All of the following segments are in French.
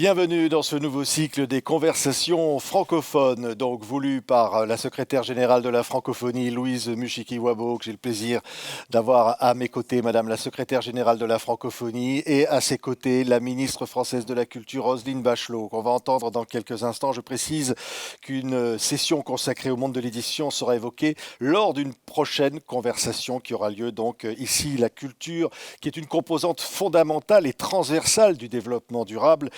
Bienvenue dans ce nouveau cycle des conversations francophones, donc voulu par la secrétaire générale de la francophonie, Louise Mushikiwabo, que j'ai le plaisir d'avoir à mes côtés, Madame la secrétaire générale de la francophonie, et à ses côtés, la ministre française de la Culture, Roselyne Bachelot, qu'on va entendre dans quelques instants. Je précise qu'une session consacrée au monde de l'édition sera évoquée lors d'une prochaine conversation qui aura lieu donc ici, la culture, qui est une composante fondamentale et transversale du développement durable.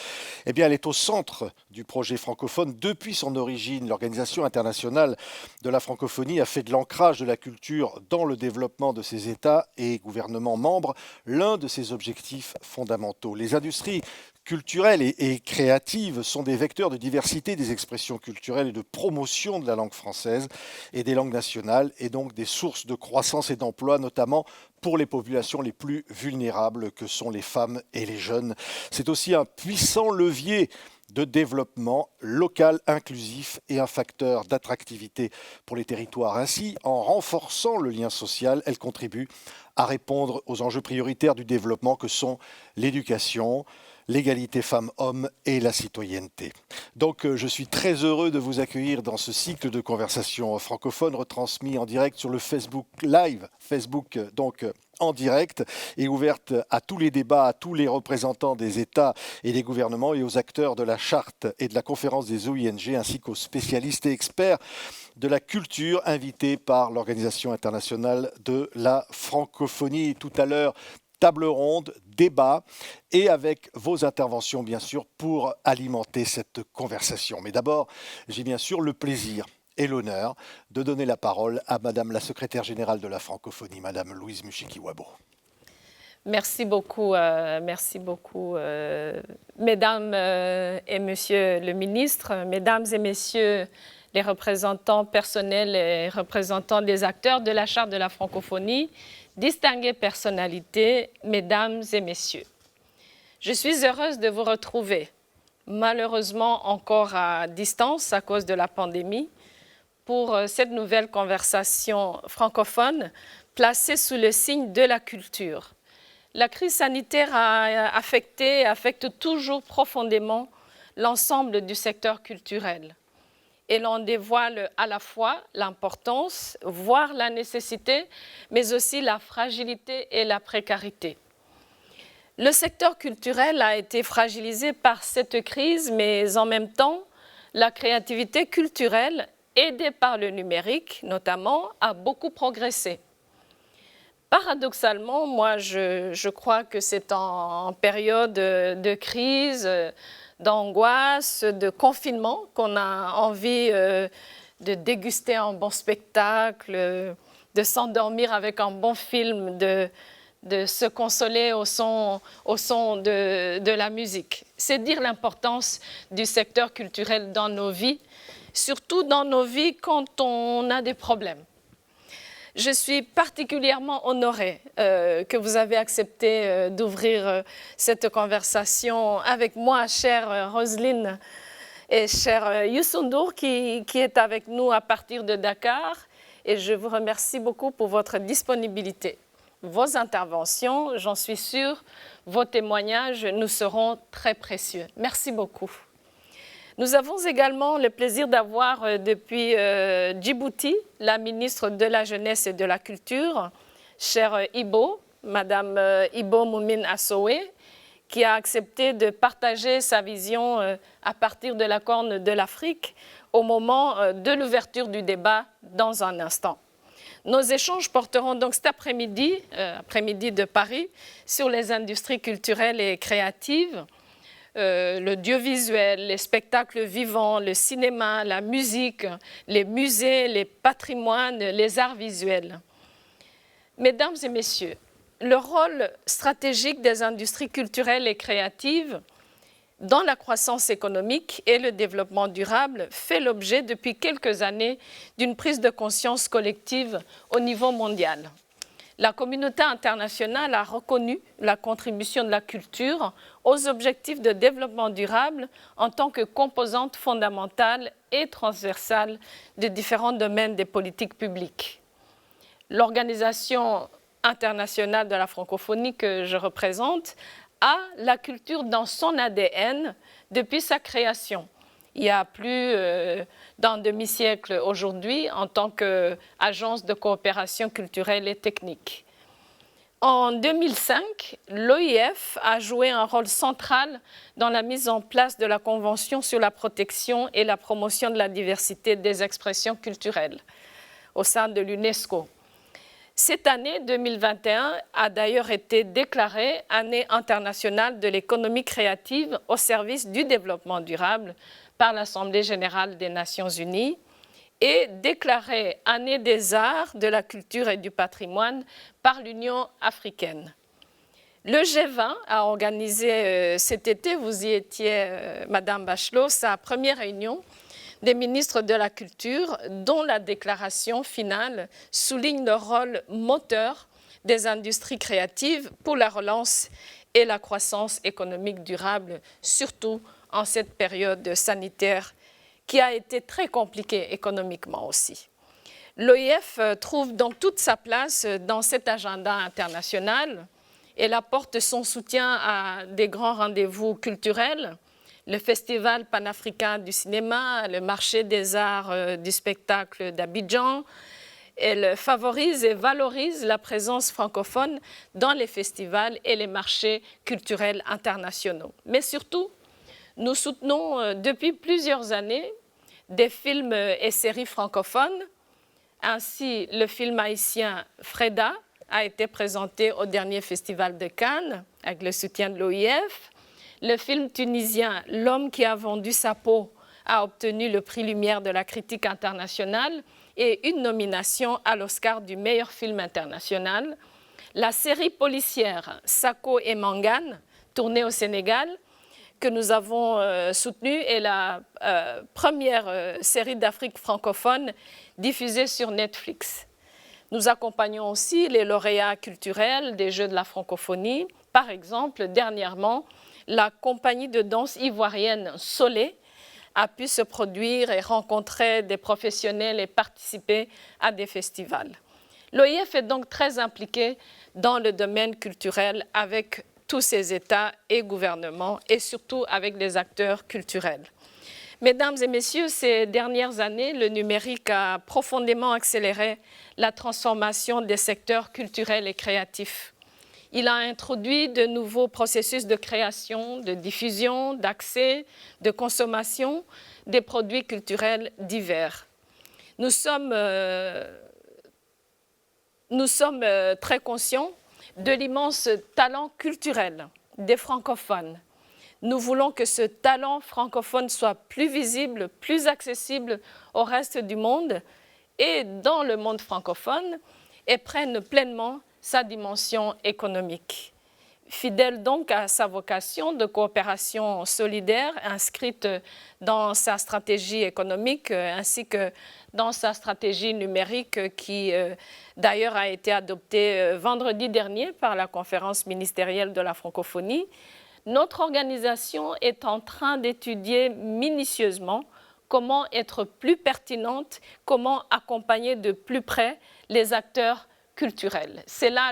Eh bien, elle est au centre du projet francophone. Depuis son origine, l'Organisation internationale de la francophonie a fait de l'ancrage de la culture dans le développement de ses États et gouvernements membres l'un de ses objectifs fondamentaux. Les industries culturelles et créatives sont des vecteurs de diversité des expressions culturelles et de promotion de la langue française et des langues nationales, et donc des sources de croissance et d'emploi, notamment pour les populations les plus vulnérables que sont les femmes et les jeunes. C'est aussi un puissant levier de développement local inclusif et un facteur d'attractivité pour les territoires. Ainsi, en renforçant le lien social, elle contribue à répondre aux enjeux prioritaires du développement que sont l'éducation, l'égalité femmes-hommes et la citoyenneté. Donc je suis très heureux de vous accueillir dans ce cycle de conversations francophones retransmis en direct sur le Facebook Live, Facebook donc en direct et ouverte à tous les débats, à tous les représentants des États et des gouvernements et aux acteurs de la charte et de la conférence des OING ainsi qu'aux spécialistes et experts de la culture invités par l'Organisation internationale de la francophonie. Tout à l'heure, table ronde, débat et avec vos interventions bien sûr pour alimenter cette conversation. Mais d'abord, j'ai bien sûr le plaisir et l'honneur de donner la parole à Madame la secrétaire générale de la francophonie, Madame Louise Mushikiwabo. Merci beaucoup, Mesdames et Messieurs le ministre, Mesdames et Messieurs les représentants personnels et représentants des acteurs de la Charte de la francophonie, distinguées personnalités, Mesdames et Messieurs. Je suis heureuse de vous retrouver, malheureusement encore à distance à cause de la pandémie, pour cette nouvelle conversation francophone placée sous le signe de la culture. La crise sanitaire affecte toujours profondément l'ensemble du secteur culturel. Et l'on dévoile à la fois l'importance, voire la nécessité, mais aussi la fragilité et la précarité. Le secteur culturel a été fragilisé par cette crise, mais en même temps, la créativité culturelle, aidée par le numérique notamment, a beaucoup progressé. Paradoxalement, moi, je crois que c'est en période de crise, d'angoisse, de confinement qu'on a envie de déguster un bon spectacle, de s'endormir avec un bon film, de se consoler au son de la musique. C'est dire l'importance du secteur culturel dans nos vies, surtout dans nos vies quand on a des problèmes. Je suis particulièrement honorée que vous avez accepté d'ouvrir cette conversation avec moi, chère Roselyne et cher Youssou N'Dour, qui est avec nous à partir de Dakar. Et je vous remercie beaucoup pour votre disponibilité. Vos interventions, j'en suis sûre, vos témoignages nous seront très précieux. Merci beaucoup. Nous avons également le plaisir d'avoir depuis Djibouti la ministre de la Jeunesse et de la Culture, chère Ibo, Madame Ibo Moumine Assoé, qui a accepté de partager sa vision à partir de la Corne de l'Afrique au moment de l'ouverture du débat dans un instant. Nos échanges porteront donc cet après-midi, après-midi de Paris, sur les industries culturelles et créatives, l'audiovisuel, les spectacles vivants, le cinéma, la musique, les musées, les patrimoines, les arts visuels. Mesdames et messieurs, le rôle stratégique des industries culturelles et créatives dans la croissance économique et le développement durable fait l'objet depuis quelques années d'une prise de conscience collective au niveau mondial. La communauté internationale a reconnu la contribution de la culture aux objectifs de développement durable en tant que composante fondamentale et transversale de différents domaines des politiques publiques. L'Organisation internationale de la francophonie que je représente a la culture dans son ADN depuis sa création, il y a plus d'un demi-siècle aujourd'hui, en tant qu'agence de coopération culturelle et technique. En 2005, l'OIF a joué un rôle central dans la mise en place de la Convention sur la protection et la promotion de la diversité des expressions culturelles au sein de l'UNESCO. Cette année 2021 a d'ailleurs été déclarée Année internationale de l'économie créative au service du développement durable par l'Assemblée générale des Nations unies et déclarée Année des arts, de la culture et du patrimoine par l'Union africaine. Le G20 a organisé cet été, vous y étiez, Madame Bachelot, sa première réunion des ministres de la Culture, dont la déclaration finale souligne le rôle moteur des industries créatives pour la relance et la croissance économique durable, surtout en cette période sanitaire qui a été très compliquée économiquement aussi. L'OIF trouve donc toute sa place dans cet agenda international. Elle apporte son soutien à des grands rendez-vous culturels, le Festival panafricain du cinéma, le marché des arts du spectacle d'Abidjan. Elle favorise et valorise la présence francophone dans les festivals et les marchés culturels internationaux. Mais surtout, nous soutenons depuis plusieurs années des films et séries francophones. Ainsi, le film haïtien Freda a été présenté au dernier festival de Cannes avec le soutien de l'OIF. Le film tunisien L'homme qui a vendu sa peau a obtenu le prix Lumière de la critique internationale et une nomination à l'Oscar du meilleur film international. La série policière Sako et Mangane, tournée au Sénégal, que nous avons soutenue, est la première série d'Afrique francophone diffusée sur Netflix. Nous accompagnons aussi les lauréats culturels des Jeux de la francophonie. Par exemple, dernièrement, la compagnie de danse ivoirienne Solé a pu se produire et rencontrer des professionnels et participer à des festivals. L'OIF est donc très impliqué dans le domaine culturel avec tous ses États et gouvernements et surtout avec les acteurs culturels. Mesdames et messieurs, ces dernières années, le numérique a profondément accéléré la transformation des secteurs culturels et créatifs. Il a introduit de nouveaux processus de création, de diffusion, d'accès, de consommation des produits culturels divers. Nous sommes très conscients de l'immense talent culturel des francophones. Nous voulons que ce talent francophone soit plus visible, plus accessible au reste du monde et dans le monde francophone et prenne pleinement sa dimension économique. Fidèle donc à sa vocation de coopération solidaire inscrite dans sa stratégie économique ainsi que dans sa stratégie numérique qui d'ailleurs a été adoptée vendredi dernier par la conférence ministérielle de la francophonie, notre organisation est en train d'étudier minutieusement comment être plus pertinente, comment accompagner de plus près les acteurs culturelle. C'est là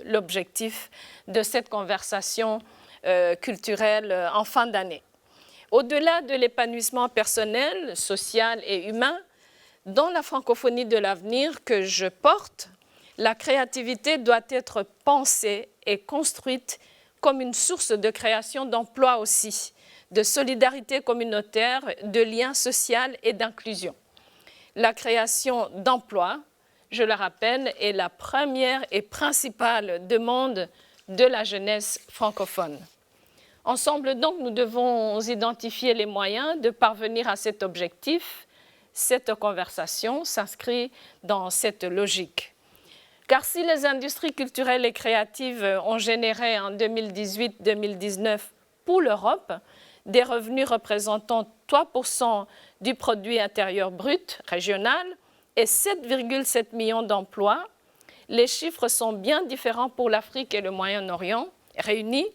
l'objectif de cette conversation culturelle en fin d'année. Au-delà de l'épanouissement personnel, social et humain, dans la francophonie de l'avenir que je porte, la créativité doit être pensée et construite comme une source de création d'emplois aussi, de solidarité communautaire, de liens sociaux et d'inclusion. La création d'emplois, je le rappelle, est la première et principale demande de la jeunesse francophone. Ensemble donc, nous devons identifier les moyens de parvenir à cet objectif. Cette conversation s'inscrit dans cette logique. Car si les industries culturelles et créatives ont généré en 2018-2019 pour l'Europe des revenus représentant 3% du produit intérieur brut régional, et 7,7 millions d'emplois, les chiffres sont bien différents pour l'Afrique et le Moyen-Orient réunis,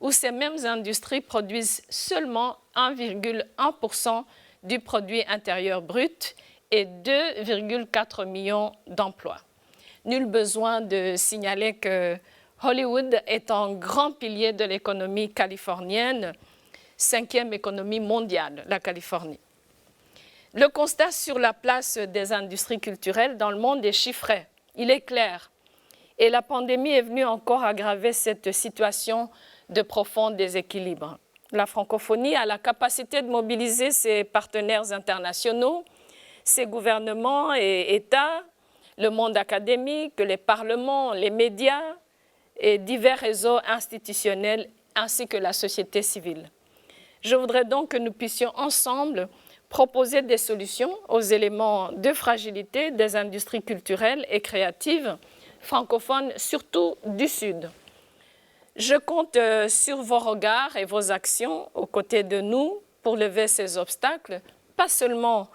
où ces mêmes industries produisent seulement 1,1% du produit intérieur brut et 2,4 millions d'emplois. Nul besoin de signaler que Hollywood est un grand pilier de l'économie californienne. 5e économie mondiale, la Californie. Le constat sur la place des industries culturelles dans le monde est chiffré, il est clair. Et la pandémie est venue encore aggraver cette situation de profond déséquilibre. La francophonie a la capacité de mobiliser ses partenaires internationaux, ses gouvernements et États, le monde académique, les parlements, les médias et divers réseaux institutionnels ainsi que la société civile. Je voudrais donc que nous puissions ensemble proposer des solutions aux éléments de fragilité des industries culturelles et créatives francophones, surtout du Sud. Je compte sur vos regards et vos actions aux côtés de nous pour lever ces obstacles, pas seulement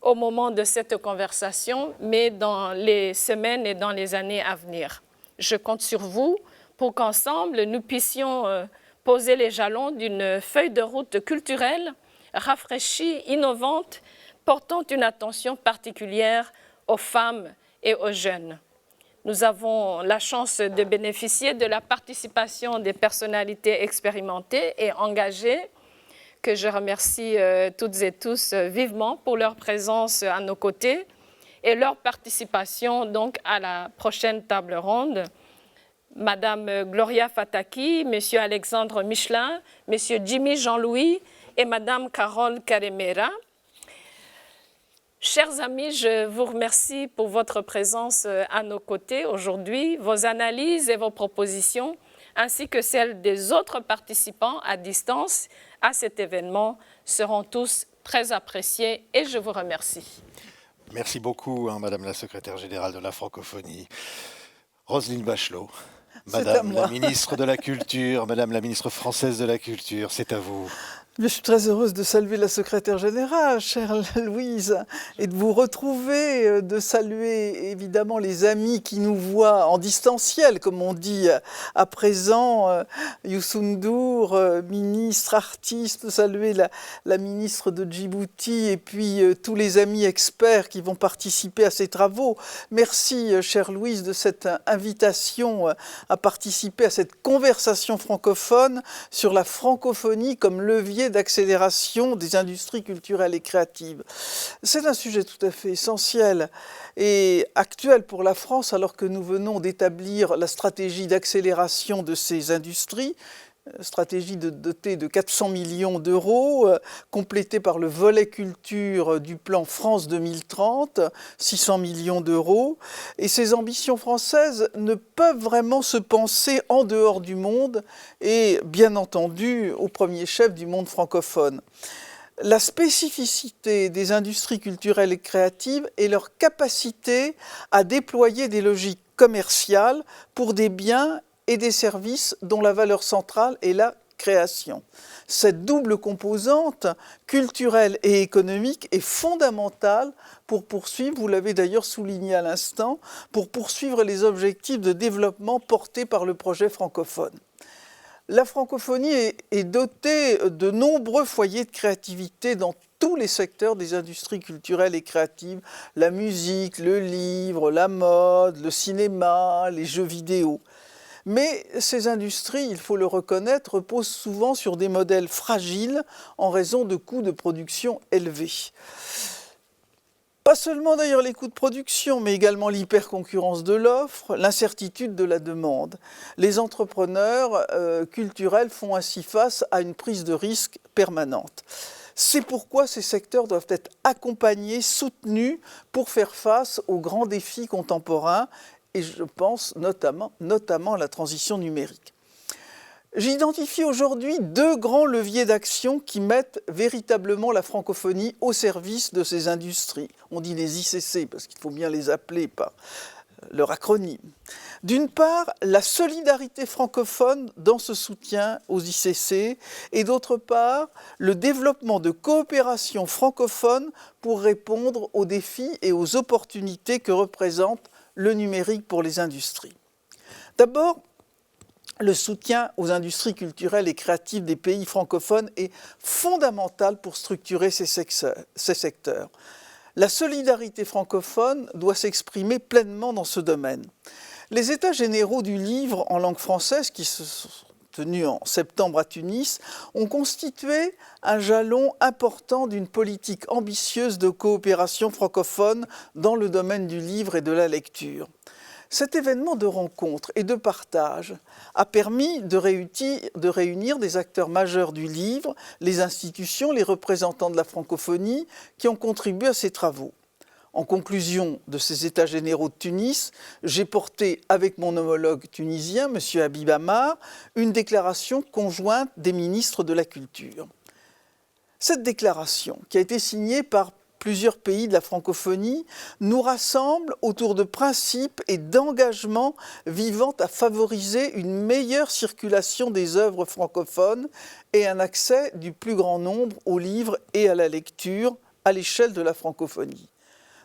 au moment de cette conversation, mais dans les semaines et dans les années à venir. Je compte sur vous pour qu'ensemble, nous puissions poser les jalons d'une feuille de route culturelle rafraîchie, innovante, portant une attention particulière aux femmes et aux jeunes. Nous avons la chance de bénéficier de la participation des personnalités expérimentées et engagées, que je remercie toutes et tous vivement pour leur présence à nos côtés et leur participation donc à la prochaine table ronde. Madame Gloria Fataki, Monsieur Alexandre Michelin, Monsieur Jimmy Jean-Louis et Madame Carole Caremera. Chers amis, je vous remercie pour votre présence à nos côtés aujourd'hui, vos analyses et vos propositions, ainsi que celles des autres participants à distance à cet événement seront tous très appréciées et je vous remercie. Merci beaucoup, Madame la secrétaire générale de la francophonie. Roselyne Bachelot, Madame la ministre de la Culture, Madame la ministre française de la Culture, c'est à vous. Je suis très heureuse de saluer la secrétaire générale, chère Louise, et de vous retrouver, de saluer évidemment les amis qui nous voient en distanciel, comme on dit à présent, Youssou N'Dour, ministre, artiste, de saluer la ministre de Djibouti et puis tous les amis experts qui vont participer à ces travaux. Merci, chère Louise, de cette invitation à participer à cette conversation francophone sur la francophonie comme levier d'accélération des industries culturelles et créatives. C'est un sujet tout à fait essentiel et actuel pour la France alors que nous venons d'établir la stratégie d'accélération de ces industries, stratégie dotée de 400 millions d'euros, complétée par le volet culture du plan France 2030, 600 millions d'euros. Et ces ambitions françaises ne peuvent vraiment se penser en dehors du monde et, bien entendu, au premier chef du monde francophone. La spécificité des industries culturelles et créatives est leur capacité à déployer des logiques commerciales pour des biens et des services dont la valeur centrale est la création. Cette double composante, culturelle et économique, est fondamentale pour poursuivre, vous l'avez d'ailleurs souligné à l'instant, pour poursuivre les objectifs de développement portés par le projet francophone. La francophonie est dotée de nombreux foyers de créativité dans tous les secteurs des industries culturelles et créatives, la musique, le livre, la mode, le cinéma, les jeux vidéo. Mais ces industries, il faut le reconnaître, reposent souvent sur des modèles fragiles en raison de coûts de production élevés. Pas seulement d'ailleurs les coûts de production, mais également l'hyperconcurrence de l'offre, l'incertitude de la demande. Les entrepreneurs culturels font ainsi face à une prise de risque permanente. C'est pourquoi ces secteurs doivent être accompagnés, soutenus pour faire face aux grands défis contemporains et je pense notamment à la transition numérique. J'identifie aujourd'hui deux grands leviers d'action qui mettent véritablement la francophonie au service de ces industries. On dit les ICC parce qu'il faut bien les appeler par leur acronyme. D'une part, la solidarité francophone dans ce soutien aux ICC et d'autre part, le développement de coopérations francophones pour répondre aux défis et aux opportunités que représente le numérique pour les industries. D'abord, le soutien aux industries culturelles et créatives des pays francophones est fondamental pour structurer ces secteurs. La solidarité francophone doit s'exprimer pleinement dans ce domaine. Les États généraux du livre en langue française, qui se tenue en septembre à Tunis, ont constitué un jalon important d'une politique ambitieuse de coopération francophone dans le domaine du livre et de la lecture. Cet événement de rencontre et de partage a permis de réunir des acteurs majeurs du livre, les institutions, les représentants de la francophonie qui ont contribué à ces travaux. En conclusion de ces États généraux de Tunis, j'ai porté avec mon homologue tunisien, M. Habib Amar, une déclaration conjointe des ministres de la Culture. Cette déclaration, qui a été signée par plusieurs pays de la francophonie, nous rassemble autour de principes et d'engagements visant à favoriser une meilleure circulation des œuvres francophones et un accès du plus grand nombre aux livres et à la lecture à l'échelle de la francophonie.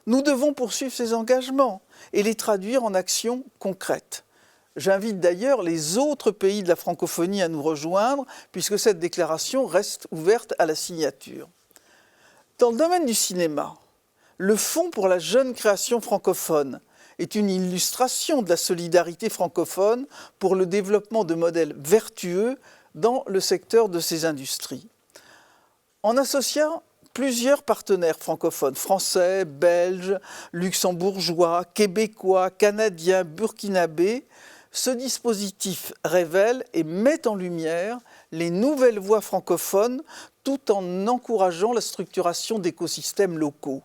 Nous devons poursuivre ces engagements et les traduire en actions concrètes. J'invite d'ailleurs les autres pays de la francophonie à nous rejoindre, puisque cette déclaration reste ouverte à la signature. Dans le domaine du cinéma, le Fonds pour la jeune création francophone est une illustration de la solidarité francophone pour le développement de modèles vertueux dans le secteur de ces industries. En associant plusieurs partenaires francophones, français, belges, luxembourgeois, québécois, canadiens, burkinabés, ce dispositif révèle et met en lumière les nouvelles voies francophones tout en encourageant la structuration d'écosystèmes locaux.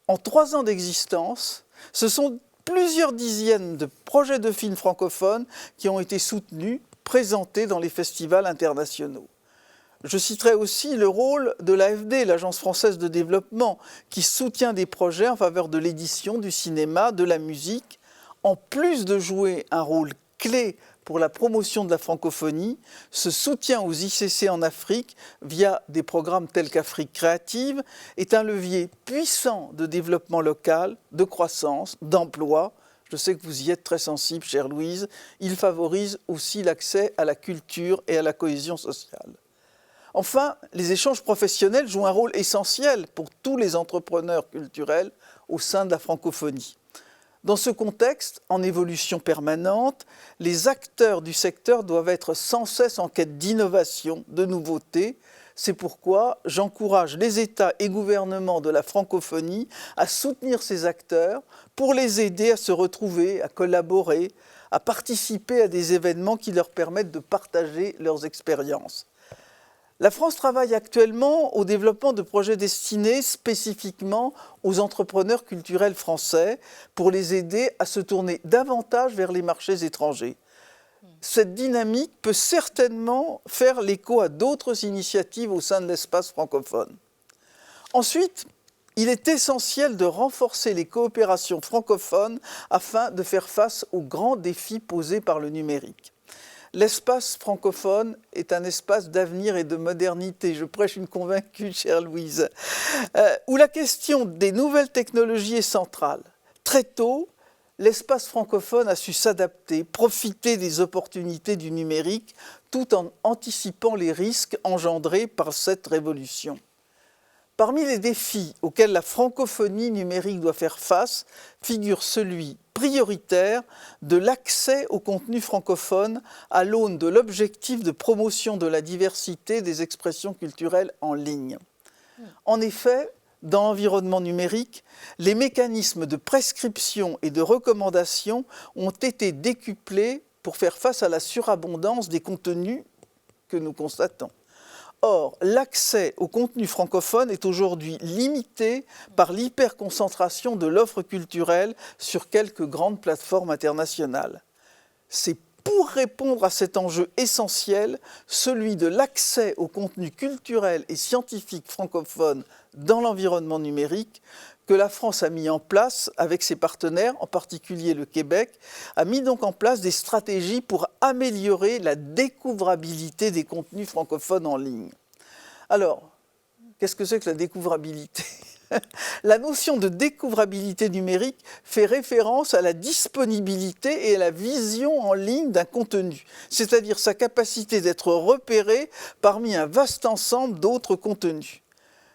En 3 ans d'existence, ce sont plusieurs dizaines de projets de films francophones qui ont été soutenus, présentés dans les festivals internationaux. Je citerai aussi le rôle de l'AFD, l'Agence française de développement, qui soutient des projets en faveur de l'édition, du cinéma, de la musique. En plus de jouer un rôle clé pour la promotion de la francophonie, ce soutien aux ICC en Afrique, via des programmes tels qu'Afrique créative, est un levier puissant de développement local, de croissance, d'emploi. Je sais que vous y êtes très sensible, chère Louise. Il favorise aussi l'accès à la culture et à la cohésion sociale. Enfin, les échanges professionnels jouent un rôle essentiel pour tous les entrepreneurs culturels au sein de la francophonie. Dans ce contexte, en évolution permanente, les acteurs du secteur doivent être sans cesse en quête d'innovation, de nouveautés. C'est pourquoi j'encourage les États et gouvernements de la francophonie à soutenir ces acteurs pour les aider à se retrouver, à collaborer, à participer à des événements qui leur permettent de partager leurs expériences. La France travaille actuellement au développement de projets destinés spécifiquement aux entrepreneurs culturels français pour les aider à se tourner davantage vers les marchés étrangers. Cette dynamique peut certainement faire l'écho à d'autres initiatives au sein de l'espace francophone. Ensuite, il est essentiel de renforcer les coopérations francophones afin de faire face aux grands défis posés par le numérique. L'espace francophone est un espace d'avenir et de modernité. Je prêche une convaincue, chère Louise, où la question des nouvelles technologies est centrale. Très tôt, l'espace francophone a su s'adapter, profiter des opportunités du numérique, tout en anticipant les risques engendrés par cette révolution. Parmi les défis auxquels la francophonie numérique doit faire face, figure celui prioritaire de l'accès au contenu francophone à l'aune de l'objectif de promotion de la diversité des expressions culturelles en ligne. En effet, dans l'environnement numérique, les mécanismes de prescription et de recommandation ont été décuplés pour faire face à la surabondance des contenus que nous constatons. Or, l'accès au contenu francophone est aujourd'hui limité par l'hyperconcentration de l'offre culturelle sur quelques grandes plateformes internationales. C'est pour répondre à cet enjeu essentiel, celui de l'accès au contenu culturel et scientifique francophone dans l'environnement numérique, que la France a mis en place avec ses partenaires, en particulier le Québec, a mis donc en place des stratégies pour améliorer la découvrabilité des contenus francophones en ligne. Alors, qu'est-ce que c'est que la découvrabilité ? La notion de découvrabilité numérique fait référence à la disponibilité et à la vision en ligne d'un contenu, c'est-à-dire sa capacité d'être repéré parmi un vaste ensemble d'autres contenus.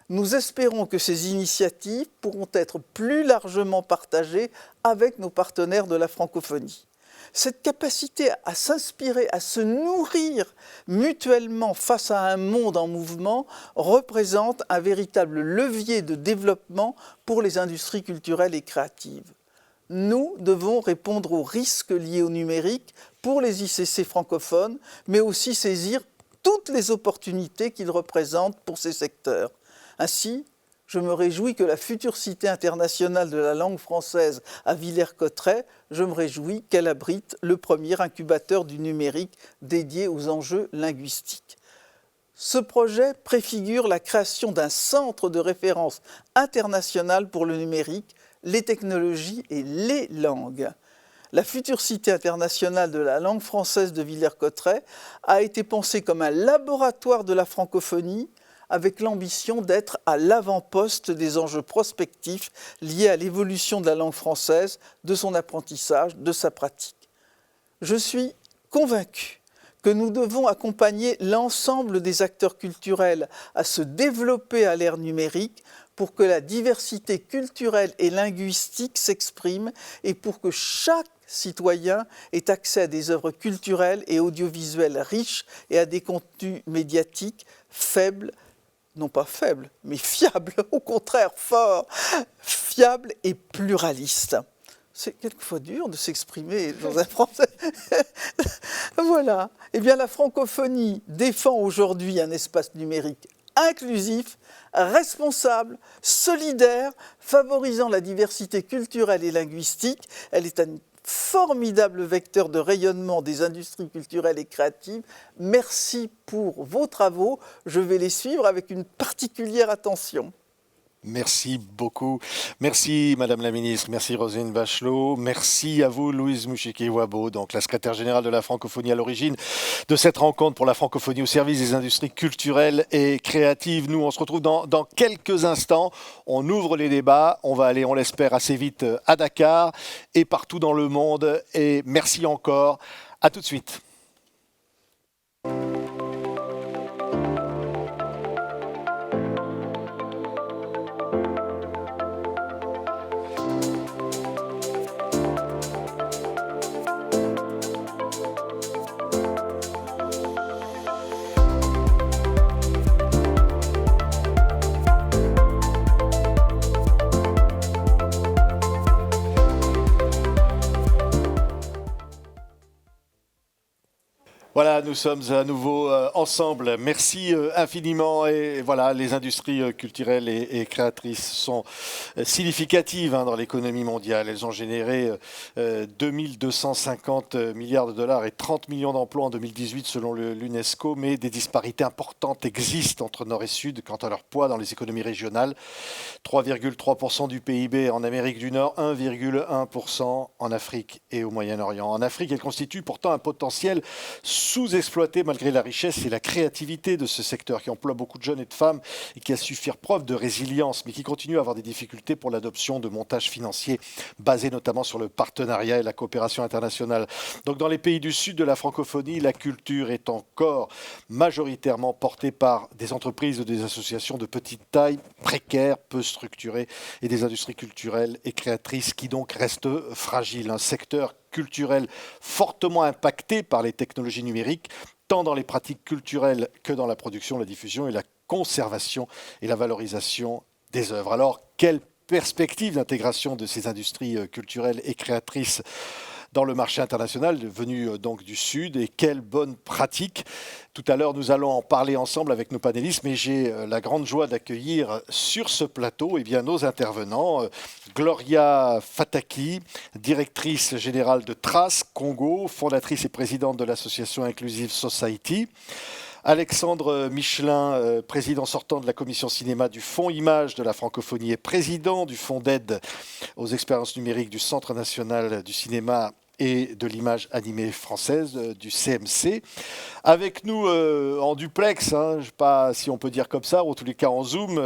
Nous espérons que ces initiatives pourront être plus largement partagées avec nos partenaires de la francophonie. Cette capacité à s'inspirer, à se nourrir mutuellement face à un monde en mouvement représente un véritable levier de développement pour les industries culturelles et créatives. Nous devons répondre aux risques liés au numérique pour les ICC francophones, mais aussi saisir toutes les opportunités qu'ils représentent pour ces secteurs. Ainsi, je me réjouis que la future Cité internationale de la langue française à Villers-Cotterêts, je me réjouis qu'elle abrite le premier incubateur du numérique dédié aux enjeux linguistiques. Ce projet préfigure la création d'un centre de référence international pour le numérique, les technologies et les langues. La future Cité internationale de la langue française de Villers-Cotterêts a été pensée comme un laboratoire de la francophonie avec l'ambition d'être à l'avant-poste des enjeux prospectifs liés à l'évolution de la langue française, de son apprentissage, de sa pratique. Je suis convaincu que nous devons accompagner l'ensemble des acteurs culturels à se développer à l'ère numérique pour que la diversité culturelle et linguistique s'exprime et pour que chaque citoyen ait accès à des œuvres culturelles et audiovisuelles riches et à des contenus médiatiques faibles, non pas faibles, mais fiables, au contraire forts, fiables et pluralistes. C'est quelquefois dur de s'exprimer dans un français. Voilà. Eh bien, la francophonie défend aujourd'hui un espace numérique inclusif, responsable, solidaire, favorisant la diversité culturelle et linguistique. Elle est un formidable vecteur de rayonnement des industries culturelles et créatives. Merci pour vos travaux. Je vais les suivre avec une particulière attention. Merci beaucoup. Merci Madame la Ministre, merci Roselyne Bachelot, merci à vous Louise Mushiki-Wabo, donc la secrétaire générale de la francophonie à l'origine de cette rencontre pour la francophonie au service des industries culturelles et créatives. Nous, on se retrouve dans quelques instants, on ouvre les débats, on va aller, on l'espère, assez vite à Dakar et partout dans le monde. Et merci encore, à tout de suite. Voilà, nous sommes à nouveau ensemble. Merci infiniment. Et voilà, les industries culturelles et créatrices sont significatives dans l'économie mondiale. Elles ont généré 2250 milliards de dollars et 30 millions d'emplois en 2018 selon l'UNESCO. Mais des disparités importantes existent entre Nord et Sud quant à leur poids dans les économies régionales. 3,3% du PIB en Amérique du Nord, 1,1% en Afrique et au Moyen-Orient. En Afrique, elle constitue pourtant un potentiel sous-exploité malgré la richesse et la créativité de ce secteur qui emploie beaucoup de jeunes et de femmes et qui a su faire preuve de résilience, mais qui continue à avoir des difficultés pour l'adoption de montages financiers basés notamment sur le partenariat et la coopération internationale. Donc dans les pays du sud de la francophonie, la culture est encore majoritairement portée par des entreprises ou des associations de petite taille, précaires, peu structurées, et des industries culturelles et créatrices qui donc restent fragiles. Un secteur culturel fortement impacté par les technologies numériques, tant dans les pratiques culturelles que dans la production, la diffusion et la conservation et la valorisation des œuvres. Alors, quelle perspective d'intégration de ces industries culturelles et créatrices dans le marché international, venu donc du Sud, et quelle bonne pratique. Tout à l'heure, nous allons en parler ensemble avec nos panélistes, mais j'ai la grande joie d'accueillir sur ce plateau nos intervenants. Gloria Fataki, directrice générale de Trace Congo, fondatrice et présidente de l'association Inclusive Society. Alexandre Michelin, président sortant de la commission cinéma du Fonds Images de la francophonie et président du Fonds d'aide aux expériences numériques du Centre national du cinéma et de l'image animée française, du CMC. Avec nous en duplex, je ne sais pas si on peut dire comme ça, ou en tous les cas en Zoom,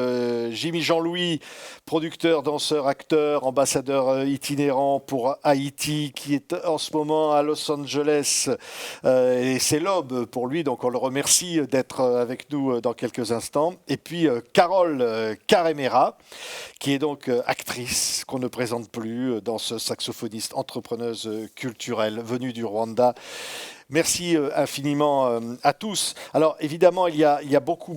Jimmy Jean-Louis, producteur, danseur, acteur, ambassadeur itinérant pour Haïti, qui est en ce moment à Los Angeles, et c'est l'aube pour lui, donc on le remercie d'être avec nous dans quelques instants. Et puis Carole Caremera, qui est donc actrice, qu'on ne présente plus, danseuse, saxophoniste, entrepreneuse culturelle venue du Rwanda. Merci infiniment à tous. Alors évidemment, il y a beaucoup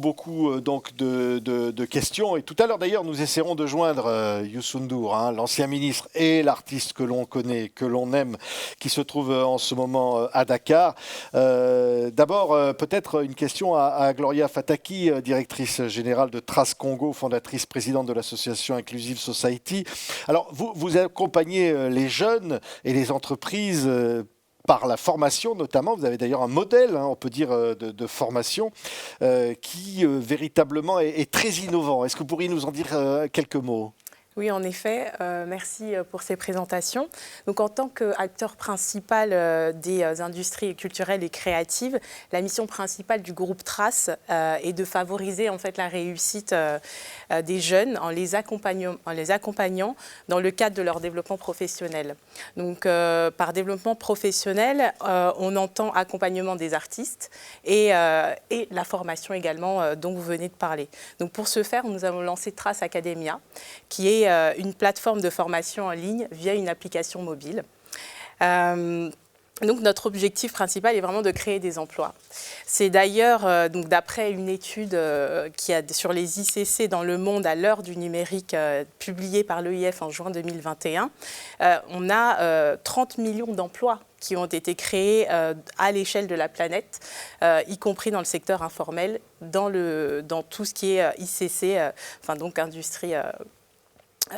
donc de questions. Et tout à l'heure d'ailleurs, nous essaierons de joindre Youssou N'Dour, l'ancien ministre et l'artiste que l'on connaît, que l'on aime, qui se trouve en ce moment à Dakar. D'abord, peut-être une question à Gloria Fataki, directrice générale de Trace Congo, fondatrice présidente de l'association Inclusive Society. Alors vous accompagnez les jeunes et les entreprises par la formation notamment. Vous avez d'ailleurs un modèle, on peut dire, de formation qui véritablement est très innovant. Est-ce que vous pourriez nous en dire quelques mots ? Oui, en effet. Merci pour ces présentations. Donc, en tant qu'acteur principal des industries culturelles et créatives, la mission principale du groupe Trace est de favoriser en fait la réussite des jeunes en les accompagnant dans le cadre de leur développement professionnel. Donc, par développement professionnel, on entend accompagnement des artistes et la formation également dont vous venez de parler. Donc, pour ce faire, nous avons lancé Trace Academia, qui est une plateforme de formation en ligne via une application mobile. Donc notre objectif principal est vraiment de créer des emplois. C'est d'ailleurs, donc d'après une étude qui a sur les ICC dans le monde à l'heure du numérique publiée par l'EIF en juin 2021, on a 30 millions d'emplois qui ont été créés à l'échelle de la planète, y compris dans le secteur informel, dans tout ce qui est ICC, enfin donc industrie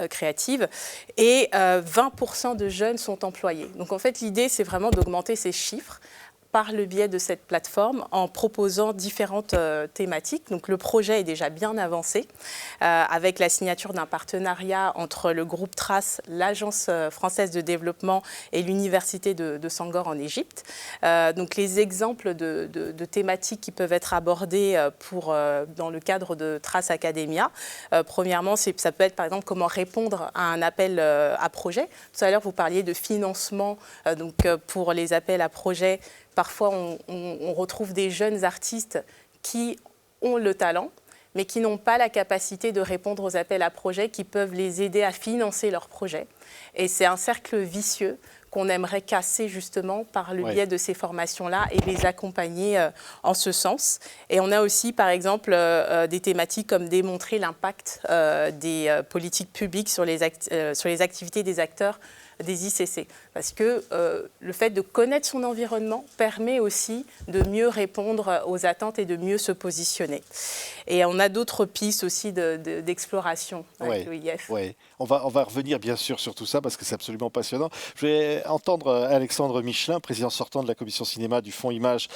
créative, et 20% de jeunes sont employés. Donc en fait, l'idée, c'est vraiment d'augmenter ces chiffres par le biais de cette plateforme en proposant différentes thématiques. Donc le projet est déjà bien avancé avec la signature d'un partenariat entre le groupe Trace, l'Agence française de développement et l'Université de Sangor en Égypte. Donc les exemples de thématiques qui peuvent être abordées dans le cadre de Trace Academia. Premièrement, ça peut être par exemple comment répondre à un appel à projet. Tout à l'heure, vous parliez de financement pour les appels à projet. Parfois, on retrouve des jeunes artistes qui ont le talent, mais qui n'ont pas la capacité de répondre aux appels à projets qui peuvent les aider à financer leurs projets. Et c'est un cercle vicieux qu'on aimerait casser justement par le biais de ces formations-là et les accompagner en ce sens. Et on a aussi, par exemple, des thématiques comme démontrer l'impact des politiques publiques sur les activités des acteurs des ICC. Parce que le fait de connaître son environnement permet aussi de mieux répondre aux attentes et de mieux se positionner. Et on a d'autres pistes aussi d'exploration avec l'OIF. Oui, on va revenir bien sûr sur tout ça parce que c'est absolument passionnant. Je vais entendre Alexandre Michelin, président sortant de la commission cinéma du Fonds Images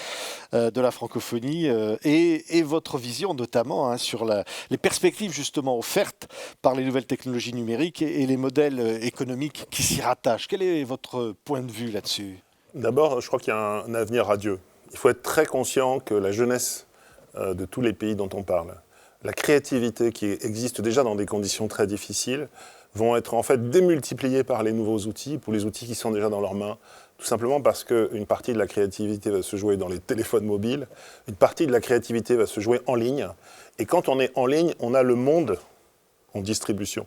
de la francophonie et votre vision notamment sur les perspectives justement offertes par les nouvelles technologies numériques et les modèles économiques qui s'y rattachent. Quel est votre point de vue là-dessus ? D'abord, je crois qu'il y a un avenir radieux. Il faut être très conscient que la jeunesse de tous les pays dont on parle, la créativité qui existe déjà dans des conditions très difficiles, vont être en fait démultipliées par les nouveaux outils, pour les outils qui sont déjà dans leurs mains, tout simplement parce qu'une partie de la créativité va se jouer dans les téléphones mobiles, une partie de la créativité va se jouer en ligne, et quand on est en ligne, on a le monde en distribution.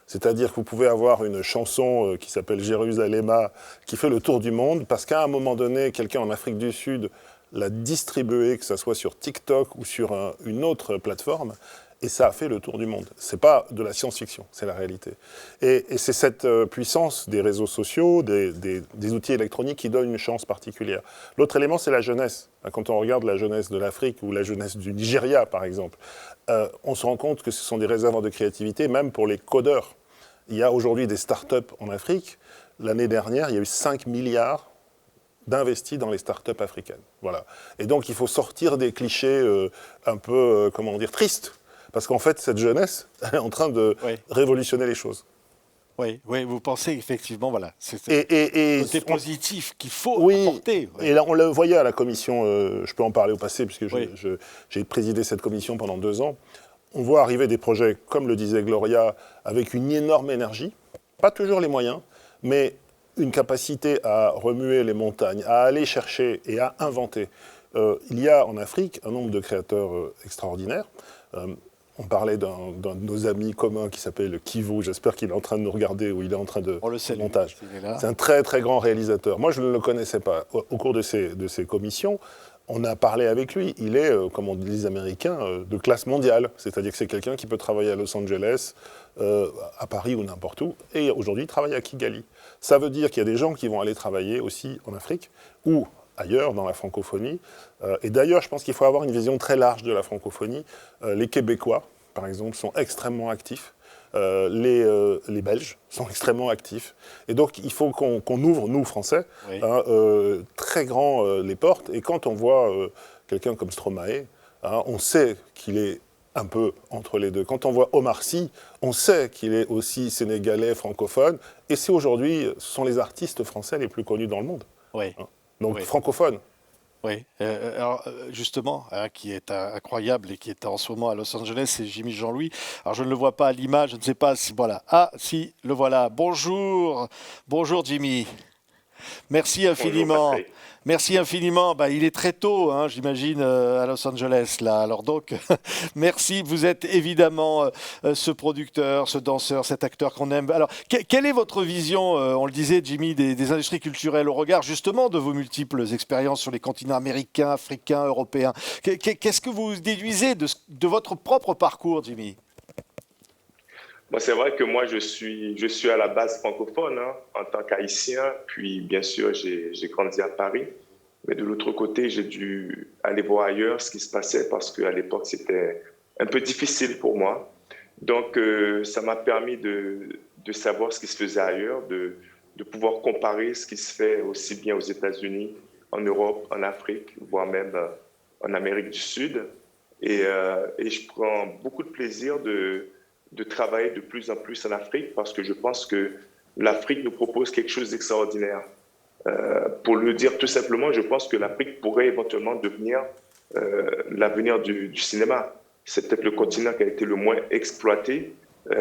C'est-à-dire que vous pouvez avoir une chanson qui s'appelle Jérusalem qui fait le tour du monde parce qu'à un moment donné, quelqu'un en Afrique du Sud l'a distribuée, que ce soit sur TikTok ou sur une autre plateforme, et ça a fait le tour du monde. Ce n'est pas de la science-fiction, c'est la réalité. Et c'est cette puissance des réseaux sociaux, des outils électroniques qui donne une chance particulière. L'autre élément, c'est la jeunesse. Quand on regarde la jeunesse de l'Afrique ou la jeunesse du Nigeria, par exemple, on se rend compte que ce sont des réservoirs de créativité, même pour les codeurs. Il y a aujourd'hui des start-up en Afrique. L'année dernière, il y a eu 5 milliards d'investis dans les start-up africaines. Voilà. Et donc, il faut sortir des clichés un peu, tristes. Parce qu'en fait, cette jeunesse, elle est en train de révolutionner les choses. Oui, vous pensez effectivement, voilà, c'est côté positif qu'il faut apporter. Et là, on le voyait à la commission, je peux en parler au passé, puisque j'ai présidé cette commission pendant 2 ans. On voit arriver des projets, comme le disait Gloria, avec une énorme énergie, pas toujours les moyens, mais une capacité à remuer les montagnes, à aller chercher et à inventer. Il y a en Afrique un nombre de créateurs extraordinaires. On parlait d'un de nos amis communs qui s'appelle Kivo. J'espère qu'il est en train de nous regarder ou il est en train de montage. C'est un très très grand réalisateur. Moi, je ne le connaissais pas. Au cours de ces commissions, on a parlé avec lui. Il est, comme on dit les Américains, de classe mondiale. C'est-à-dire que c'est quelqu'un qui peut travailler à Los Angeles, à Paris ou n'importe où. Et aujourd'hui, il travaille à Kigali. Ça veut dire qu'il y a des gens qui vont aller travailler aussi en Afrique ou ailleurs, dans la francophonie. Et d'ailleurs, je pense qu'il faut avoir une vision très large de la francophonie. Les Québécois, par exemple, sont extrêmement actifs. Les Belges sont extrêmement actifs. Et donc, il faut qu'on ouvre, nous, Français, oui, très grand les portes. Et quand on voit quelqu'un comme Stromae, on sait qu'il est un peu entre les deux. Quand on voit Omar Sy, on sait qu'il est aussi sénégalais, francophone. Et c'est aujourd'hui, ce sont les artistes français les plus connus dans le monde. Oui. Donc, oui, francophone. Oui, alors justement, qui est incroyable et qui est en ce moment à Los Angeles, c'est Jimmy Jean-Louis. Alors je ne le vois pas à l'image, je ne sais pas si... Voilà. Ah, si, le voilà. Bonjour, bonjour Jimmy. Merci infiniment. Bonjour, merci infiniment. Il est très tôt, j'imagine, à Los Angeles, là. Alors donc, merci. Vous êtes évidemment ce producteur, ce danseur, cet acteur qu'on aime. Alors, quelle est votre vision, on le disait, Jimmy, des industries culturelles au regard, justement, de vos multiples expériences sur les continents américains, africains, européens? Qu'est-ce que vous déduisez de votre propre parcours, Jimmy? Bon, c'est vrai que moi, je suis à la base francophone en tant qu'haïtien. Puis, bien sûr, j'ai grandi à Paris. Mais de l'autre côté, j'ai dû aller voir ailleurs ce qui se passait parce qu'à l'époque, c'était un peu difficile pour moi. Donc, ça m'a permis de savoir ce qui se faisait ailleurs, de pouvoir comparer ce qui se fait aussi bien aux États-Unis, en Europe, en Afrique, voire même en Amérique du Sud. Et je prends beaucoup de plaisir de travailler de plus en plus en Afrique parce que je pense que l'Afrique nous propose quelque chose d'extraordinaire. Pour le dire tout simplement, je pense que l'Afrique pourrait éventuellement devenir l'avenir du cinéma. C'est peut-être le continent qui a été le moins exploité.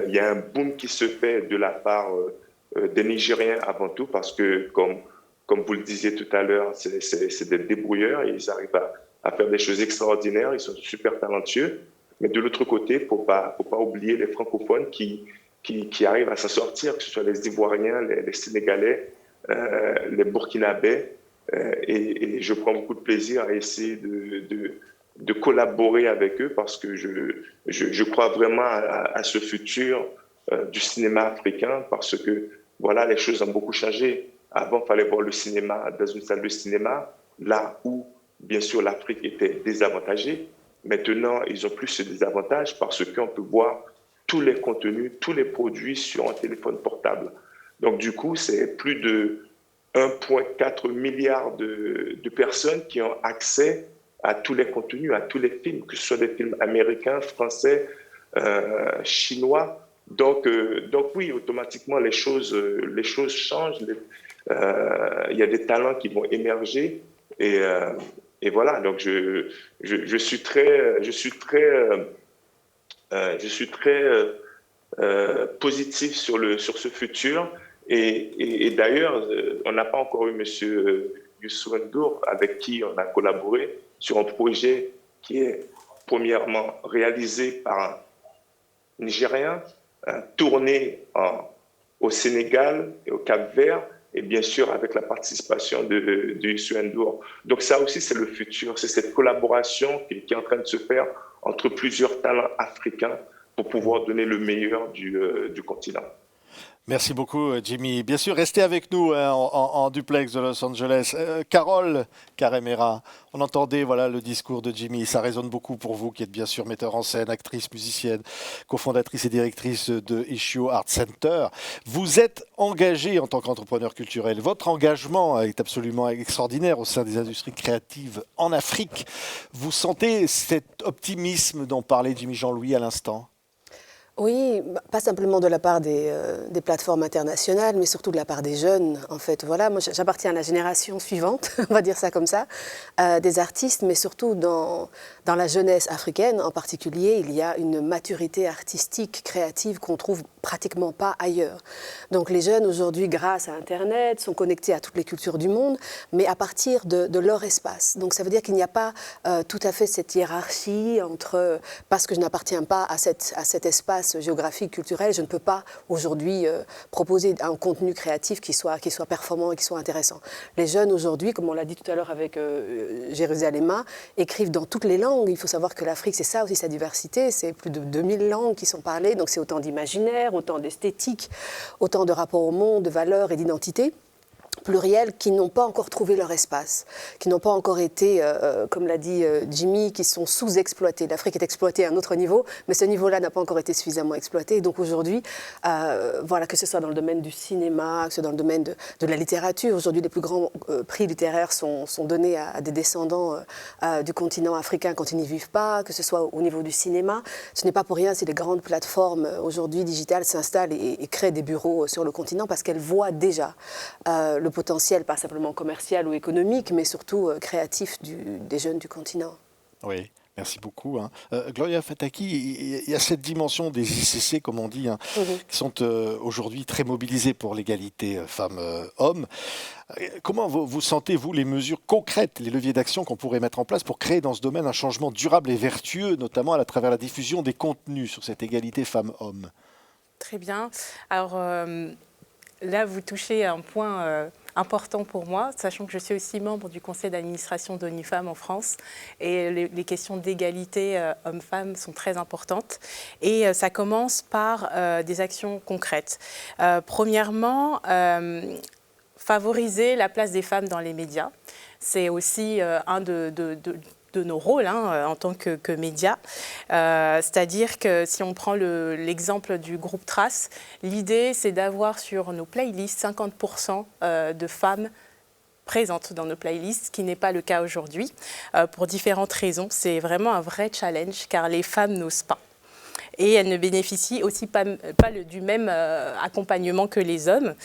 Il y a un boom qui se fait de la part des Nigériens avant tout parce que, comme vous le disiez tout à l'heure, c'est des débrouilleurs et ils arrivent à faire des choses extraordinaires. Ils sont super talentueux. Mais de l'autre côté, il ne faut pas oublier les francophones qui arrivent à s'en sortir, que ce soit les Ivoiriens, les Sénégalais, les Burkinabés. Et je prends beaucoup de plaisir à essayer de collaborer avec eux parce que je crois vraiment à ce futur du cinéma africain parce que voilà, les choses ont beaucoup changé. Avant, il fallait voir le cinéma dans une salle de cinéma, là où, bien sûr, l'Afrique était désavantagée. Maintenant, ils ont plus ce désavantage parce qu'on peut voir tous les contenus, tous les produits sur un téléphone portable. Donc, du coup, c'est plus de 1,4 milliard de personnes qui ont accès à tous les contenus, à tous les films, que ce soit des films américains, français, chinois. Donc oui, automatiquement, les choses changent. Il y a des talents qui vont émerger et voilà, donc je suis très positif sur ce futur. Et d'ailleurs, on n'a pas encore eu M. Youssou N'Dour, avec qui on a collaboré sur un projet qui est premièrement réalisé par un Nigérien, tourné au Sénégal et au Cap-Vert, et bien sûr avec la participation de Youssou N'Dour. Donc ça aussi, c'est le futur, c'est cette collaboration qui est en train de se faire entre plusieurs talents africains pour pouvoir donner le meilleur du continent. Merci beaucoup, Jimmy. Bien sûr, restez avec nous en duplex de Los Angeles. Carole Carremera, on entendait le discours de Jimmy. Ça résonne beaucoup pour vous, qui êtes bien sûr metteur en scène, actrice, musicienne, cofondatrice et directrice de Issue Art Center. Vous êtes engagée en tant qu'entrepreneur culturel. Votre engagement est absolument extraordinaire au sein des industries créatives en Afrique. Vous sentez cet optimisme dont parlait Jimmy Jean-Louis à l'instant ? Oui, Oui, pas simplement de la part des plateformes internationales, mais surtout de la part des jeunes, en fait. Voilà, moi, j'appartiens à la génération suivante, on va dire ça comme ça, des artistes, mais surtout dans la jeunesse africaine en particulier, il y a une maturité artistique, créative qu'on trouve pratiquement pas ailleurs. Donc les jeunes aujourd'hui, grâce à Internet, sont connectés à toutes les cultures du monde, mais à partir de leur espace. Donc ça veut dire qu'il n'y a pas tout à fait cette hiérarchie entre, parce que je n'appartiens pas à cet espace géographique, culturel, je ne peux pas aujourd'hui proposer un contenu créatif qui soit performant et qui soit intéressant. Les jeunes aujourd'hui, comme on l'a dit tout à l'heure avec Jérusalema, écrivent dans toutes les langues. Il faut savoir que l'Afrique, c'est ça aussi sa diversité, c'est plus de 2000 langues qui sont parlées, donc c'est autant d'imaginaire, autant d'esthétique, autant de rapports au monde, de valeurs et d'identité pluriels qui n'ont pas encore trouvé leur espace, qui n'ont pas encore été, comme l'a dit Jimmy, qui sont sous-exploités. L'Afrique est exploitée à un autre niveau, mais ce niveau-là n'a pas encore été suffisamment exploité. Et donc aujourd'hui, voilà, que ce soit dans le domaine du cinéma, que ce soit dans le domaine de la littérature, aujourd'hui les plus grands prix littéraires sont donnés à des descendants du continent africain quand ils n'y vivent pas, que ce soit au niveau du cinéma. Ce n'est pas pour rien si les grandes plateformes aujourd'hui digitales s'installent et créent des bureaux sur le continent parce qu'elles voient déjà le potentiel, pas simplement commercial ou économique, mais surtout créatif des jeunes du continent. Oui. Merci beaucoup. Gloria Fataki, il y a cette dimension des ICC, comme on dit, qui sont aujourd'hui très mobilisés pour l'égalité femmes-hommes. Comment vous sentez-vous les mesures concrètes, les leviers d'action qu'on pourrait mettre en place pour créer dans ce domaine un changement durable et vertueux, notamment à travers la diffusion des contenus sur cette égalité femmes-hommes? Très bien. Alors là, vous touchez un point important pour moi, sachant que je suis aussi membre du conseil d'administration d'ONU Femmes en France. Et les questions d'égalité hommes-femmes sont très importantes. Et ça commence par des actions concrètes. Premièrement, favoriser la place des femmes dans les médias. C'est aussi un de nos rôles en tant que médias. C'est-à-dire que si on prend l'exemple du groupe Trace, l'idée c'est d'avoir sur nos playlists 50% de femmes présentes dans nos playlists, ce qui n'est pas le cas aujourd'hui, pour différentes raisons. C'est vraiment un vrai challenge car les femmes n'osent pas. Et elles ne bénéficient aussi pas du même accompagnement que les hommes.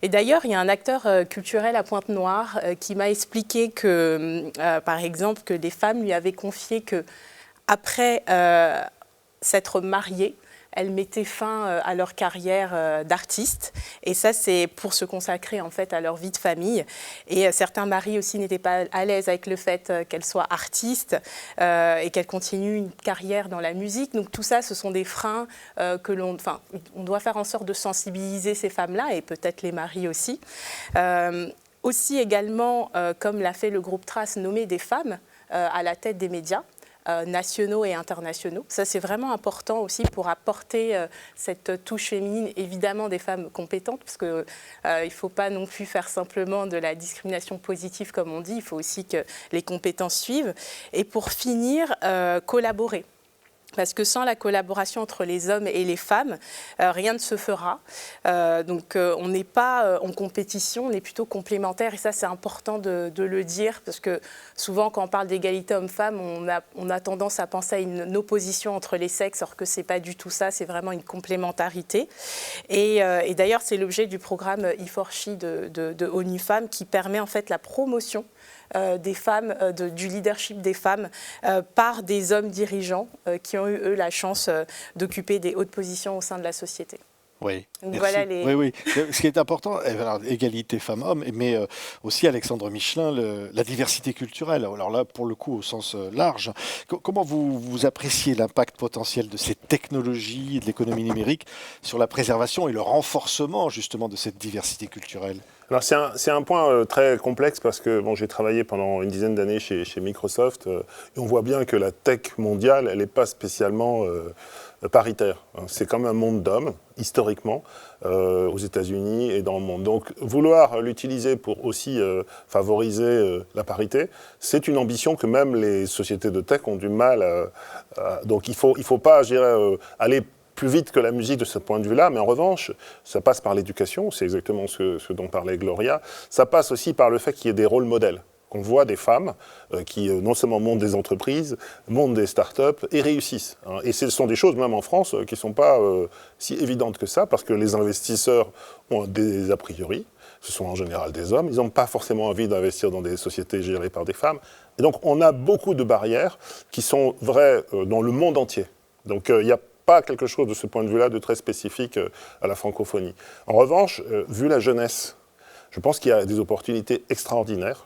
Et d'ailleurs, il y a un acteur culturel à Pointe-Noire qui m'a expliqué que, par exemple, que des femmes lui avaient confié qu'après s'être mariées, elles mettaient fin à leur carrière d'artiste. Et ça, c'est pour se consacrer en fait à leur vie de famille. Et certains maris aussi n'étaient pas à l'aise avec le fait qu'elles soient artistes et qu'elles continuent une carrière dans la musique. Donc tout ça, ce sont des freins on doit faire en sorte de sensibiliser ces femmes-là et peut-être les maris aussi. Aussi également, comme l'a fait le groupe Trace, nommer des femmes à la tête des médias nationaux et internationaux. Ça, c'est vraiment important aussi pour apporter cette touche féminine, évidemment des femmes compétentes, parce qu'il ne faut pas non plus faire simplement de la discrimination positive, comme on dit, il faut aussi que les compétences suivent. Et pour finir, collaborer. Parce que sans la collaboration entre les hommes et les femmes, rien ne se fera. Donc on n'est pas en compétition, on est plutôt complémentaires. Et ça, c'est important de le dire, parce que souvent, quand on parle d'égalité homme-femme, on a tendance à penser à une opposition entre les sexes, alors que ce n'est pas du tout ça, c'est vraiment une complémentarité. Et d'ailleurs, c'est l'objet du programme E4She de ONU Femmes, qui permet en fait la promotion des femmes, du leadership des femmes par des hommes dirigeants qui ont eu, eux, la chance d'occuper des hautes positions au sein de la société. Oui, donc merci. Voilà Oui. Ce qui est important, alors, égalité femmes-hommes, mais aussi Alexandre Michelin, la diversité culturelle. Alors là, pour le coup, au sens large, comment vous appréciez l'impact potentiel de ces technologies et de l'économie numérique sur la préservation et le renforcement justement de cette diversité culturelle? Alors c'est un point très complexe parce que j'ai travaillé pendant une dizaine d'années chez Microsoft et on voit bien que la tech mondiale, elle n'est pas spécialement paritaire. C'est comme un monde d'hommes, historiquement, aux États-Unis et dans le monde. Donc vouloir l'utiliser pour aussi favoriser la parité, c'est une ambition que même les sociétés de tech ont du mal à... Donc il faut pas, je dirais, aller plus vite que la musique de ce point de vue-là, mais en revanche, ça passe par l'éducation, c'est exactement ce dont parlait Gloria, ça passe aussi par le fait qu'il y ait des rôles modèles. qu'on voit des femmes qui non seulement montent des entreprises, montent des start-up et réussissent. Hein. Et ce sont des choses, même en France, qui ne sont pas si évidentes que ça, parce que les investisseurs ont des a priori. Ce sont en général des hommes. Ils n'ont pas forcément envie d'investir dans des sociétés gérées par des femmes. Et donc, on a beaucoup de barrières qui sont vraies dans le monde entier. Donc, il n'y a pas quelque chose de ce point de vue-là de très spécifique à la francophonie. En revanche, vu la jeunesse, je pense qu'il y a des opportunités extraordinaires,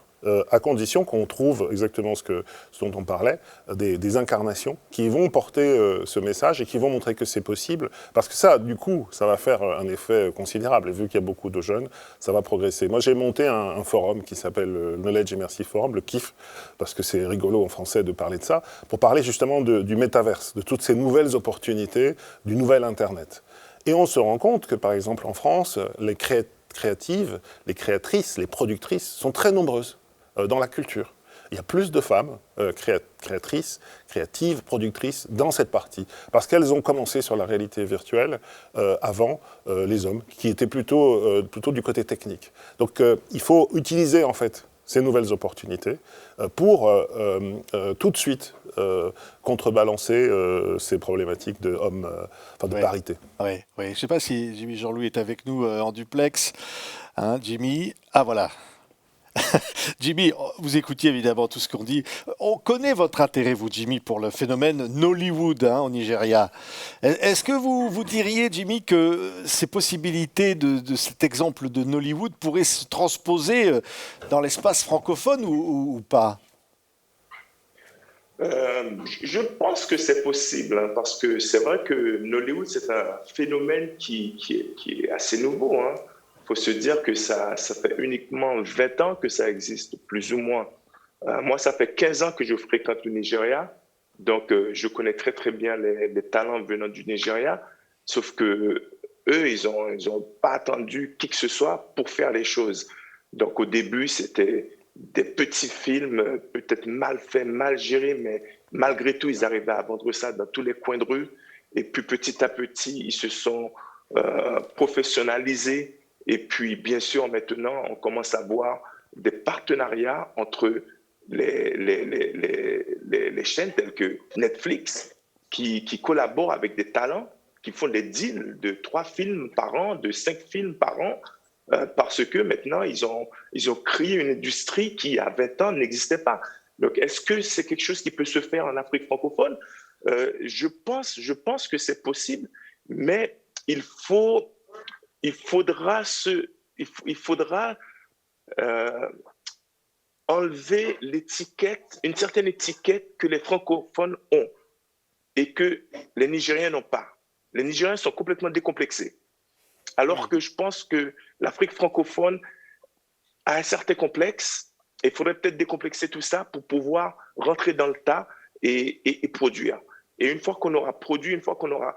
à condition qu'on trouve exactement ce dont on parlait, des incarnations qui vont porter ce message et qui vont montrer que c'est possible. Parce que ça, du coup, ça va faire un effet considérable. Et vu qu'il y a beaucoup de jeunes, ça va progresser. Moi, j'ai monté un forum qui s'appelle le Knowledge Immersive Forum, le KIF, parce que c'est rigolo en français de parler de ça, pour parler justement du métaverse, de toutes ces nouvelles opportunités, du nouvel Internet. Et on se rend compte que, par exemple, en France, les créatives, les créatrices, les productrices sont très nombreuses dans la culture. Il y a plus de femmes créatrices, créatives, productrices dans cette partie, parce qu'elles ont commencé sur la réalité virtuelle avant les hommes, qui étaient plutôt du côté technique. Donc il faut utiliser en fait ces nouvelles opportunités pour tout de suite contrebalancer ces problématiques de hommes, de parité. Oui. Je ne sais pas si Jimmy Jean-Louis est avec nous en duplex. Hein, Jimmy, ah voilà. Jimmy, vous écoutiez évidemment tout ce qu'on dit. On connaît votre intérêt, vous, Jimmy, pour le phénomène Nollywood au Nigeria. Est-ce que vous diriez, Jimmy, que ces possibilités de cet exemple de Nollywood pourraient se transposer dans l'espace francophone ou pas ? Je pense que c'est possible, hein, parce que c'est vrai que Nollywood, c'est un phénomène qui est assez nouveau. Hein. Il faut se dire que ça fait uniquement 20 ans que ça existe, plus ou moins. Moi, ça fait 15 ans que je fréquente le Nigeria, donc je connais très très bien les talents venant du Nigeria, sauf que eux, ils ont pas attendu qui que ce soit pour faire les choses. Donc au début, c'était des petits films, peut-être mal faits, mal gérés, mais malgré tout, ils arrivaient à vendre ça dans tous les coins de rue. Et puis petit à petit, ils se sont professionnalisés. Et puis, bien sûr, maintenant, on commence à voir des partenariats entre les chaînes telles que Netflix qui collaborent avec des talents, qui font des deals de 3 films par an, de 5 films par an, parce que maintenant, ils ont créé une industrie qui, à 20 ans, n'existait pas. Donc, est-ce que c'est quelque chose qui peut se faire en Afrique francophone ? Je pense que c'est possible, mais il faudra enlever l'étiquette, une certaine étiquette que les francophones ont et que les Nigériens n'ont pas. Les Nigériens sont complètement décomplexés. Alors que je pense que l'Afrique francophone a un certain complexe et il faudrait peut-être décomplexer tout ça pour pouvoir rentrer dans le tas et produire. Et une fois qu'on aura produit, une fois qu'on aura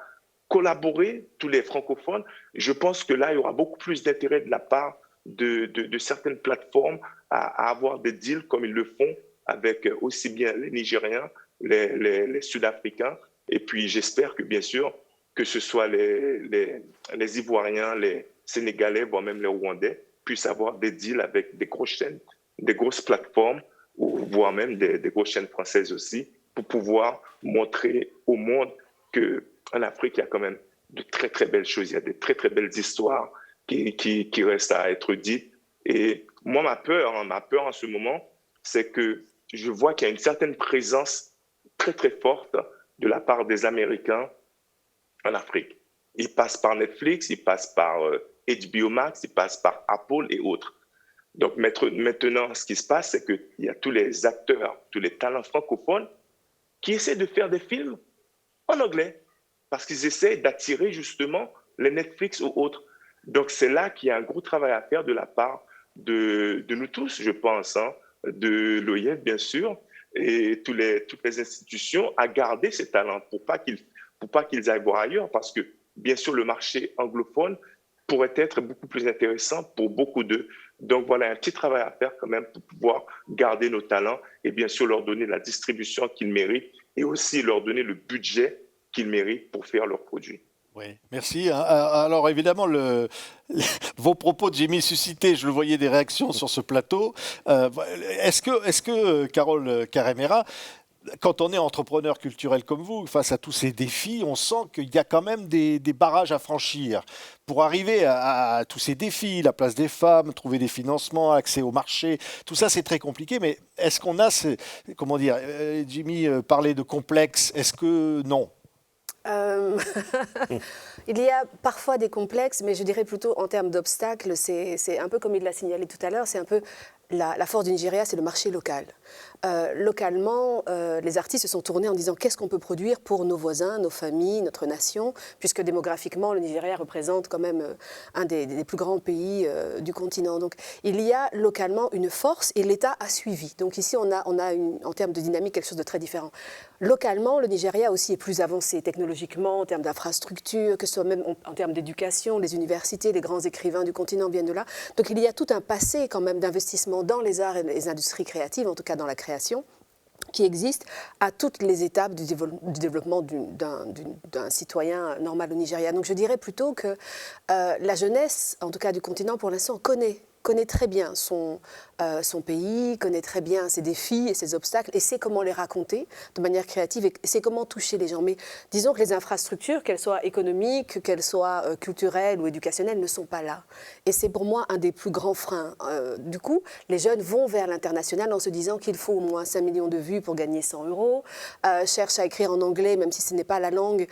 collaborer, tous les francophones, je pense que là, il y aura beaucoup plus d'intérêt de la part de certaines plateformes à avoir des deals comme ils le font avec aussi bien les Nigériens, les Sud-Africains, et puis j'espère que, bien sûr, que ce soit les Ivoiriens, les Sénégalais, voire même les Rwandais, puissent avoir des deals avec des grosses chaînes, des grosses plateformes, ou voire même des grosses chaînes françaises aussi, pour pouvoir montrer au monde qu'en Afrique, il y a quand même de très, très belles choses. Il y a de très, très belles histoires qui restent à être dites. Et moi, ma peur en ce moment, c'est que je vois qu'il y a une certaine présence très, très forte de la part des Américains en Afrique. Ils passent par Netflix, ils passent par HBO Max, ils passent par Apple et autres. Donc maintenant, ce qui se passe, c'est qu'il y a tous les acteurs, tous les talents francophones qui essaient de faire des films en anglais, parce qu'ils essaient d'attirer justement les Netflix ou autres. Donc c'est là qu'il y a un gros travail à faire de la part de nous tous, je pense, hein, de l'OIF bien sûr, et toutes les institutions à garder ces talents pour pas qu'ils aillent voir ailleurs, parce que bien sûr le marché anglophone pourrait être beaucoup plus intéressant pour beaucoup d'eux. Donc voilà, un petit travail à faire quand même pour pouvoir garder nos talents et bien sûr leur donner la distribution qu'ils méritent et aussi leur donner le budget qu'ils méritent pour faire leurs produits. Oui, merci. Alors évidemment, vos propos de Jimmy suscitaient, je le voyais, des réactions sur ce plateau. Est-ce que Carole Carremera, quand on est entrepreneur culturel comme vous, face à tous ces défis, on sent qu'il y a quand même des barrages à franchir pour arriver à tous ces défis, la place des femmes, trouver des financements, accès au marché, tout ça c'est très compliqué, mais est-ce qu'on a, comment dire, Jimmy parlait de complexe, est-ce que non? Il y a parfois des complexes, mais je dirais plutôt en termes d'obstacles, c'est un peu comme il l'a signalé tout à l'heure, c'est un peu la force du Nigeria, c'est le marché local. Localement, les artistes se sont tournés en disant qu'est-ce qu'on peut produire pour nos voisins, nos familles, notre nation, puisque démographiquement, le Nigeria représente quand même un des plus grands pays du continent. Donc il y a localement une force et l'État a suivi. Donc ici, on a en termes de dynamique quelque chose de très différent. Localement, le Nigeria aussi est plus avancé technologiquement, en termes d'infrastructures, que ce soit même en termes d'éducation, les universités, les grands écrivains du continent viennent de là. Donc il y a tout un passé quand même d'investissement dans les arts et les industries créatives, en tout cas dans la création, qui existe à toutes les étapes du développement d'un citoyen normal au Nigeria. Donc je dirais plutôt que la jeunesse, en tout cas du continent pour l'instant, connaît très bien son pays, connaît très bien ses défis et ses obstacles et sait comment les raconter de manière créative et sait comment toucher les gens. Mais disons que les infrastructures, qu'elles soient économiques, qu'elles soient culturelles ou éducationnelles, ne sont pas là. Et c'est pour moi un des plus grands freins. Du coup, les jeunes vont vers l'international en se disant qu'il faut au moins 5 millions de vues pour gagner 100 €, cherchent à écrire en anglais, même si ce n'est pas la langue.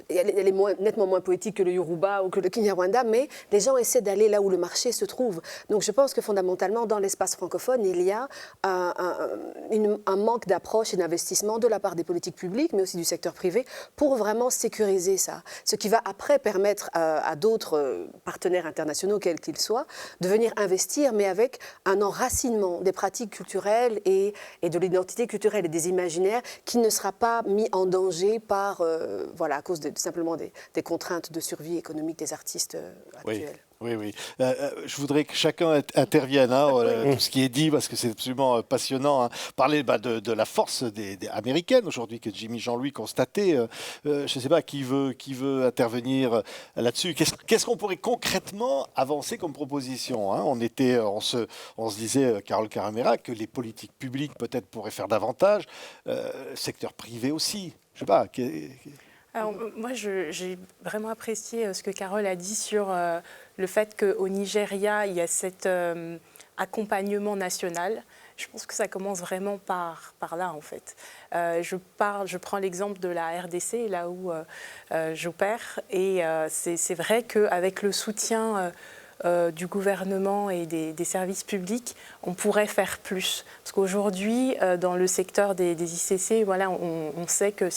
Elle est nettement moins poétique que le Yoruba ou que le Kinyarwanda, mais les gens essaient d'aller là où le marché se trouve. Donc je pense que fondamentalement, dans l'espace francophone, il y a un manque d'approche et d'investissement de la part des politiques publiques, mais aussi du secteur privé, pour vraiment sécuriser ça. Ce qui va après permettre à d'autres partenaires internationaux, quels qu'ils soient, de venir investir, mais avec un enracinement des pratiques culturelles et de l'identité culturelle et des imaginaires qui ne sera pas mis en danger par, à cause simplement des contraintes de survie économique des artistes actuels. Oui. Je voudrais que chacun intervienne, tout ce qui est dit, parce que c'est absolument passionnant. Parler de la force des américaines aujourd'hui que Jimmy Jean-Louis constatait. Je ne sais pas qui veut intervenir là-dessus. Qu'est-ce qu'on pourrait concrètement avancer comme proposition, on se disait, Carole Carremera, que les politiques publiques peut-être pourraient faire davantage, secteur privé aussi. Je ne sais pas. Alors, moi, j'ai vraiment apprécié ce que Carole a dit sur le fait qu'au Nigeria, il y a cet accompagnement national. Je pense que ça commence vraiment par là, en fait. Je prends l'exemple de la RDC, là où j'opère, et c'est vrai qu'avec le soutien du gouvernement et des services publics, on pourrait faire plus. Parce qu'aujourd'hui, dans le secteur des ICC, on sait que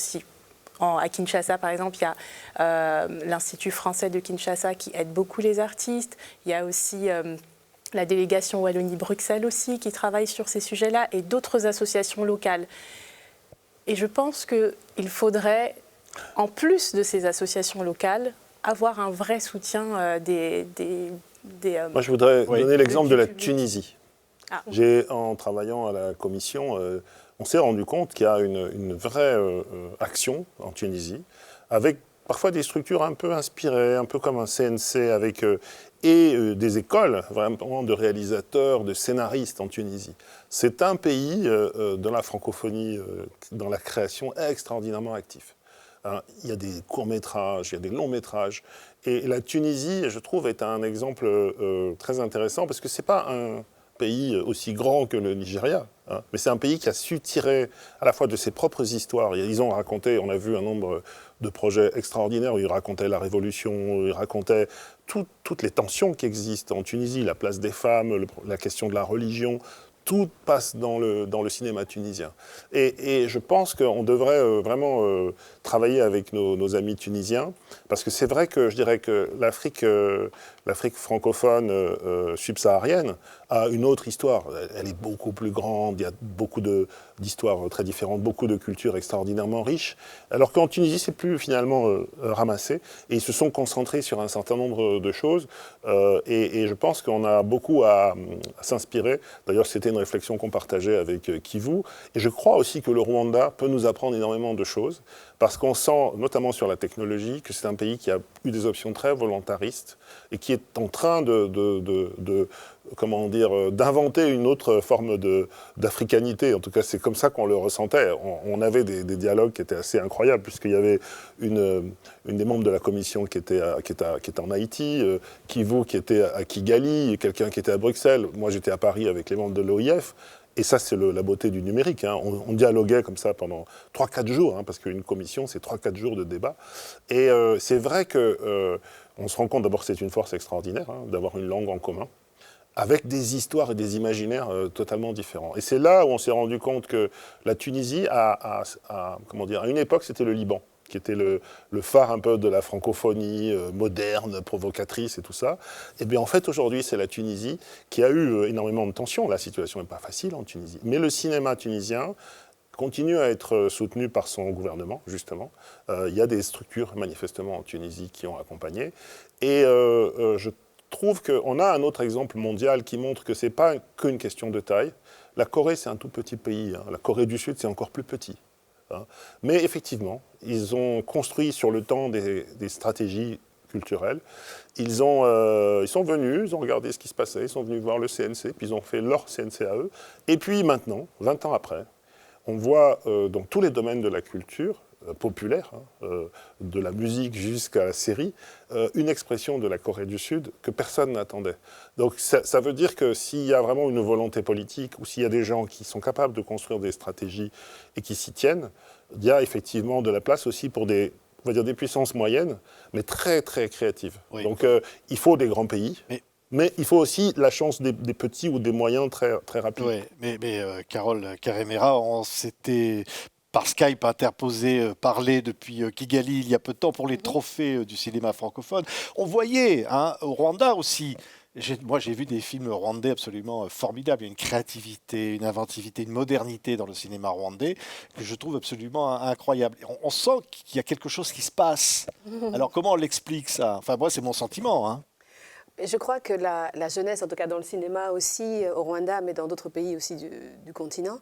à Kinshasa, par exemple, il y a l'Institut français de Kinshasa qui aide beaucoup les artistes. Il y a aussi la délégation Wallonie-Bruxelles aussi qui travaille sur ces sujets-là et d'autres associations locales. Et je pense qu'il faudrait, en plus de ces associations locales, avoir un vrai soutien Moi, je voudrais donner l'exemple de la Tunisie. En travaillant à la commission, on s'est rendu compte qu'il y a une vraie action en Tunisie, avec parfois des structures un peu inspirées, un peu comme un CNC, avec des écoles vraiment de réalisateurs, de scénaristes en Tunisie. C'est un pays de la francophonie, dans la création, extraordinairement actif. Il y a des courts-métrages, il y a des longs-métrages. Et la Tunisie, je trouve, est un exemple très intéressant, parce que ce n'est pas un pays aussi grand que le Nigeria, mais c'est un pays qui a su tirer à la fois de ses propres histoires. Ils ont raconté, on a vu un nombre de projets extraordinaires où ils racontaient la révolution, où ils racontaient toutes les tensions qui existent en Tunisie, la place des femmes, la question de la religion. Tout passe dans le cinéma tunisien. Et je pense qu'on devrait vraiment travailler avec nos amis tunisiens, parce que c'est vrai que je dirais que l'Afrique francophone subsaharienne a une autre histoire. Elle est beaucoup plus grande, il y a beaucoup d'histoires très différentes, beaucoup de cultures extraordinairement riches, alors qu'en Tunisie, c'est plus finalement ramassé, et ils se sont concentrés sur un certain nombre de choses, et je pense qu'on a beaucoup à s'inspirer. D'ailleurs, c'était une réflexion qu'on partageait avec Kivu, et je crois aussi que le Rwanda peut nous apprendre énormément de choses. parce qu'on sent, notamment sur la technologie, que c'est un pays qui a eu des options très volontaristes et qui est en train d'inventer une autre forme d'africanité. En tout cas, c'est comme ça qu'on le ressentait. On avait des dialogues qui étaient assez incroyables, puisqu'il y avait une des membres de la commission qui était en Haïti, Kivu qui était à Kigali, quelqu'un qui était à Bruxelles. Moi, j'étais à Paris avec les membres de l'OIF. Et ça, c'est la beauté du numérique. Hein. On dialoguait comme ça pendant 3-4 jours, hein, parce qu'une commission, c'est 3-4 jours de débat. Et c'est vrai qu'on se rend compte, d'abord, que c'est une force extraordinaire, hein, d'avoir une langue en commun, avec des histoires et des imaginaires totalement différents. Et c'est là où on s'est rendu compte que la Tunisie, à une époque, c'était le Liban, qui était le phare un peu de la francophonie moderne, provocatrice et tout ça. Et bien en fait, aujourd'hui, c'est la Tunisie qui a eu énormément de tensions. La situation n'est pas facile en Tunisie. Mais le cinéma tunisien continue à être soutenu par son gouvernement, justement. Il y a des structures, manifestement, en Tunisie qui ont accompagné. Et je trouve qu'on a un autre exemple mondial qui montre que ce n'est pas qu'une question de taille. La Corée, c'est un tout petit pays. Hein. La Corée du Sud, c'est encore plus petit. Mais effectivement, ils ont construit sur le temps des stratégies culturelles. Ils sont venus, ils ont regardé ce qui se passait, ils sont venus voir le CNC, puis ils ont fait leur CNC à eux. Et puis maintenant, 20 ans après, on voit dans tous les domaines de la culture populaire, de la musique jusqu'à la série, une expression de la Corée du Sud que personne n'attendait. Donc ça veut dire que s'il y a vraiment une volonté politique ou s'il y a des gens qui sont capables de construire des stratégies et qui s'y tiennent, il y a effectivement de la place aussi pour des puissances moyennes, mais très très créatives. Oui. Donc il faut des grands pays. Mais il faut aussi la chance des petits ou des moyens très, très rapides. Oui, mais Carole Carremera, on s'était par Skype interposé, parlé depuis Kigali il y a peu de temps pour les trophées du cinéma francophone. On voyait au Rwanda aussi. Moi, j'ai vu des films rwandais absolument formidables. Il y a une créativité, une inventivité, une modernité dans le cinéma rwandais que je trouve absolument incroyable. On sent qu'il y a quelque chose qui se passe. Alors, comment on l'explique, ça? Enfin, moi, c'est mon sentiment, hein. Je crois que la jeunesse, en tout cas dans le cinéma aussi, au Rwanda, mais dans d'autres pays aussi du continent,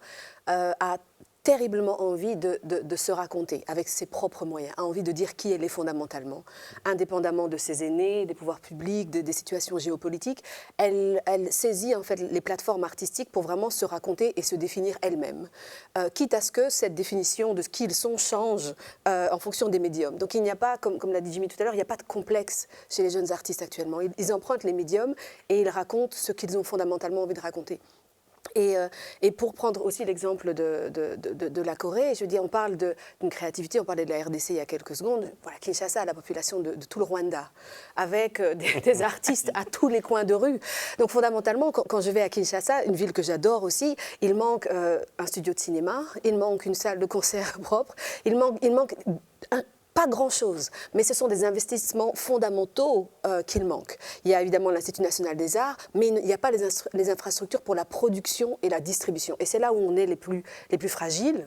a terriblement envie de se raconter avec ses propres moyens, a envie de dire qui elle est fondamentalement, indépendamment de ses aînés, des pouvoirs publics, des situations géopolitiques. Elle saisit en fait les plateformes artistiques pour vraiment se raconter et se définir elle-même, quitte à ce que cette définition de ce qu'ils sont change en fonction des médiums. Donc il n'y a pas, comme l'a dit Jimmy tout à l'heure, il n'y a pas de complexe chez les jeunes artistes actuellement. Ils empruntent les médiums et ils racontent ce qu'ils ont fondamentalement envie de raconter. Et pour prendre aussi l'exemple de la Corée, je veux dire, on parle d'une créativité, on parlait de la RDC il y a quelques secondes. Voilà, Kinshasa a la population de tout le Rwanda, avec des artistes à tous les coins de rue. Donc fondamentalement, quand je vais à Kinshasa, une ville que j'adore aussi, il manque un studio de cinéma, il manque une salle de concert propre, il manque pas grand-chose, mais ce sont des investissements fondamentaux qu'il manque. Il y a évidemment l'Institut national des arts, mais il n'y a pas les infrastructures pour la production et la distribution. Et c'est là où on est les plus fragiles.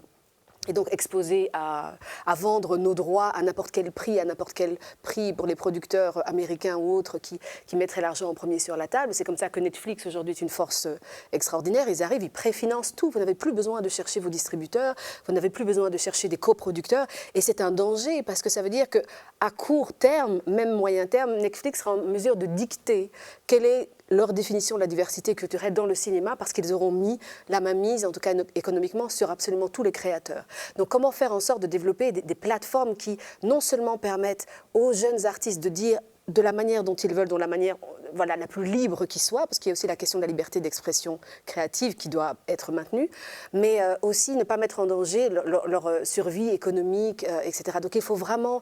Et donc exposés à vendre nos droits à n'importe quel prix pour les producteurs américains ou autres qui mettraient l'argent en premier sur la table. C'est comme ça que Netflix aujourd'hui est une force extraordinaire. Ils arrivent, ils préfinancent tout. Vous n'avez plus besoin de chercher vos distributeurs, vous n'avez plus besoin de chercher des coproducteurs. Et c'est un danger parce que ça veut dire qu'à court terme, même moyen terme, Netflix sera en mesure de dicter quelle est leur définition de la diversité culturelle dans le cinéma parce qu'ils auront mis la mainmise, en tout cas économiquement, sur absolument tous les créateurs. Donc comment faire en sorte de développer des plateformes qui non seulement permettent aux jeunes artistes de dire de la manière dont ils veulent, dans la manière la plus libre qui soit, parce qu'il y a aussi la question de la liberté d'expression créative qui doit être maintenue, mais aussi ne pas mettre en danger leur survie économique, etc. Donc il faut vraiment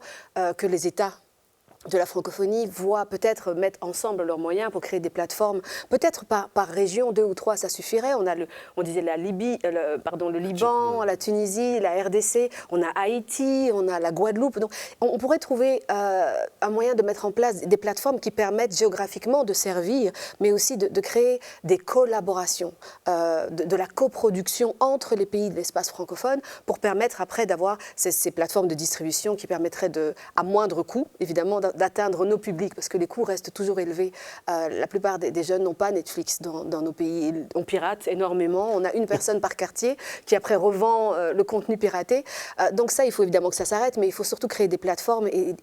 que les États de la francophonie voient peut-être mettre ensemble leurs moyens pour créer des plateformes, peut-être par région, 2 ou 3, ça suffirait. On disait le Liban, la Tunisie, la RDC, on a Haïti, on a la Guadeloupe. Donc, on pourrait trouver un moyen de mettre en place des plateformes qui permettent géographiquement de servir, mais aussi de créer des collaborations, de la coproduction entre les pays de l'espace francophone pour permettre après d'avoir ces plateformes de distribution qui permettraient à moindre coût, évidemment, d'atteindre nos publics, parce que les coûts restent toujours élevés. La plupart des jeunes n'ont pas Netflix dans nos pays. On pirate énormément. On a une personne par quartier qui après revend le contenu piraté. Donc ça, il faut évidemment que ça s'arrête, mais il faut surtout créer des plateformes et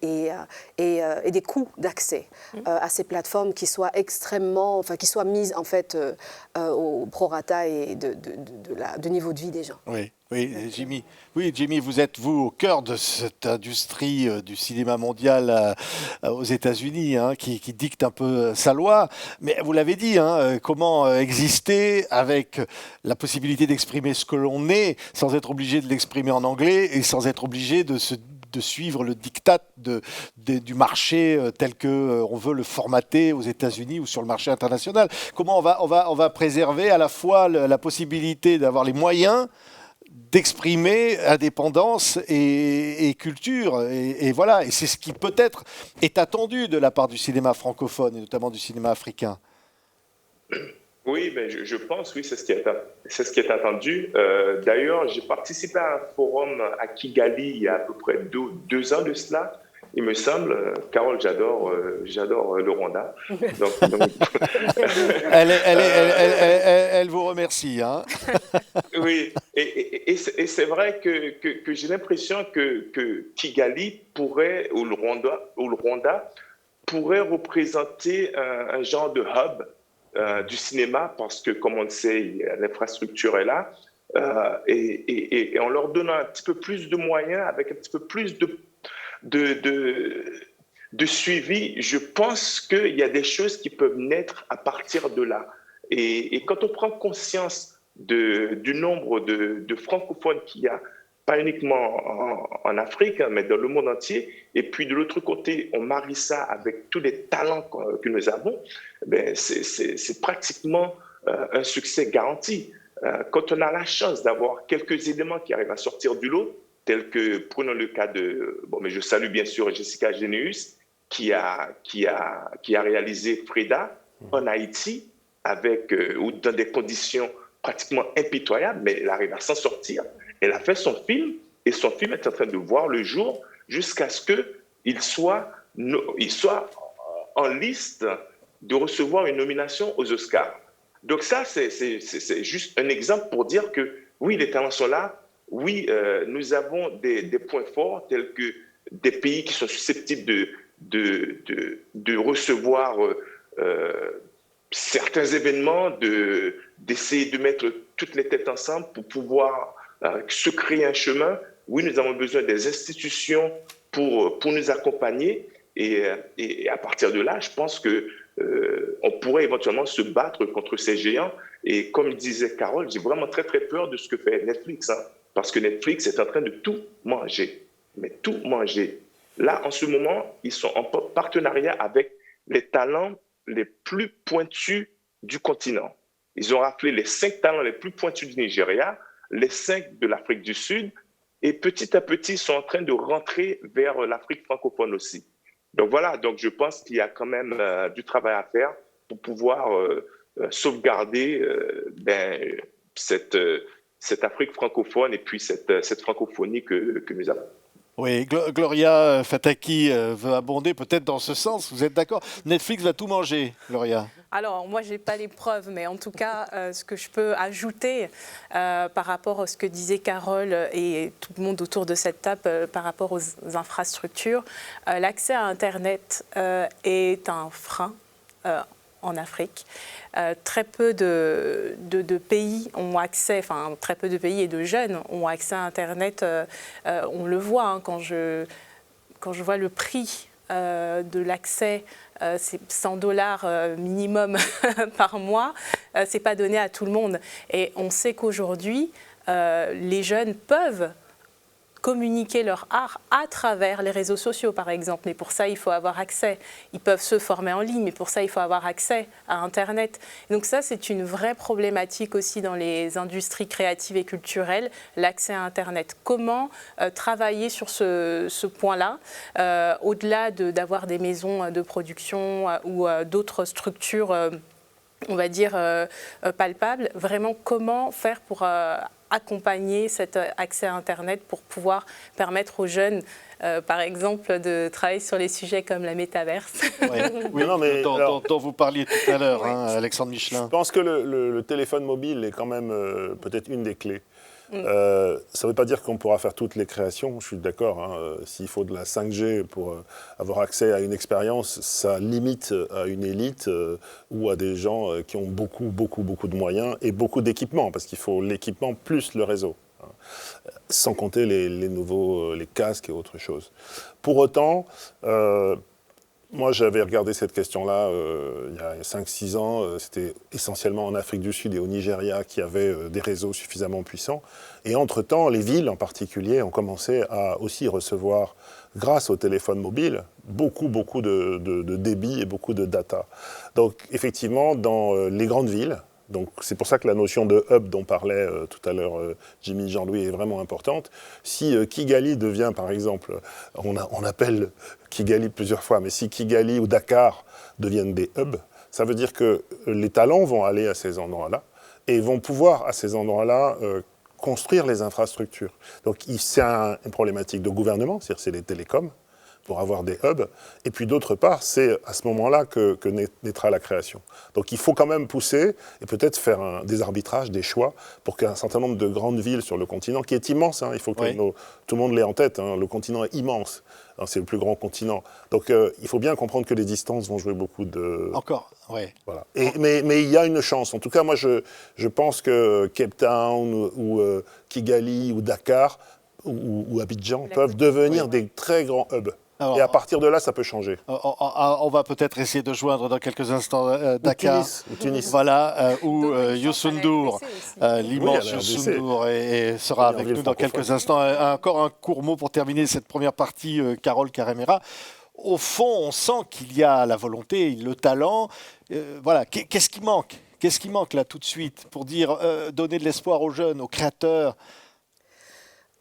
des coûts d'accès à ces plateformes qui soient qui soient mises en fait au prorata et de niveau de vie des gens. Oui. Jimmy. Oui, Jimmy, vous êtes, vous, au cœur de cette industrie du cinéma mondial aux États-Unis, qui dicte un peu sa loi. Mais vous l'avez dit, comment exister avec la possibilité d'exprimer ce que l'on est sans être obligé de l'exprimer en anglais et sans être obligé de suivre le diktat du marché tel qu'on veut le formater aux États-Unis ou sur le marché international. Comment on va préserver à la fois la possibilité d'avoir les moyens d'exprimer indépendance et culture. Et voilà, et c'est ce qui peut-être est attendu de la part du cinéma francophone, et notamment du cinéma africain. Oui, ben je pense, oui, c'est ce qui est attendu. D'ailleurs, j'ai participé à un forum à Kigali il y a à peu près deux ans de cela. Il me semble, Carole, j'adore le Rwanda. Donc... elle vous remercie. Oui, et c'est vrai que j'ai l'impression que Kigali pourrait, ou le Rwanda pourrait représenter un genre de hub du cinéma, parce que, comme on le sait, l'infrastructure est là, et en leur donnant un petit peu plus de moyens, avec un petit peu plus de suivi, je pense qu'il y a des choses qui peuvent naître à partir de là. Et quand on prend conscience du nombre de francophones qu'il y a, pas uniquement en Afrique, mais dans le monde entier, et puis de l'autre côté, on marie ça avec tous les talents que nous avons, ben c'est pratiquement un succès garanti. Quand on a la chance d'avoir quelques éléments qui arrivent à sortir du lot, tels que, prenons le cas mais je salue bien sûr Jessica Généus, qui a réalisé Freda en Haïti, ou dans des conditions pratiquement impitoyables, mais elle arrive à s'en sortir. Elle a fait son film, et son film est en train de voir le jour jusqu'à ce qu'il soit en liste de recevoir une nomination aux Oscars. Donc ça, c'est juste un exemple pour dire que oui, les talents sont là. Oui, nous avons des points forts tels que des pays qui sont susceptibles de recevoir certains événements, d'essayer de mettre toutes les têtes ensemble pour pouvoir se créer un chemin. Oui, nous avons besoin des institutions pour nous accompagner. Et à partir de là, je pense qu'on pourrait éventuellement se battre contre ces géants. Et comme disait Carole, j'ai vraiment très, très peur de ce que fait Netflix. Parce que Netflix est en train de tout manger. Mais tout manger. Là, en ce moment, ils sont en partenariat avec les talents les plus pointus du continent. Ils ont rappelé les 5 talents les plus pointus du Nigeria, les 5 de l'Afrique du Sud, et petit à petit, ils sont en train de rentrer vers l'Afrique francophone aussi. Donc voilà, donc je pense qu'il y a quand même du travail à faire pour pouvoir sauvegarder cette Afrique francophone et puis cette francophonie que nous avons. Oui, Gloria Fataki veut abonder peut-être dans ce sens. Vous êtes d'accord? Netflix va tout manger, Gloria. Alors, moi, je n'ai pas les preuves, mais en tout cas, ce que je peux ajouter par rapport à ce que disait Carole et tout le monde autour de cette table par rapport aux infrastructures, l'accès à Internet est un frein en Afrique. Très peu de pays ont accès, enfin très peu de pays et de jeunes ont accès à Internet. On le voit quand je vois le prix de l'accès, c'est $100 minimum par mois, c'est pas donné à tout le monde. Et on sait qu'aujourd'hui, les jeunes peuvent communiquer leur art à travers les réseaux sociaux, par exemple. Mais pour ça, il faut avoir accès. Ils peuvent se former en ligne, mais pour ça, il faut avoir accès à Internet. Donc ça, c'est une vraie problématique aussi dans les industries créatives et culturelles, l'accès à Internet. Comment travailler sur ce point-là, au-delà d'avoir des maisons de production ou d'autres structures, on va dire, palpables, vraiment comment faire pour accompagner cet accès à Internet pour pouvoir permettre aux jeunes, par exemple, de travailler sur les sujets comme la métaverse. Oui, Non, mais dont vous parliez tout à l'heure, hein, Alexandre Michelin. Je pense que le téléphone mobile est quand même peut-être une des clés. Ça ne veut pas dire qu'on pourra faire toutes les créations, je suis d'accord. Hein. S'il faut de la 5G pour avoir accès à une expérience, ça limite à une élite ou à des gens qui ont beaucoup de moyens et beaucoup d'équipements, parce qu'il faut l'équipement plus le réseau. Hein. Sans compter les nouveaux les casques et autre chose. Pour autant, moi, j'avais regardé cette question-là il y a 5-6 ans. C'était essentiellement en Afrique du Sud et au Nigeria qui avaient des réseaux suffisamment puissants. Et entre-temps, les villes en particulier ont commencé à aussi recevoir, grâce au téléphone mobile, beaucoup de débit et beaucoup de data. Donc, effectivement, dans les grandes villes, donc c'est pour ça que la notion de hub dont parlait tout à l'heure Jimmy Jean-Louis est vraiment importante. Si Kigali devient, par exemple, on appelle Kigali plusieurs fois, mais si Kigali ou Dakar deviennent des hubs, ça veut dire que les talents vont aller à ces endroits-là et vont pouvoir, à ces endroits-là, construire les infrastructures. Donc c'est une problématique de gouvernement, c'est-à-dire c'est les télécoms, pour avoir des hubs. Et puis d'autre part, c'est à ce moment-là que naîtra la création. Donc il faut quand même pousser et peut-être faire des arbitrages, des choix, pour qu'un certain nombre de grandes villes sur le continent, qui est immense, hein, il faut que tout le monde l'ait en tête, hein, le continent est immense, hein, c'est le plus grand continent. Donc il faut bien comprendre que les distances vont jouer beaucoup de... Encore, oui. Voilà. Mais il y a une chance. En tout cas, moi je pense que Cape Town ou Kigali ou Dakar ou Abidjan peuvent devenir des très grands hubs. Alors, et à partir de là, ça peut changer. On va peut-être essayer de joindre dans quelques instants Dakar, Tunis. Voilà, où Youssou N'Dour, l'immense Youssou N'Dour, sera avec nous dans quelques instants. Encore un court mot pour terminer cette première partie, Carole Carremera. Au fond, on sent qu'il y a la volonté, le talent. Voilà, qu'est-ce qui manque ? Qu'est-ce qui manque là tout de suite pour dire donner de l'espoir aux jeunes, aux créateurs ?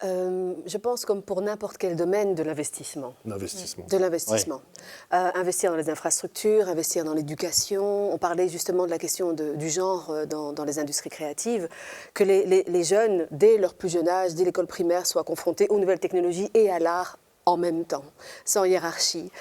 Je pense, comme pour n'importe quel domaine, de l'investissement. De l'investissement. Investir dans les infrastructures, investir dans l'éducation. On parlait justement de la question du genre dans les industries créatives, que les jeunes, dès leur plus jeune âge, dès l'école primaire, soient confrontés aux nouvelles technologies et à l'art en même temps, sans hiérarchie.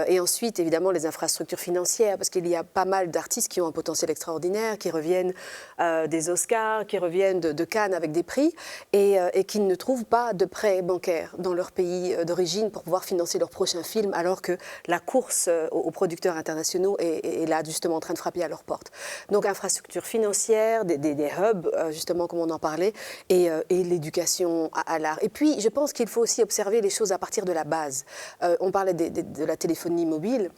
Et ensuite, évidemment, les infrastructures financières, parce qu'il y a pas mal d'artistes qui ont un potentiel extraordinaire, qui reviennent des Oscars, qui reviennent de Cannes avec des prix, et qui ne trouvent pas de prêts bancaires dans leur pays d'origine pour pouvoir financer leur prochain film, alors que la course aux producteurs internationaux est là, justement, en train de frapper à leur porte. Donc, infrastructures financières, des hubs, justement, comme on en parlait, et l'éducation à l'art. Et puis, je pense qu'il faut aussi observer les choses à partir de la base. On parlait de la téléphonie mobile.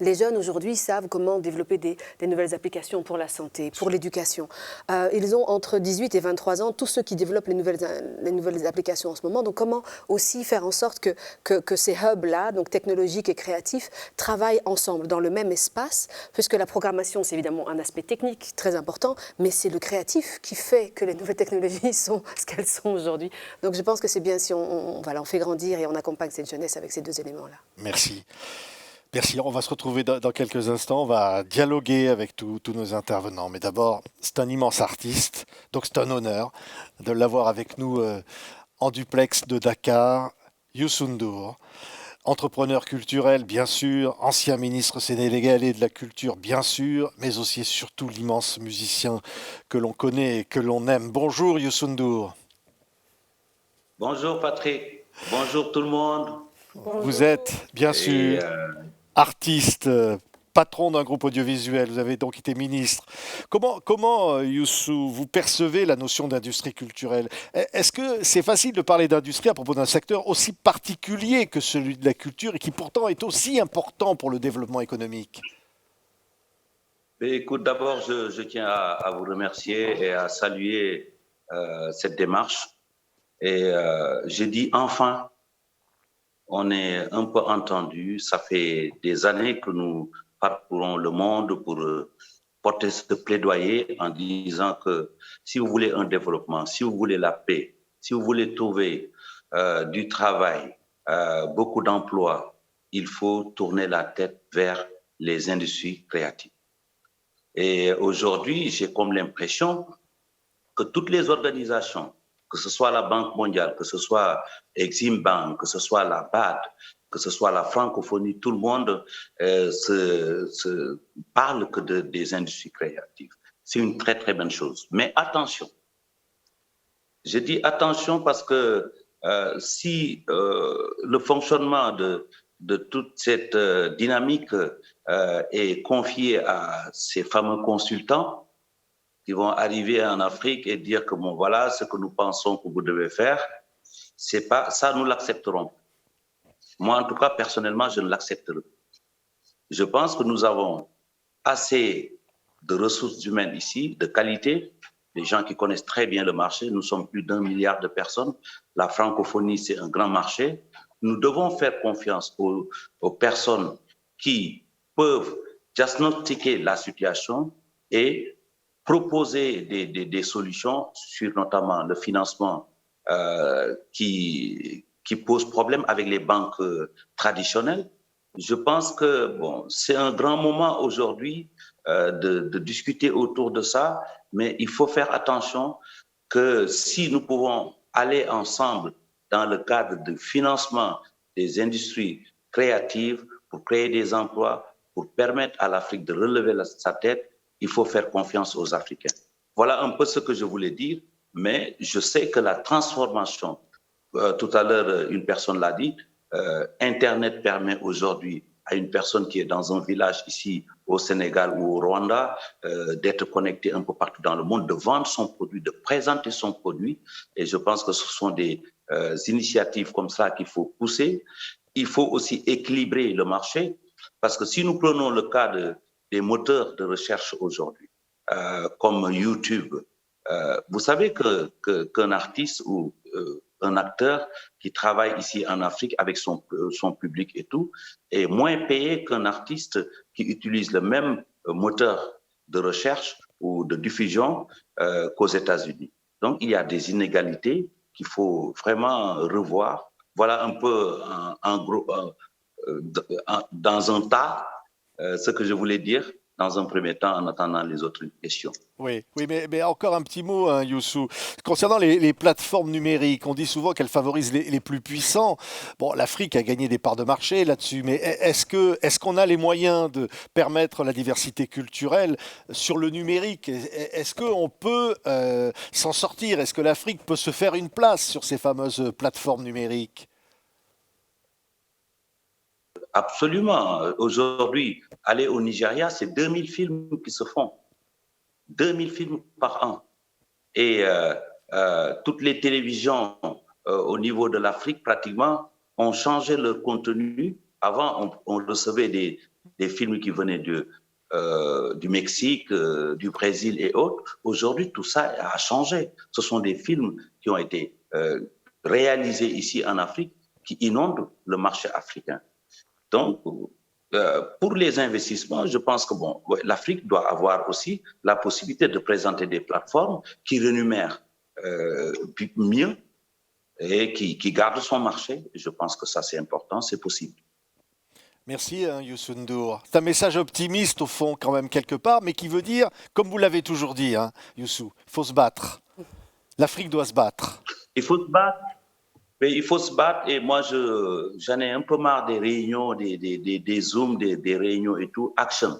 Les jeunes aujourd'hui savent comment développer des nouvelles applications pour la santé, pour l'éducation. Ils ont entre 18 et 23 ans, tous ceux qui développent les nouvelles applications en ce moment. Donc comment aussi faire en sorte que ces hubs-là, donc technologiques et créatifs, travaillent ensemble dans le même espace, puisque la programmation, c'est évidemment un aspect technique très important, mais c'est le créatif qui fait que les nouvelles technologies sont ce qu'elles sont aujourd'hui. Donc je pense que c'est bien si on fait grandir et on accompagne cette jeunesse avec ces deux éléments-là. Merci. Merci, on va se retrouver dans quelques instants, on va dialoguer avec tous nos intervenants. Mais d'abord, c'est un immense artiste, donc c'est un honneur de l'avoir avec nous en duplex de Dakar, Youssou N'Dour, entrepreneur culturel bien sûr, ancien ministre sénégalais de la culture bien sûr, mais aussi et surtout l'immense musicien que l'on connaît et que l'on aime. Bonjour Youssou N'Dour. Bonjour Patrick, bonjour tout le monde. Bonjour. Vous êtes bien sûr... artiste, patron d'un groupe audiovisuel, vous avez donc été ministre. Comment Youssou, vous percevez la notion d'industrie culturelle ? Est-ce que c'est facile de parler d'industrie à propos d'un secteur aussi particulier que celui de la culture et qui pourtant est aussi important pour le développement économique ? Écoute, d'abord, je tiens à vous remercier et à saluer cette démarche. Et je dis enfin, on est un peu entendu. Ça fait des années que nous parcourons le monde pour porter ce plaidoyer en disant que si vous voulez un développement, si vous voulez la paix, si vous voulez trouver du travail, beaucoup d'emplois, il faut tourner la tête vers les industries créatives. Et aujourd'hui, j'ai comme l'impression que toutes les organisations que ce soit la Banque mondiale, que ce soit Exim Bank, que ce soit la BAD, que ce soit la francophonie, tout le monde parle que des industries créatives. C'est une très, très bonne chose. Mais attention, je dis attention parce que si le fonctionnement de toute cette dynamique est confié à ces fameux consultants qui vont arriver en Afrique et dire que bon, voilà ce que nous pensons que vous devez faire, c'est pas ça, nous l'accepterons. Moi, en tout cas, personnellement, je ne l'accepterai pas. Je pense que nous avons assez de ressources humaines ici, de qualité, des gens qui connaissent très bien le marché. Nous sommes plus d'1 milliard de personnes. La francophonie, c'est un grand marché. Nous devons faire confiance aux personnes qui peuvent diagnostiquer la situation et proposer des solutions sur notamment le financement qui pose problème avec les banques traditionnelles. Je pense que bon, c'est un grand moment aujourd'hui de discuter autour de ça, mais il faut faire attention que si nous pouvons aller ensemble dans le cadre de financement des industries créatives pour créer des emplois, pour permettre à l'Afrique de relever sa tête, il faut faire confiance aux Africains. Voilà un peu ce que je voulais dire, mais je sais que la transformation, tout à l'heure, une personne l'a dit, Internet permet aujourd'hui à une personne qui est dans un village ici au Sénégal ou au Rwanda d'être connectée un peu partout dans le monde, de vendre son produit, de présenter son produit. Et je pense que ce sont des initiatives comme ça qu'il faut pousser. Il faut aussi équilibrer le marché, parce que si nous prenons le cas des moteurs de recherche aujourd'hui, comme YouTube, vous savez qu'un artiste ou un acteur qui travaille ici en Afrique avec son public et tout, est moins payé qu'un artiste qui utilise le même moteur de recherche ou de diffusion qu'aux États-Unis. Donc, il y a des inégalités qu'il faut vraiment revoir. Voilà un peu dans un tas ce que je voulais dire dans un premier temps en attendant les autres questions. Oui, mais encore un petit mot, hein, Youssou. Concernant les plateformes numériques, on dit souvent qu'elles favorisent les plus puissants. Bon, l'Afrique a gagné des parts de marché là-dessus, mais est-ce qu'on a les moyens de permettre la diversité culturelle sur le numérique? Est-ce qu'on peut s'en sortir? Est-ce que l'Afrique peut se faire une place sur ces fameuses plateformes numériques? Absolument. Aujourd'hui, aller au Nigeria, c'est 2000 films qui se font. 2000 films par an. Et toutes les télévisions au niveau de l'Afrique, pratiquement, ont changé leur contenu. Avant, on recevait des films qui venaient du Mexique, du Brésil et autres. Aujourd'hui, tout ça a changé. Ce sont des films qui ont été réalisés ici en Afrique, qui inondent le marché africain. Donc, pour les investissements, je pense que bon, l'Afrique doit avoir aussi la possibilité de présenter des plateformes qui rémunèrent mieux et qui gardent son marché. Je pense que ça, c'est important, c'est possible. Merci, hein, Youssou N'Dour. C'est un message optimiste, au fond, quand même, quelque part, mais qui veut dire, comme vous l'avez toujours dit, hein, Youssou, il faut se battre. L'Afrique doit se battre. Il faut se battre. Mais il faut se battre et moi, j'en ai un peu marre des réunions, des Zooms, des réunions et tout. Action.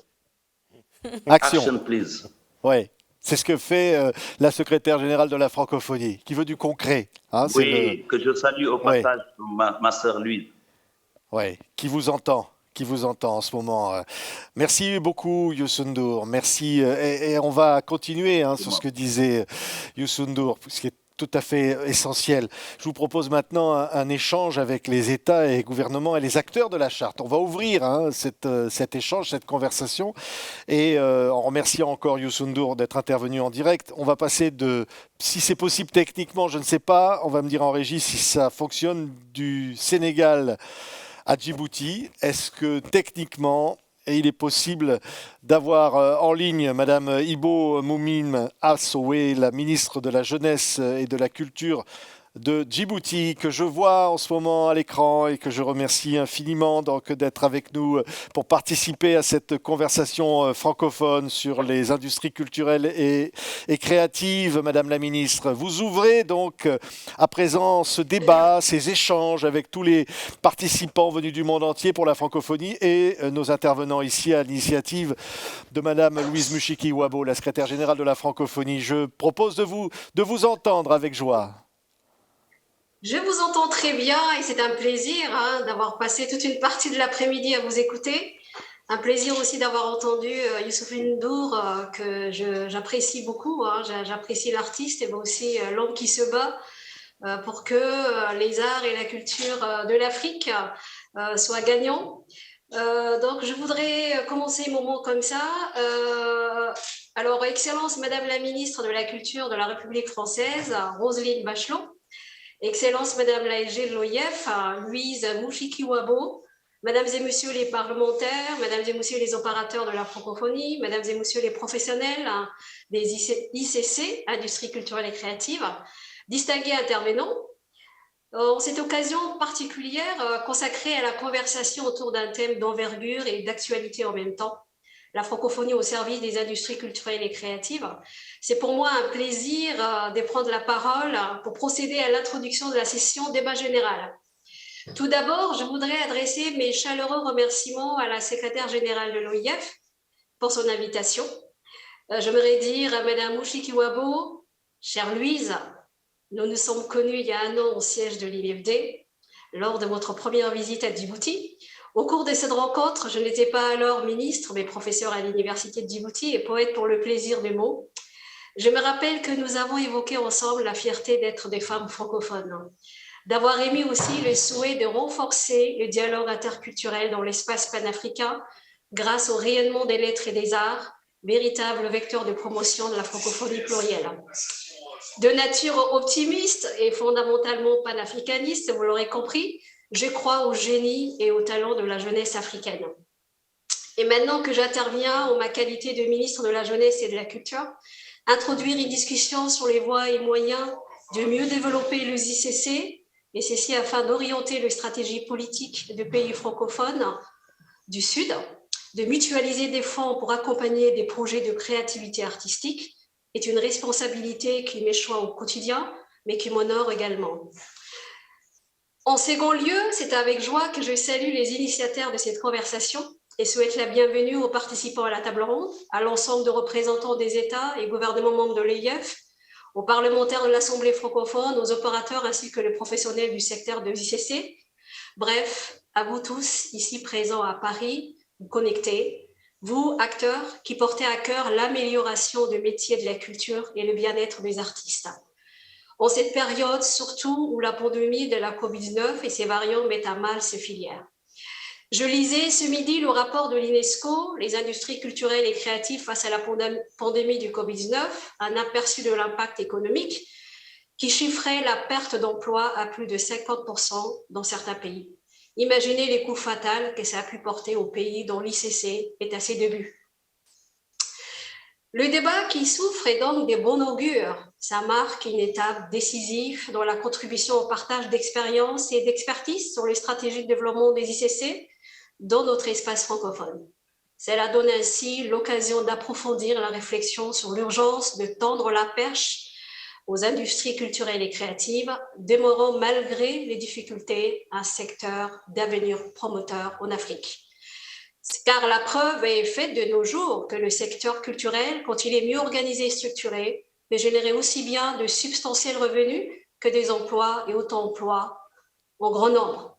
Action, please. Oui, c'est ce que fait la secrétaire générale de la francophonie, qui veut du concret. Hein, oui, que je salue au passage ma sœur Louise. Oui, qui vous entend en ce moment. Merci beaucoup, Youssou N'Dour. Merci. Et on va continuer sur ce que disait Youssou N'Dour, ce qui est tout à fait essentiel. Je vous propose maintenant un échange avec les États et gouvernements et les acteurs de la charte. On va ouvrir cet échange, cette conversation. Et en remerciant encore Youssou N'Dour d'être intervenu en direct, on va passer si c'est possible techniquement, je ne sais pas, on va me dire en régie si ça fonctionne, du Sénégal à Djibouti. Est-ce que techniquement, il est possible d'avoir en ligne Madame Ibo Moumine Assowe, la ministre de la Jeunesse et de la Culture de Djibouti, que je vois en ce moment à l'écran et que je remercie infiniment donc d'être avec nous pour participer à cette conversation francophone sur les industries culturelles et créatives. Madame la ministre, vous ouvrez donc à présent ce débat, ces échanges avec tous les participants venus du monde entier pour la francophonie et nos intervenants ici à l'initiative de Madame Louise Mushiki-Wabo, la secrétaire générale de la francophonie. Je propose de vous entendre avec joie. Je vous entends très bien et c'est un plaisir d'avoir passé toute une partie de l'après-midi à vous écouter. Un plaisir aussi d'avoir entendu Youssouf N'Dour, que j'apprécie beaucoup. J'apprécie l'artiste et aussi l'homme qui se bat pour que les arts et la culture de l'Afrique soient gagnants. Donc, je voudrais commencer mon mot comme ça. Alors, Excellence Madame la Ministre de la Culture de la République française, Roselyne Bachelot, Excellence Madame la SG de l'OIF, Louise Mushiki-Wabo, Mesdames et Messieurs les parlementaires, Mesdames et Messieurs les opérateurs de la francophonie, Mesdames et Messieurs les professionnels des ICC, Industrie culturelle et créative, distingués intervenants, en cette occasion particulière consacrée à la conversation autour d'un thème d'envergure et d'actualité en même temps, la francophonie au service des industries culturelles et créatives. C'est pour moi un plaisir de prendre la parole pour procéder à l'introduction de la session débat général. Tout d'abord, je voudrais adresser mes chaleureux remerciements à la secrétaire générale de l'OIF pour son invitation. J'aimerais dire à Madame Mushiki-Wabo, chère Louise, nous nous sommes connus il y a 1 an au siège de l'IMFD, lors de votre première visite à Djibouti. Au cours de cette rencontre, je n'étais pas alors ministre, mais professeur à l'université de Djibouti et poète pour le plaisir des mots. Je me rappelle que nous avons évoqué ensemble la fierté d'être des femmes francophones, d'avoir émis aussi le souhait de renforcer le dialogue interculturel dans l'espace panafricain grâce au rayonnement des lettres et des arts, véritable vecteur de promotion de la francophonie plurielle. De nature optimiste et fondamentalement panafricaniste, vous l'aurez compris, je crois au génie et au talent de la jeunesse africaine. Et maintenant que j'interviens en ma qualité de ministre de la Jeunesse et de la Culture, introduire une discussion sur les voies et moyens de mieux développer les ICC, et ceci afin d'orienter les stratégies politiques de pays francophones du Sud, de mutualiser des fonds pour accompagner des projets de créativité artistique, est une responsabilité qui m'échoit au quotidien, mais qui m'honore également. En second lieu, c'est avec joie que je salue les initiateurs de cette conversation et souhaite la bienvenue aux participants à la table ronde, à l'ensemble de représentants des États et gouvernements membres de l'EIF, aux parlementaires de l'Assemblée francophone, aux opérateurs ainsi que les professionnels du secteur de l'ICC. Bref, à vous tous ici présents à Paris, vous connectés, vous, acteurs, qui portez à cœur l'amélioration du métier de la culture et le bien-être des artistes. En cette période, surtout où la pandémie de la Covid-19 et ses variants mettent à mal ces filières. Je lisais ce midi le rapport de l'UNESCO, les industries culturelles et créatives face à la pandémie du Covid-19, un aperçu de l'impact économique qui chiffrait la perte d'emplois à plus de 50% dans certains pays. Imaginez les coûts fatals que ça a pu porter au pays dont l'ICC est à ses débuts. Le débat qui souffre est donc de bon augure. Ça marque une étape décisive dans la contribution au partage d'expériences et d'expertise sur les stratégies de développement des ICC dans notre espace francophone. Cela donne ainsi l'occasion d'approfondir la réflexion sur l'urgence de tendre la perche aux industries culturelles et créatives, demeurant malgré les difficultés un secteur d'avenir promoteur en Afrique. Car la preuve est faite de nos jours que le secteur culturel, quand il est mieux organisé et structuré, peut générer aussi bien de substantiels revenus que des emplois et auto-emplois en grand nombre,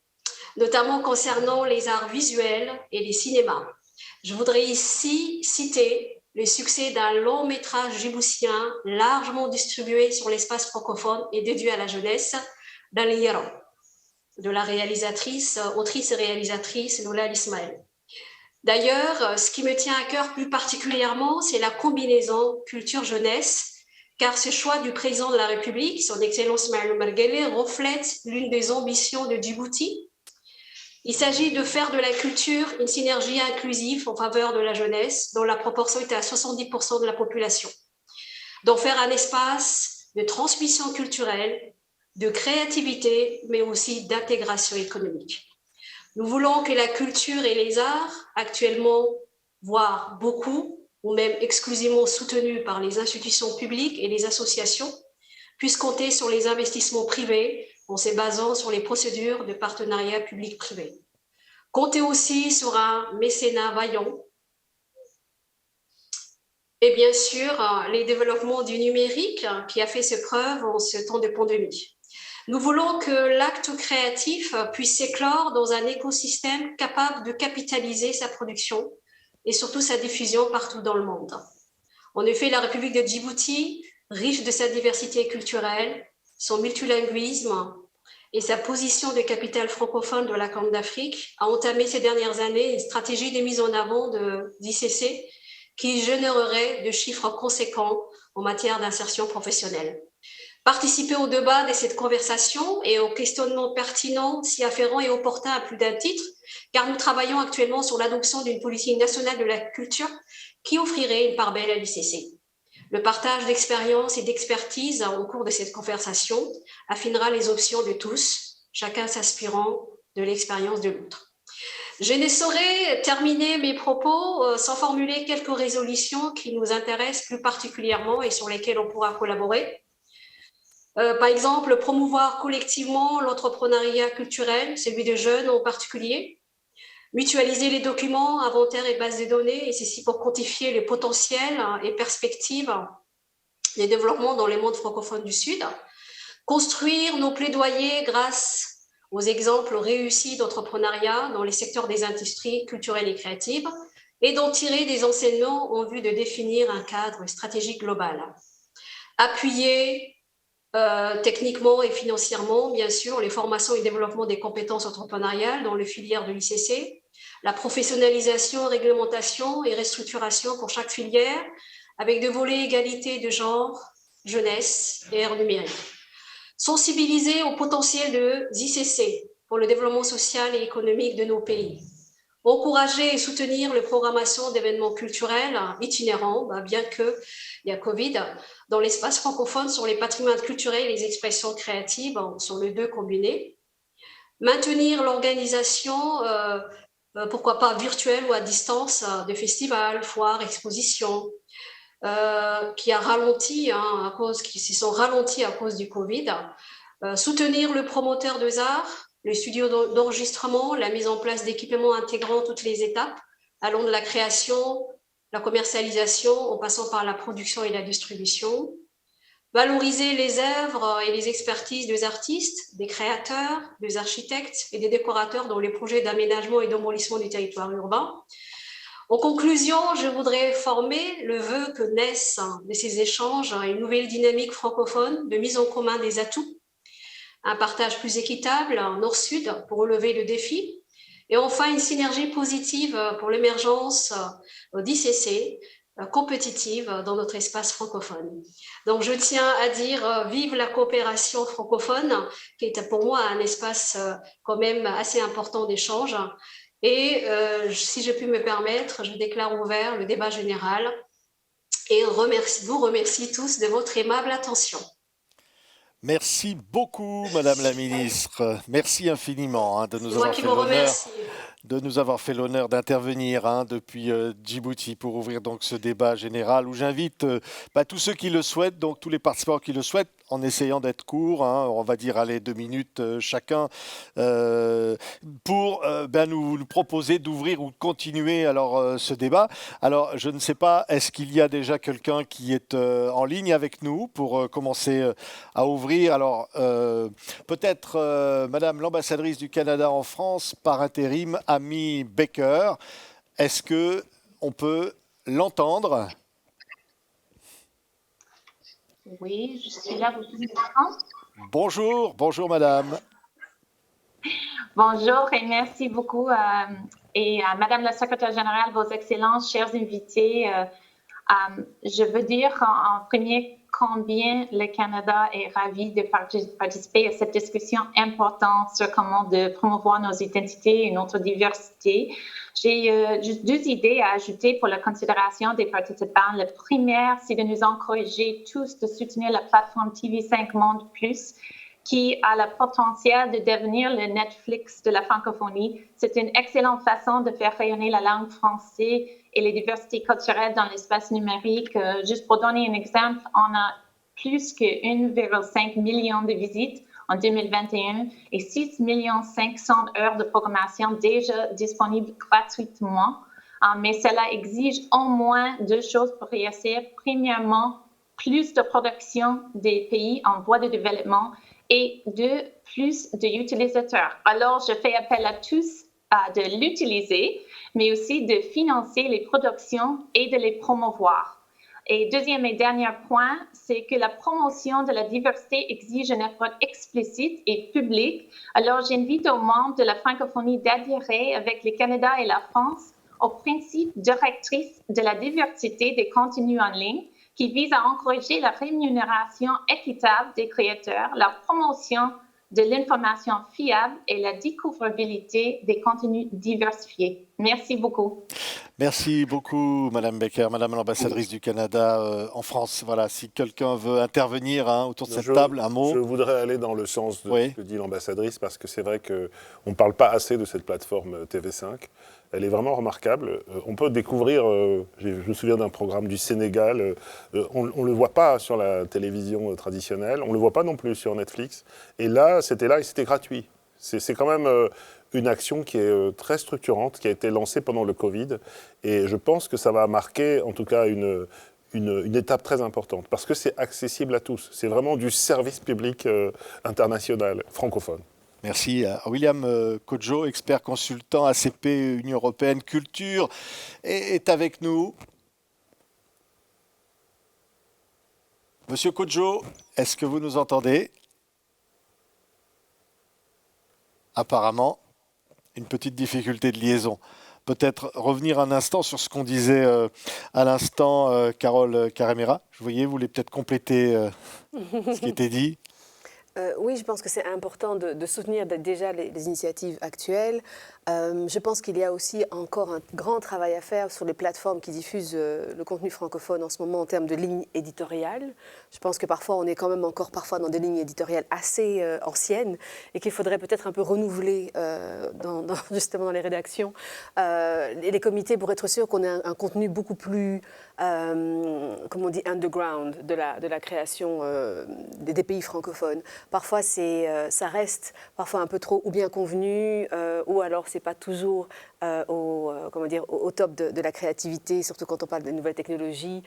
notamment concernant les arts visuels et les cinémas. Je voudrais ici citer le succès d'un long métrage djiboutien largement distribué sur l'espace francophone et dédié à la jeunesse, Daliero, de la réalisatrice, autrice et réalisatrice Lola Ismaël. D'ailleurs, ce qui me tient à cœur plus particulièrement, c'est la combinaison culture-jeunesse, car ce choix du président de la République, son Excellence Ismaël Omar Guelleh, reflète l'une des ambitions de Djibouti. Il s'agit de faire de la culture une synergie inclusive en faveur de la jeunesse, dont la proportion est à 70% de la population. D'en faire un espace de transmission culturelle, de créativité, mais aussi d'intégration économique. Nous voulons que la culture et les arts, actuellement, voire beaucoup, ou même exclusivement soutenus par les institutions publiques et les associations, puissent compter sur les investissements privés en se basant sur les procédures de partenariat public-privé. Compter aussi sur un mécénat vaillant. Et bien sûr, les développements du numérique qui a fait ses preuves en ce temps de pandémie. Nous voulons que l'acte créatif puisse s'éclore dans un écosystème capable de capitaliser sa production et surtout sa diffusion partout dans le monde. En effet, la République de Djibouti, riche de sa diversité culturelle, son multilinguisme et sa position de capitale francophone de la Corne d'Afrique, a entamé ces dernières années une stratégie de mise en avant d'ICC qui générerait de chiffres conséquents en matière d'insertion professionnelle. Participer au débat de cette conversation et aux questionnements pertinents, s'y afférents et opportuns à plus d'un titre, car nous travaillons actuellement sur l'adoption d'une politique nationale de la culture qui offrirait une part belle à l'ICC. Le partage d'expériences et d'expertise au cours de cette conversation affinera les options de tous, chacun s'inspirant de l'expérience de l'autre. Je ne saurais terminer mes propos sans formuler quelques résolutions qui nous intéressent plus particulièrement et sur lesquelles on pourra collaborer. Par exemple, promouvoir collectivement l'entrepreneuriat culturel, celui des jeunes en particulier, mutualiser les documents, inventaires et bases de données, et ceci pour quantifier les potentiels et perspectives des développements dans les mondes francophones du Sud, construire nos plaidoyers grâce aux exemples réussis d'entrepreneuriat dans les secteurs des industries culturelles et créatives, et d'en tirer des enseignements en vue de définir un cadre stratégique global. Appuyer techniquement et financièrement, bien sûr, les formations et développement des compétences entrepreneuriales dans les filières de l'ICC, la professionnalisation, réglementation et restructuration pour chaque filière, avec des volets égalité de genre, jeunesse et ère numérique. Sensibiliser au potentiel de l'ICC pour le développement social et économique de nos pays. Encourager et soutenir la programmation d'événements culturels itinérants, bien qu'il y a Covid, dans l'espace francophone sur les patrimoines culturels et les expressions créatives, sur les deux combinés. Maintenir l'organisation, pourquoi pas virtuelle ou à distance, de festivals, foires, expositions, qui a ralenti, qui se sont ralentis à cause du Covid. Soutenir le promoteur des arts, le studio d'enregistrement, la mise en place d'équipements intégrant toutes les étapes, allant de la création, la commercialisation, en passant par la production et la distribution. Valoriser les œuvres et les expertises des artistes, des créateurs, des architectes et des décorateurs dans les projets d'aménagement et d'embellissement du territoire urbain. En conclusion, je voudrais former le vœu que naissent de ces échanges une nouvelle dynamique francophone de mise en commun des atouts, un partage plus équitable nord-sud pour relever le défi, et enfin une synergie positive pour l'émergence d'ICC compétitive dans notre espace francophone. Donc je tiens à dire vive la coopération francophone, qui est pour moi un espace quand même assez important d'échange. Et si je puis me permettre, je déclare ouvert le débat général et vous remercie tous de votre aimable attention. Merci beaucoup, Madame la Ministre. Merci infiniment de nous avoir fait l'honneur d'intervenir depuis Djibouti pour ouvrir donc ce débat général où j'invite tous ceux qui le souhaitent, donc tous les participants qui le souhaitent, en essayant d'être court, on va dire 2 minutes chacun, pour nous proposer d'ouvrir ou de continuer ce débat. Alors je ne sais pas, est-ce qu'il y a déjà quelqu'un qui est en ligne avec nous pour commencer à ouvrir? Alors peut-être Madame l'ambassadrice du Canada en France par intérim, Amy Baker, est-ce qu'on peut l'entendre? Oui, je suis là, vous pouvez m'entendre? Bonjour madame. Bonjour et merci beaucoup. Et Madame la Secrétaire Générale, vos excellences, chers invités, je veux dire en premier combien le Canada est ravi de participer à cette discussion importante sur comment de promouvoir nos identités et notre diversité. J'ai juste 2 idées à ajouter pour la considération des participants. La première, c'est de nous encourager tous de soutenir la plateforme TV5 Monde Plus, qui a le potentiel de devenir le Netflix de la francophonie. C'est une excellente façon de faire rayonner la langue française et les diversités culturelles dans l'espace numérique. Juste pour donner un exemple, on a plus que 1,5 million de visites en 2021 et 6 500 000 heures de programmation déjà disponibles gratuitement. Mais cela exige au moins deux choses pour réussir. Premièrement, plus de production des pays en voie de développement et plus d'utilisateurs. Alors, je fais appel à tous de l'utiliser, mais aussi de financer les productions et de les promouvoir. Et deuxième et dernier point, c'est que la promotion de la diversité exige un effort explicite et public. Alors, j'invite aux membres de la francophonie d'adhérer avec le Canada et la France aux principes directrices de la diversité des contenus en ligne qui vise à encourager la rémunération équitable des créateurs, la promotion de l'information fiable et la découvrabilité des contenus diversifiés. Merci beaucoup. Merci beaucoup, Madame Becker, Madame l'ambassadrice du Canada en France. Voilà, si quelqu'un veut intervenir autour de cette table, un mot. Je voudrais aller dans le sens de ce que dit l'ambassadrice, parce que c'est vrai qu'on ne parle pas assez de cette plateforme TV5. Elle est vraiment remarquable. On peut découvrir, je me souviens d'un programme du Sénégal, on ne le voit pas sur la télévision traditionnelle, on ne le voit pas non plus sur Netflix. Et là et c'était gratuit. C'est quand même une action qui est très structurante, qui a été lancée pendant le Covid. Et je pense que ça va marquer en tout cas une étape très importante, parce que c'est accessible à tous. C'est vraiment du service public international, francophone. Merci à William Kodjo, expert consultant ACP Union Européenne Culture, est avec nous. Monsieur Kodjo, est-ce que vous nous entendez? Apparemment, une petite difficulté de liaison. Peut-être revenir un instant sur ce qu'on disait à l'instant, Carole Caramera. Je voyais, vous voulez peut-être compléter ce qui était dit. Oui, je pense que c'est important de soutenir déjà les initiatives actuelles. Je pense qu'il y a aussi encore un grand travail à faire sur les plateformes qui diffusent le contenu francophone en ce moment en termes de lignes éditoriales. Je pense que parfois, on est quand même encore dans des lignes éditoriales assez anciennes et qu'il faudrait peut-être un peu renouveler justement dans les rédactions et les comités pour être sûr qu'on ait un contenu beaucoup plus, comme on dit, underground de la création des pays francophones. Parfois, ça reste parfois un peu trop ou bien convenu, ou alors c'est pas toujours au top de la créativité, surtout quand on parle de nouvelles technologies,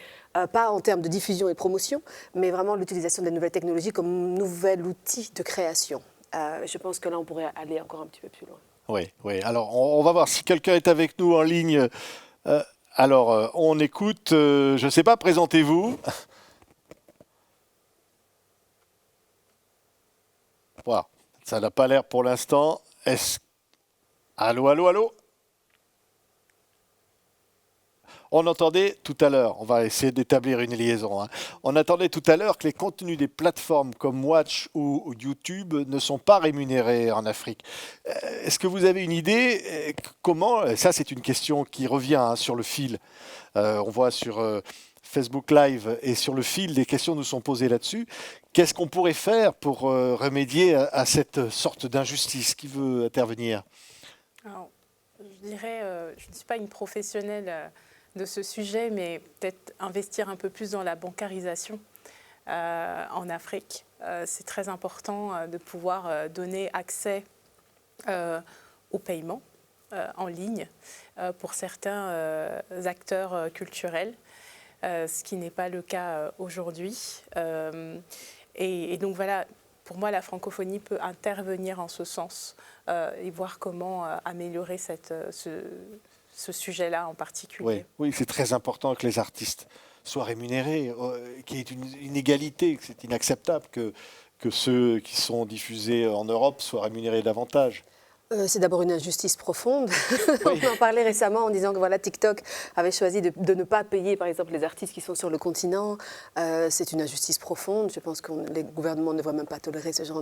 pas en termes de diffusion et de promotion, mais vraiment l'utilisation des nouvelles technologies comme nouvel outil de création. Je pense que là, on pourrait aller encore un petit peu plus loin. Oui. Alors, on va voir si quelqu'un est avec nous en ligne. Alors, on écoute, je ne sais pas, présentez-vous. Voilà, ça n'a pas l'air pour l'instant. Allô? On entendait tout à l'heure, on va essayer d'établir une liaison, on attendait tout à l'heure que les contenus des plateformes comme Watch ou YouTube ne sont pas rémunérés en Afrique. Est-ce que vous avez une idée comment, ça c'est une question qui revient sur le fil, on voit sur Facebook Live et sur le fil, des questions nous sont posées là-dessus. Qu'est-ce qu'on pourrait faire pour remédier à cette sorte d'injustice? Qui veut intervenir? Alors, je dirais, je ne suis pas une professionnelle de ce sujet, mais peut-être investir un peu plus dans la bancarisation en Afrique. C'est très important de pouvoir donner accès au paiement en ligne pour certains acteurs culturels, ce qui n'est pas le cas aujourd'hui. Et donc voilà, pour moi, la francophonie peut intervenir en ce sens et voir comment améliorer ce sujet-là en particulier. Oui, c'est très important que les artistes soient rémunérés, qu'il y ait une égalité, que c'est inacceptable que ceux qui sont diffusés en Europe soient rémunérés davantage. C'est d'abord une injustice profonde. On en parlait récemment en disant que voilà, TikTok avait choisi de ne pas payer, par exemple, les artistes qui sont sur le continent. C'est une injustice profonde. Je pense que les gouvernements ne devraient même pas tolérer ce genre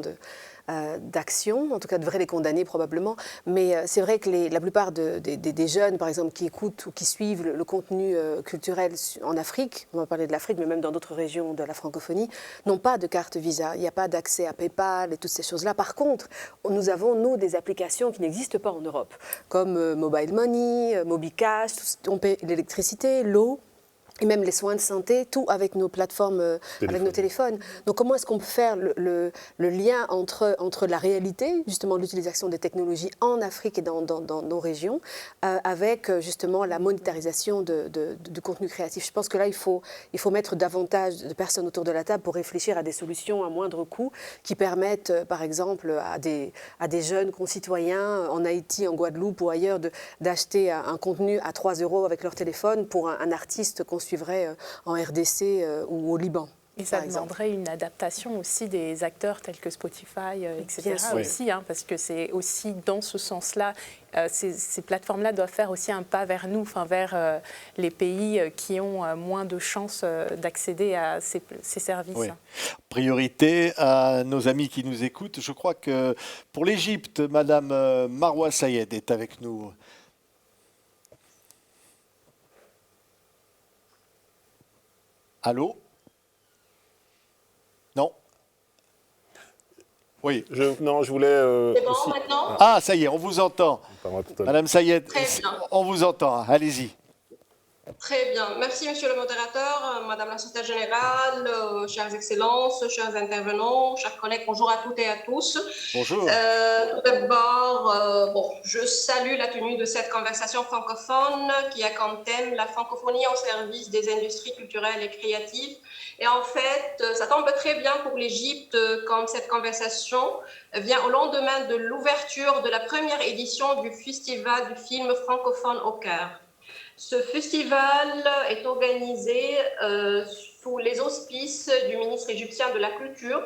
d'action. En tout cas, devraient les condamner probablement. Mais c'est vrai que la plupart des jeunes, par exemple, qui écoutent ou qui suivent le contenu culturel en Afrique, on va parler de l'Afrique, mais même dans d'autres régions de la francophonie, n'ont pas de carte Visa. Il n'y a pas d'accès à PayPal et toutes ces choses-là. Par contre, nous avons, nous, des applications qui n'existent pas en Europe, comme Mobile Money, MobiCash, on paie l'électricité, l'eau, et même les soins de santé, tout avec nos plateformes, avec nos téléphones. Donc comment est-ce qu'on peut faire le lien entre la réalité, justement l'utilisation des technologies en Afrique et dans nos régions, avec justement la monétarisation du contenu créatif. Je pense que là, il faut mettre davantage de personnes autour de la table pour réfléchir à des solutions à moindre coût qui permettent, par exemple, à des jeunes concitoyens en Haïti, en Guadeloupe ou ailleurs, d'acheter un contenu à 3 € avec leur téléphone pour un artiste qu'on suivrait en RDC ou au Liban. Et ça demanderait une adaptation aussi des acteurs tels que Spotify, etc. aussi, hein, parce que c'est aussi dans ce sens-là, ces plateformes-là doivent faire aussi un pas vers nous, vers les pays qui ont moins de chances d'accéder à ces services. Oui. Priorité à nos amis qui nous écoutent. Je crois que pour l'Égypte, Madame Marwa Sayed est avec nous. Allô? Non? Oui. Je voulais... C'est bon aussi... maintenant? Ah, ça y est, on vous entend. Madame Sayed, on vous entend. Allez-y. Très bien. Merci, monsieur le modérateur, madame la secrétaire générale, chères excellences, chers intervenants, chers collègues, bonjour à toutes et à tous. Bonjour. Tout d'abord, je salue la tenue de cette conversation francophone qui a comme thème la francophonie au service des industries culturelles et créatives. Et en fait, ça tombe très bien pour l'Égypte, comme cette conversation vient au lendemain de l'ouverture de la première édition du Festival du film francophone au Caire. Ce festival est organisé sous les auspices du ministre égyptien de la Culture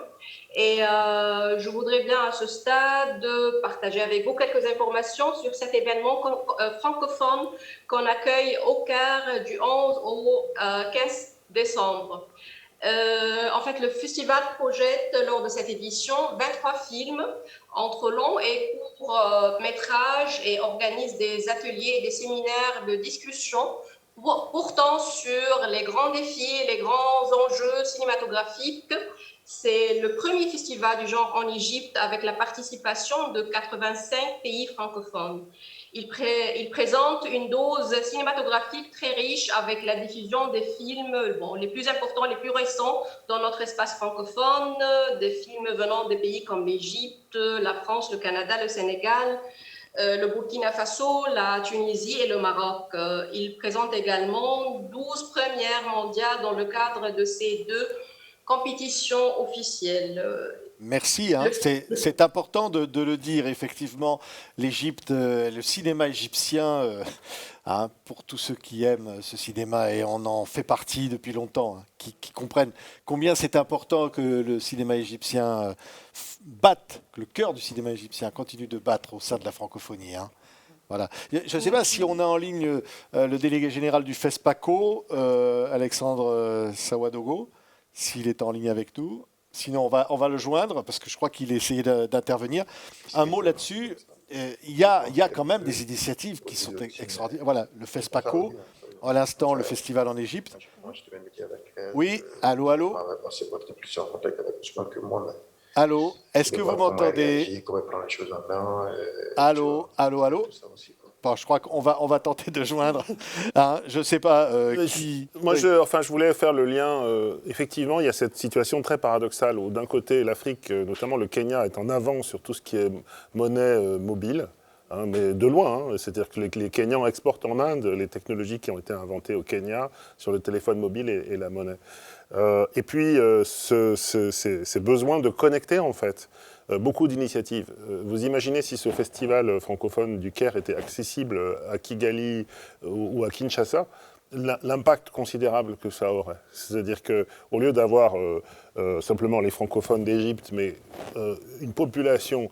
et je voudrais bien à ce stade partager avec vous quelques informations sur cet événement francophone qu'on accueille au Caire du 11 au 15 décembre. En fait, le festival projette lors de cette édition 23 films entre longs et courts métrages et organise des ateliers et des séminaires de discussion portant sur les grands défis, les grands enjeux cinématographiques. C'est le premier festival du genre en Égypte avec la participation de 85 pays francophones. Il présente une dose cinématographique très riche avec la diffusion des films les plus importants, les plus récents dans notre espace francophone, des films venant des pays comme l'Égypte, la France, le Canada, le Sénégal, le Burkina Faso, la Tunisie et le Maroc. Il présente également 12 premières mondiales dans le cadre de ces 2 compétitions officielles. Merci, c'est important de le dire, effectivement, l'Égypte, le cinéma égyptien, pour tous ceux qui aiment ce cinéma, et on en fait partie depuis longtemps, qui comprennent combien c'est important que le cinéma égyptien batte, que le cœur du cinéma égyptien continue de battre au sein de la francophonie. Voilà. Je ne sais pas si on a en ligne le délégué général du FESPACO, Alexandre Sawadogo, s'il est en ligne avec nous. Sinon, on va le joindre, parce que je crois qu'il a essayé d'intervenir. Un mot là-dessus, il y a quand même des initiatives qui sont extraordinaires. Voilà, le FESPACO, à l'instant, le festival en Égypte. Oui, allô? Allô, est-ce que vous m'entendez? Allô? Bon, je crois qu'on va tenter de joindre. Je ne sais pas qui... Moi, je voulais faire le lien. Effectivement, il y a cette situation très paradoxale où, d'un côté, l'Afrique, notamment le Kenya, est en avance sur tout ce qui est monnaie mobile, mais de loin. C'est-à-dire que les Kenyans exportent en Inde les technologies qui ont été inventées au Kenya sur le téléphone mobile et la monnaie. Et puis, ces besoins de connecter, en fait, beaucoup d'initiatives. Vous imaginez si ce festival francophone du Caire était accessible à Kigali ou à Kinshasa, l'impact considérable que ça aurait. C'est-à-dire qu'au lieu d'avoir simplement les francophones d'Égypte, mais une population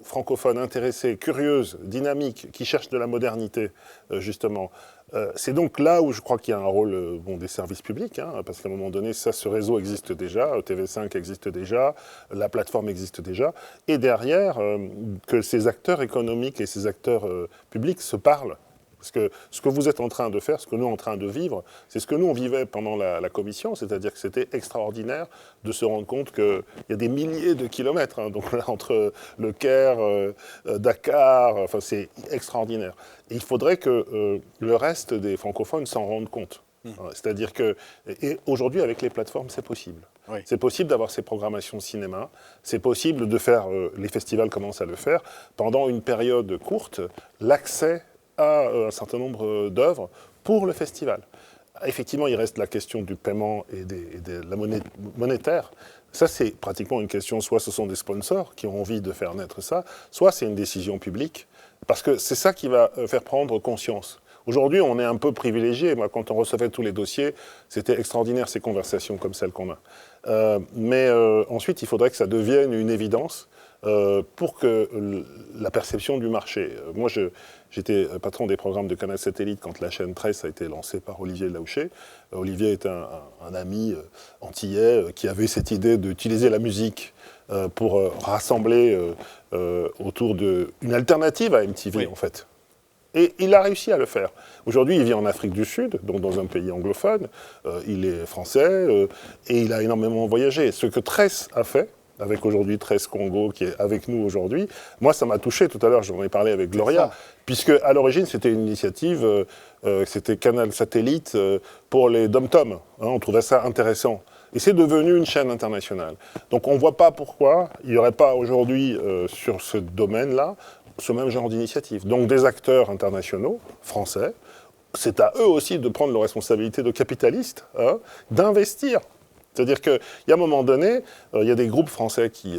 francophone intéressée, curieuse, dynamique, qui cherche de la modernité, justement, c'est donc là où je crois qu'il y a un rôle des services publics, hein, parce qu'à un moment donné, ce réseau existe déjà, TV5 existe déjà, la plateforme existe déjà, et derrière, que ces acteurs économiques et ces acteurs publics se parlent. Parce que ce que vous êtes en train de faire, ce que nous sommes en train de vivre, c'est ce que nous, on vivait pendant la commission, c'est-à-dire que c'était extraordinaire de se rendre compte qu'il y a des milliers de kilomètres, hein, donc là, entre Le Caire, Dakar, enfin, c'est extraordinaire. Et il faudrait que le reste des francophones s'en rendent compte. C'est-à-dire que, et aujourd'hui, avec les plateformes, c'est possible. Oui. C'est possible d'avoir ces programmations cinéma, c'est possible de faire, les festivals commencent à le faire, pendant une période courte, l'accès à un certain nombre d'œuvres pour le festival. Effectivement, il reste la question du paiement et de la monnaie monétaire. Ça, c'est pratiquement une question, soit ce sont des sponsors qui ont envie de faire naître ça, soit c'est une décision publique, parce que c'est ça qui va faire prendre conscience. Aujourd'hui, on est un peu privilégié. Moi, quand on recevait tous les dossiers, c'était extraordinaire ces conversations comme celles qu'on a. Mais ensuite, il faudrait que ça devienne une évidence pour que la perception du marché. Moi, j'étais patron des programmes de Canal Satellite quand la chaîne Presse a été lancée par Olivier Laouché. Olivier est un ami antillais qui avait cette idée d'utiliser la musique pour rassembler autour d'une alternative à MTV, oui. En fait. Et il a réussi à le faire. Aujourd'hui, il vit en Afrique du Sud, donc dans un pays anglophone. Il est français et il a énormément voyagé. Ce que Tress a fait, avec aujourd'hui 13 Congo qui est avec nous aujourd'hui, moi ça m'a touché tout à l'heure, j'en ai parlé avec Gloria, puisque à l'origine c'était une initiative, c'était Canal Satellite pour les dom-tom, hein, on trouvait ça intéressant. Et c'est devenu une chaîne internationale. Donc on ne voit pas pourquoi il n'y aurait pas aujourd'hui sur ce domaine-là ce même genre d'initiative. Donc des acteurs internationaux, français, c'est à eux aussi de prendre leurs responsabilités de capitalistes, hein, d'investir. C'est-à-dire qu'il y a un moment donné, il y a des groupes français qui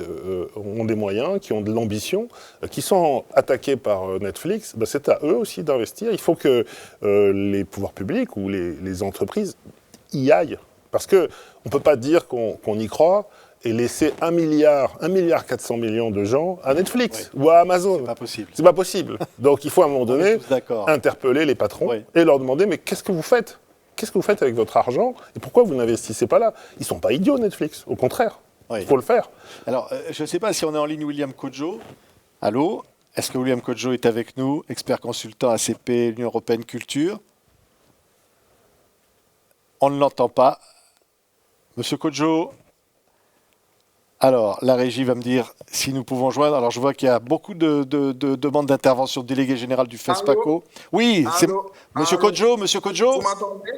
ont des moyens, qui ont de l'ambition, qui sont attaqués par Netflix. Ben c'est à eux aussi d'investir. Il faut que les pouvoirs publics ou les entreprises y aillent. Parce qu'on ne peut pas dire qu'on y croit et laisser 1,4 milliard de gens à Netflix ou à Amazon. C'est pas possible. C'est pas possible. Donc il faut à un moment donné interpeller les patrons et leur demander « mais qu'est-ce que vous faites ? Qu'est-ce que vous faites avec votre argent et pourquoi vous n'investissez pas là ?» Ils ne sont pas idiots, Netflix. Au contraire, il faut le faire. Alors, je ne sais pas si on est en ligne William Kodjo. Allô ? Est-ce que William Kodjo est avec nous, expert consultant ACP, Union Européenne Culture ? On ne l'entend pas. Monsieur Kodjo ? Alors, la régie va me dire si nous pouvons joindre. Alors, je vois qu'il y a beaucoup de demandes d'intervention. Délégué général du FESPACO. Oui, c'est Monsieur Kodjo. Monsieur Kodjo. Vous m'entendez ?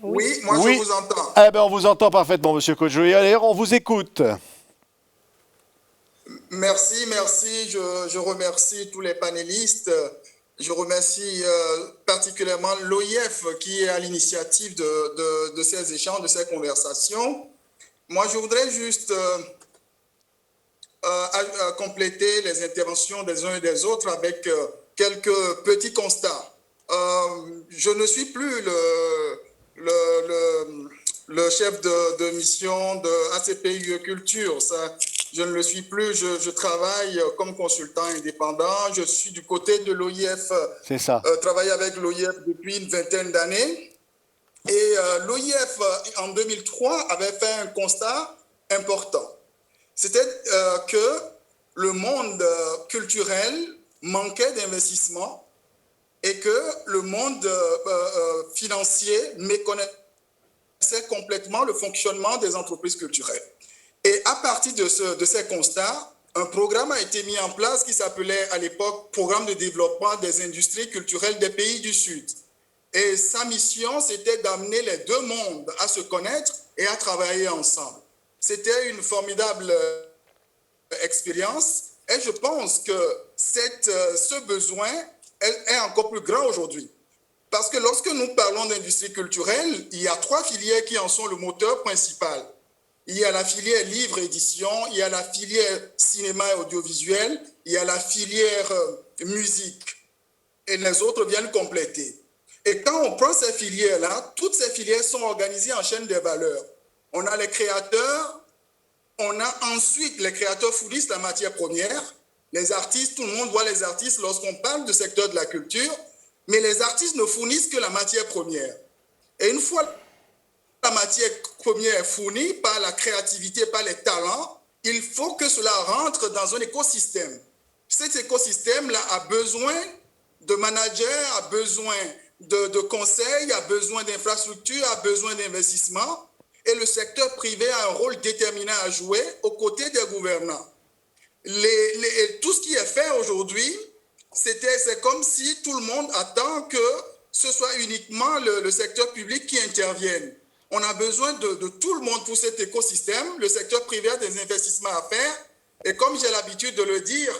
Oui, moi je vous entends. Eh bien, on vous entend parfaitement, Monsieur Kodjo. Et allez, on vous écoute. Merci. Je remercie tous les panélistes. Je remercie particulièrement l'OIF qui est à l'initiative de ces échanges, de ces conversations. Moi, je voudrais juste compléter les interventions des uns et des autres avec quelques petits constats. Je ne suis plus le chef de mission de ACP Culture. Ça, je ne le suis plus. Je travaille comme consultant indépendant. Je suis du côté de l'OIF. C'est ça. Travaille avec l'OIF depuis une vingtaine d'années. Et l'OIF, en 2003, avait fait un constat important. C'était que le monde culturel manquait d'investissement et que le monde financier méconnaissait complètement le fonctionnement des entreprises culturelles. Et à partir de ces constats, un programme a été mis en place qui s'appelait à l'époque « Programme de développement des industries culturelles des pays du Sud ». Et sa mission, c'était d'amener les deux mondes à se connaître et à travailler ensemble. C'était une formidable expérience et je pense que ce besoin est encore plus grand aujourd'hui. Parce que lorsque nous parlons d'industrie culturelle, il y a 3 filières qui en sont le moteur principal. Il y a la filière livre-édition, il y a la filière cinéma et audiovisuel, il y a la filière musique et les autres viennent compléter. Et quand on prend ces filières-là, toutes ces filières sont organisées en chaîne de valeur. On a les créateurs, on a ensuite les créateurs fournissent la matière première, les artistes, tout le monde voit les artistes lorsqu'on parle du secteur de la culture, mais les artistes ne fournissent que la matière première. Et une fois la matière première est fournie par la créativité, par les talents, il faut que cela rentre dans un écosystème. Cet écosystème-là a besoin de managers, a besoin de conseils, a besoin d'infrastructures, a besoin d'investissements. Et le secteur privé a un rôle déterminant à jouer aux côtés des gouvernants. Tout ce qui est fait aujourd'hui, c'est comme si tout le monde attend que ce soit uniquement le secteur public qui intervienne. On a besoin de tout le monde pour cet écosystème. Le secteur privé a des investissements à faire. Et comme j'ai l'habitude de le dire,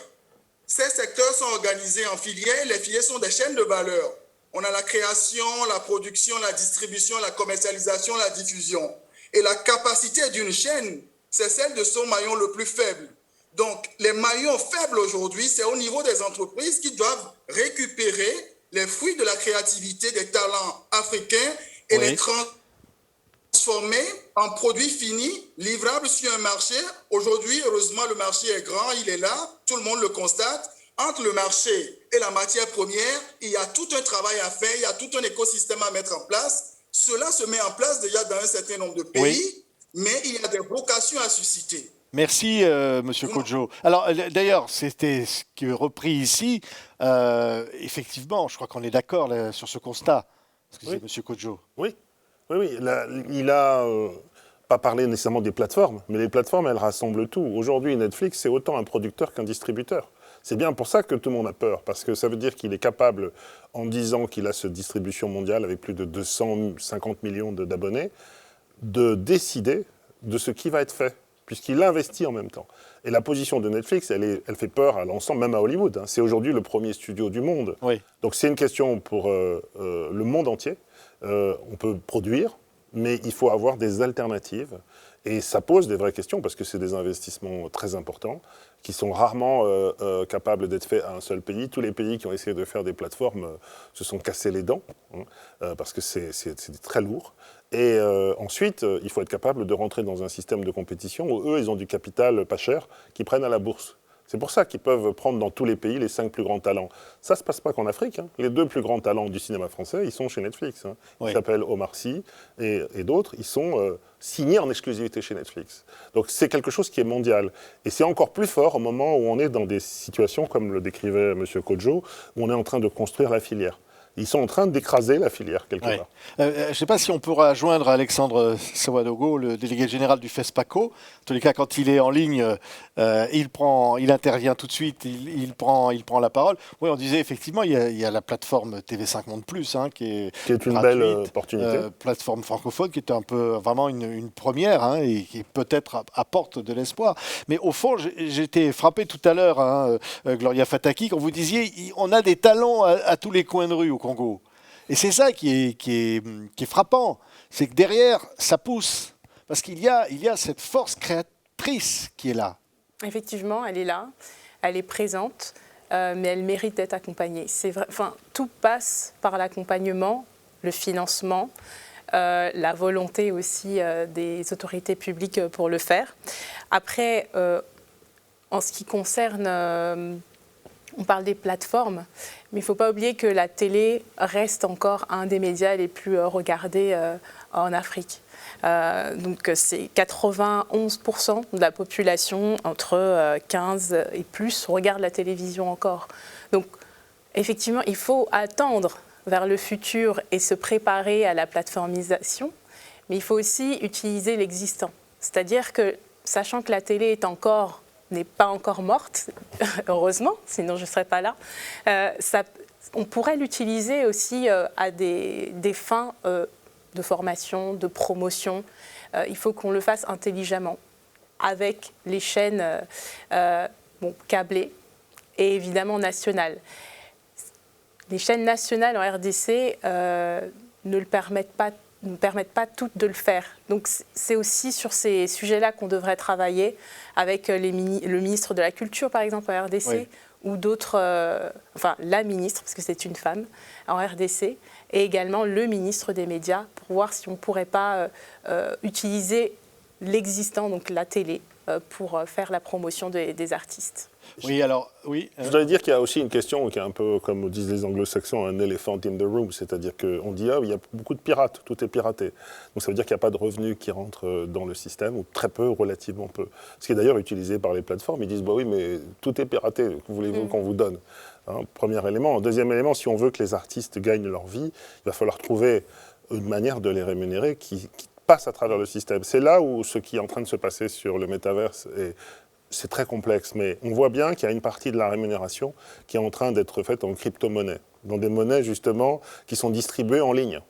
ces secteurs sont organisés en filières. Les filières sont des chaînes de valeur. On a la création, la production, la distribution, la commercialisation, la diffusion. Et la capacité d'une chaîne, c'est celle de son maillon le plus faible. Donc, les maillons faibles aujourd'hui, c'est au niveau des entreprises qui doivent récupérer les fruits de la créativité des talents africains et les transformer en produits finis, livrables sur un marché. Aujourd'hui, heureusement, le marché est grand, il est là, tout le monde le constate. Entre le marché et la matière première, il y a tout un travail à faire, il y a tout un écosystème à mettre en place. Cela se met en place déjà dans un certain nombre de pays, mais il y a des vocations à susciter. Merci, Monsieur Kodjo. Alors, d'ailleurs, c'était ce qui est repris ici. Effectivement, je crois qu'on est d'accord sur ce constat. Excusez, Monsieur Kodjo. Oui. Il n'a pas parlé nécessairement des plateformes, mais les plateformes, elles rassemblent tout. Aujourd'hui, Netflix, c'est autant un producteur qu'un distributeur. C'est bien pour ça que tout le monde a peur, parce que ça veut dire qu'il est capable, en disant qu'il a cette distribution mondiale avec plus de 250 millions d'abonnés, de décider de ce qui va être fait, puisqu'il investit en même temps. Et la position de Netflix, elle fait peur à l'ensemble, même à Hollywood. Hein. C'est aujourd'hui le premier studio du monde. Oui. Donc c'est une question pour le monde entier. On peut produire, mais il faut avoir des alternatives. Et ça pose des vraies questions, parce que c'est des investissements très importants, qui sont rarement capables d'être faits à un seul pays. Tous les pays qui ont essayé de faire des plateformes se sont cassés les dents, parce que c'est très lourd. Et ensuite, il faut être capable de rentrer dans un système de compétition où eux, ils ont du capital pas cher qu'ils prennent à la bourse. C'est pour ça qu'ils peuvent prendre dans tous les pays les 5 plus grands talents. Ça ne se passe pas qu'en Afrique. Hein. Les 2 plus grands talents du cinéma français, ils sont chez Netflix. Hein. Ils s'appellent Omar Sy et d'autres. Ils sont signés en exclusivité chez Netflix. Donc c'est quelque chose qui est mondial. Et c'est encore plus fort au moment où on est dans des situations, comme le décrivait M. Kodjo, où on est en train de construire la filière. Ils sont en train d'écraser la filière, quelque part. Je ne sais pas si on pourra joindre Alexandre Sawadogo, le délégué général du FESPACO. En tous les cas, quand il est en ligne, il intervient tout de suite, il prend la parole. Oui, on disait effectivement, il y a la plateforme TV5 Monde Plus, hein, qui est une gratuite, belle opportunité. Plateforme francophone, qui est un peu vraiment une première, hein, et qui peut-être apporte de l'espoir. Mais au fond, j'étais frappé tout à l'heure, hein, Gloria Fataki, quand vous disiez, on a des talents à tous les coins de rue au Congo. Et c'est ça qui est frappant, c'est que derrière, ça pousse. Parce qu'il y a cette force créatrice qui est là. Effectivement, elle est là, elle est présente, mais elle mérite d'être accompagnée. C'est vrai, tout passe par l'accompagnement, le financement, la volonté aussi des autorités publiques pour le faire. Après, en ce qui concerne... on parle des plateformes, mais il ne faut pas oublier que la télé reste encore un des médias les plus regardés en Afrique. Donc c'est 91% de la population entre 15 et plus regarde la télévision encore. Donc effectivement, il faut attendre vers le futur et se préparer à la plateformisation, mais il faut aussi utiliser l'existant. C'est-à-dire que, sachant que la télé n'est pas encore morte, heureusement, sinon je ne serais pas là, on pourrait l'utiliser aussi à des fins de formation, de promotion. Il faut qu'on le fasse intelligemment, avec les chaînes câblées et évidemment nationales. Les chaînes nationales en RDC ne permettent pas toutes de le faire. Donc c'est aussi sur ces sujets-là qu'on devrait travailler avec le ministre de la Culture, par exemple, en RDC, ou d'autres, enfin la ministre, parce que c'est une femme, en RDC, et également le ministre des médias, pour voir si on ne pourrait pas utiliser l'existant, donc la télé, pour faire la promotion des artistes. Oui, alors, oui. Je voudrais dire qu'il y a aussi une question qui est un peu, comme disent les anglo-saxons, un elephant in the room, c'est-à-dire qu'on dit, ah, il y a beaucoup de pirates, tout est piraté. Donc ça veut dire qu'il n'y a pas de revenus qui rentrent dans le système, ou très peu, relativement peu. Ce qui est d'ailleurs utilisé par les plateformes. Ils disent, bah oui, mais tout est piraté, que voulez-vous qu'on vous donne, hein, premier élément. Deuxième élément, si on veut que les artistes gagnent leur vie, il va falloir trouver une manière de les rémunérer qui passe à travers le système. C'est là où ce qui est en train de se passer sur le métaverse c'est très complexe, mais on voit bien qu'il y a une partie de la rémunération qui est en train d'être faite en crypto-monnaie, dans des monnaies justement qui sont distribuées en ligne.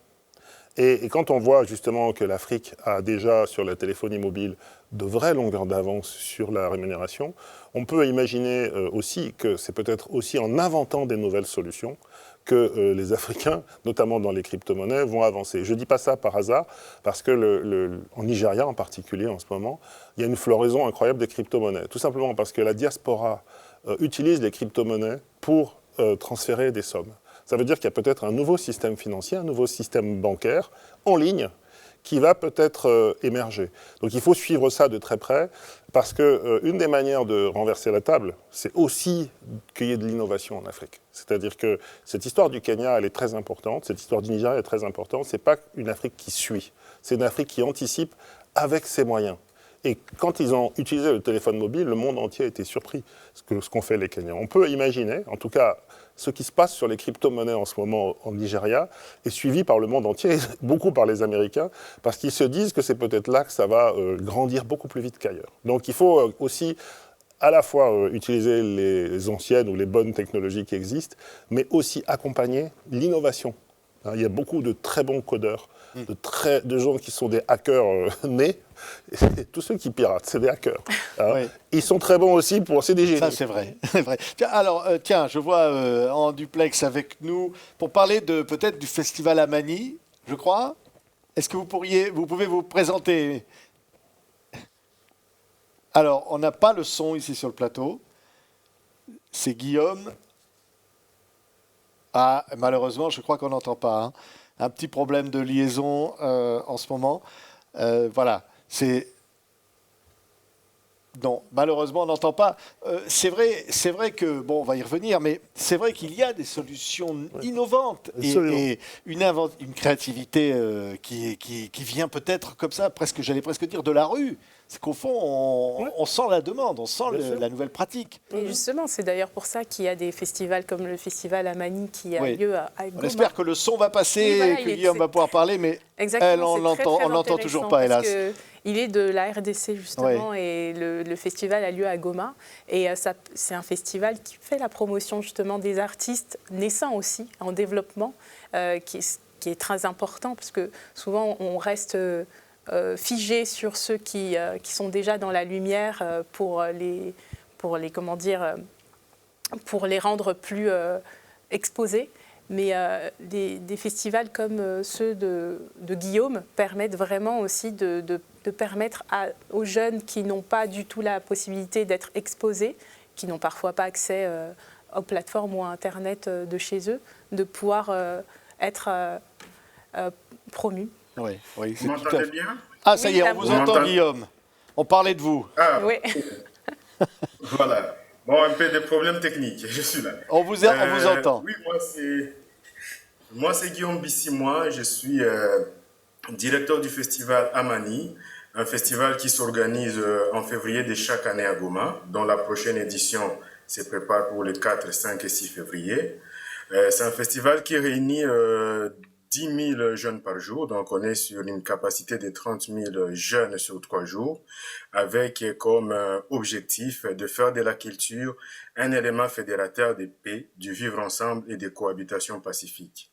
Et quand on voit justement que l'Afrique a déjà sur la téléphonie mobile de vraies longueurs d'avance sur la rémunération, on peut imaginer aussi que c'est peut-être aussi en inventant des nouvelles solutions que les Africains, notamment dans les crypto-monnaies, vont avancer. Je ne dis pas ça par hasard, parce que en Nigeria en particulier, en ce moment, il y a une floraison incroyable des crypto-monnaies. Tout simplement parce que la diaspora utilise les crypto-monnaies pour transférer des sommes. Ça veut dire qu'il y a peut-être un nouveau système financier, un nouveau système bancaire en ligne qui va peut-être émerger. Donc il faut suivre ça de très près, parce qu'une des manières de renverser la table, c'est aussi qu'il y ait de l'innovation en Afrique. C'est-à-dire que cette histoire du Kenya, elle est très importante, cette histoire du Nigeria est très importante. Ce n'est pas une Afrique qui suit, c'est une Afrique qui anticipe avec ses moyens. Et quand ils ont utilisé le téléphone mobile, le monde entier a été surpris de ce qu'ont fait les Kenyans. On peut imaginer, en tout cas, ce qui se passe sur les crypto-monnaies en ce moment au Nigeria est suivi par le monde entier, beaucoup par les Américains, parce qu'ils se disent que c'est peut-être là que ça va grandir beaucoup plus vite qu'ailleurs. Donc il faut aussi à la fois utiliser les anciennes ou les bonnes technologies qui existent, mais aussi accompagner l'innovation. Il y a beaucoup de très bons codeurs, de gens qui sont des hackers nés. Et tous ceux qui piratent, c'est des hackers. Oui. Ils sont très bons aussi c'est des génies. Ça, c'est vrai. Alors, tiens, je vois en duplex avec nous, pour parler peut-être du festival Amani, je crois. Est-ce que vous pouvez vous présenter? Alors, on n'a pas le son ici sur le plateau. C'est Guillaume. Ah, malheureusement, je crois qu'on n'entend pas. Hein. Un petit problème de liaison en ce moment. Voilà. Non, malheureusement, on n'entend pas. C'est vrai que, bon, on va y revenir, mais c'est vrai qu'il y a des solutions innovantes et une créativité qui vient peut-être comme ça, j'allais presque dire, de la rue. C'est qu'au fond, on sent la demande, on sent la nouvelle pratique. Et justement, c'est d'ailleurs pour ça qu'il y a des festivals comme le festival Amani qui a lieu à Goma. On espère que le son va passer, voilà, que Guillaume va pouvoir parler, mais on l'entend toujours pas, hélas. Il est de la RDC, justement, et le festival a lieu à Goma. Et c'est un festival qui fait la promotion, justement, des artistes naissants aussi, en développement, qui est très important, parce que souvent, on reste figé sur ceux qui sont déjà dans la lumière pour les rendre plus exposés. Mais des festivals comme ceux de Guillaume permettent vraiment aussi de permettre aux jeunes qui n'ont pas du tout la possibilité d'être exposés, qui n'ont parfois pas accès aux plateformes ou à Internet de chez eux, de pouvoir être promus. Oui, vous m'entendez bien? Ah, ça y est, on vous entend, Guillaume. On parlait de vous. Ah, oui. Voilà. Bon, un peu de problèmes techniques, je suis là. On vous entend. Oui, moi c'est Guillaume Bissimois, je suis directeur du festival Amani, un festival qui s'organise en février de chaque année à Goma, dont la prochaine édition se prépare pour les 4, 5 et 6 février. C'est un festival qui réunit 10 000 jeunes par jour, donc on est sur une capacité de 30 000 jeunes sur 3 jours, avec comme objectif de faire de la culture un élément fédérateur de paix, du vivre ensemble et de cohabitation pacifique.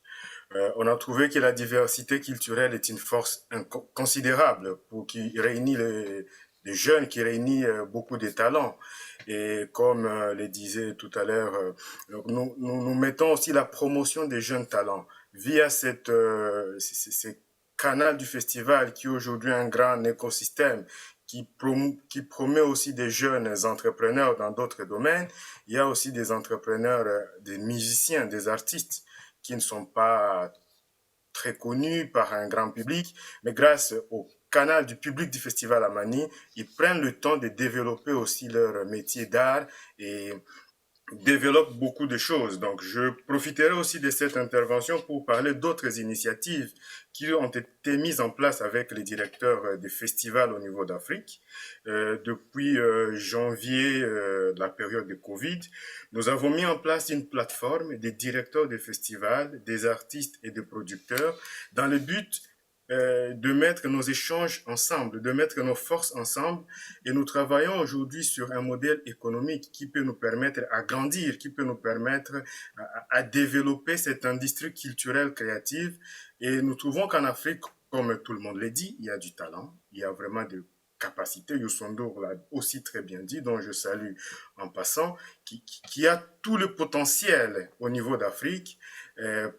On a trouvé que la diversité culturelle est une force considérable qui réunit les jeunes, qui réunit beaucoup de talents. Et comme le disait tout à l'heure, nous mettons aussi la promotion des jeunes talents via ce canal du festival qui est aujourd'hui un grand écosystème qui promeut aussi des jeunes entrepreneurs dans d'autres domaines. Il y a aussi des entrepreneurs, des musiciens, des artistes qui ne sont pas très connus par un grand public, mais grâce au canal du public du Festival Amani, ils prennent le temps de développer aussi leur métier d'art et développent beaucoup de choses. Donc, je profiterai aussi de cette intervention pour parler d'autres initiatives qui ont été mises en place avec les directeurs des festivals au niveau d'Afrique. Depuis janvier, la période de Covid, nous avons mis en place une plateforme des directeurs des festivals, des artistes et des producteurs dans le but de mettre nos échanges ensemble, de mettre nos forces ensemble. Et nous travaillons aujourd'hui sur un modèle économique qui peut nous permettre à grandir, qui peut nous permettre à développer cette industrie culturelle créative. Et nous trouvons qu'en Afrique, comme tout le monde l'a dit, il y a du talent, il y a vraiment de capacité. Youssou N'Dour l'a aussi très bien dit, dont je salue en passant, qui a tout le potentiel au niveau d'Afrique.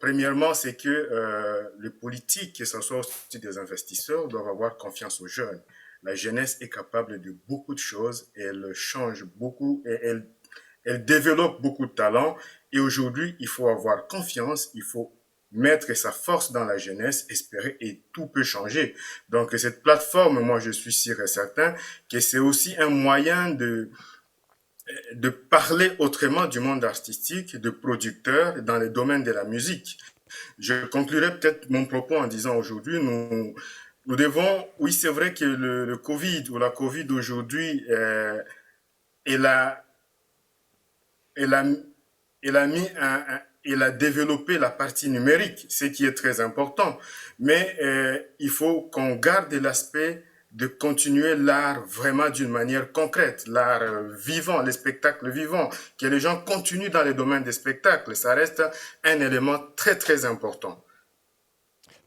Premièrement, c'est que les politiques, que ce soit aussi des investisseurs, doivent avoir confiance aux jeunes. La jeunesse est capable de beaucoup de choses, et elle change beaucoup, et elle développe beaucoup de talents. Et aujourd'hui, il faut avoir confiance, il faut mettre sa force dans la jeunesse, espérer, et tout peut changer. Donc cette plateforme, moi je suis sûr et certain que c'est aussi un moyen de parler autrement du monde artistique, de producteurs dans le domaine de la musique. Je conclurai peut-être mon propos en disant aujourd'hui, nous devons, oui c'est vrai que le Covid ou la Covid aujourd'hui, elle a développé la partie numérique, ce qui est très important. Mais il faut qu'on garde l'aspect de continuer l'art vraiment d'une manière concrète, l'art vivant, les spectacles vivants, que les gens continuent dans le domaine des spectacles. Ça reste un élément très, très important.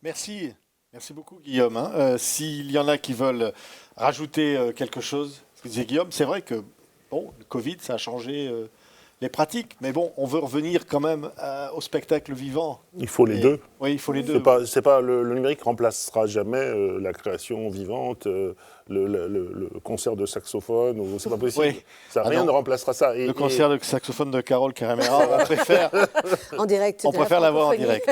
Merci. Merci beaucoup, Guillaume. S'il y en a qui veulent rajouter quelque chose, ce que disait Guillaume, c'est vrai que bon, le Covid, ça a changé les pratiques, mais bon, on veut revenir quand même au spectacle vivant. Il faut les deux. Oui, il faut les deux. Le numérique remplacera jamais la création vivante, le concert de saxophone, c'est pas possible. Oui. Rien ne remplacera ça. Le concert de saxophone de Carole Caramera, on préfère. En direct. On préfère l'avoir en direct.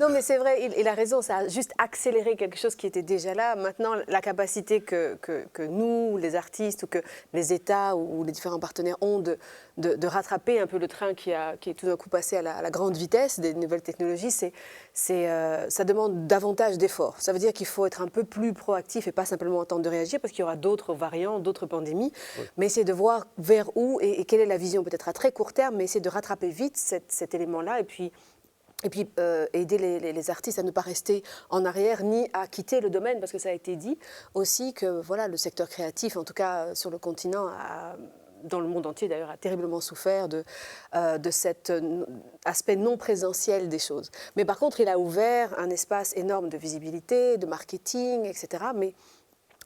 Non, mais c'est vrai, il a raison, ça a juste accéléré quelque chose qui était déjà là. Maintenant, la capacité que nous, les artistes, ou que les États ou les différents partenaires ont de rattraper un peu le train qui est tout d'un coup passé à la grande vitesse des nouvelles technologies, ça demande davantage d'efforts. Ça veut dire qu'il faut être un peu plus proactif et pas simplement attendre de réagir, parce qu'il y aura d'autres variants, d'autres pandémies, mais essayer de voir vers où et quelle est la vision peut-être à très court terme, mais essayer de rattraper vite cet élément-là et puis aider les artistes à ne pas rester en arrière ni à quitter le domaine, parce que ça a été dit aussi que voilà, le secteur créatif, en tout cas sur le continent, dans le monde entier d'ailleurs, a terriblement souffert de cet aspect non présentiel des choses. Mais par contre, il a ouvert un espace énorme de visibilité, de marketing, etc. Mais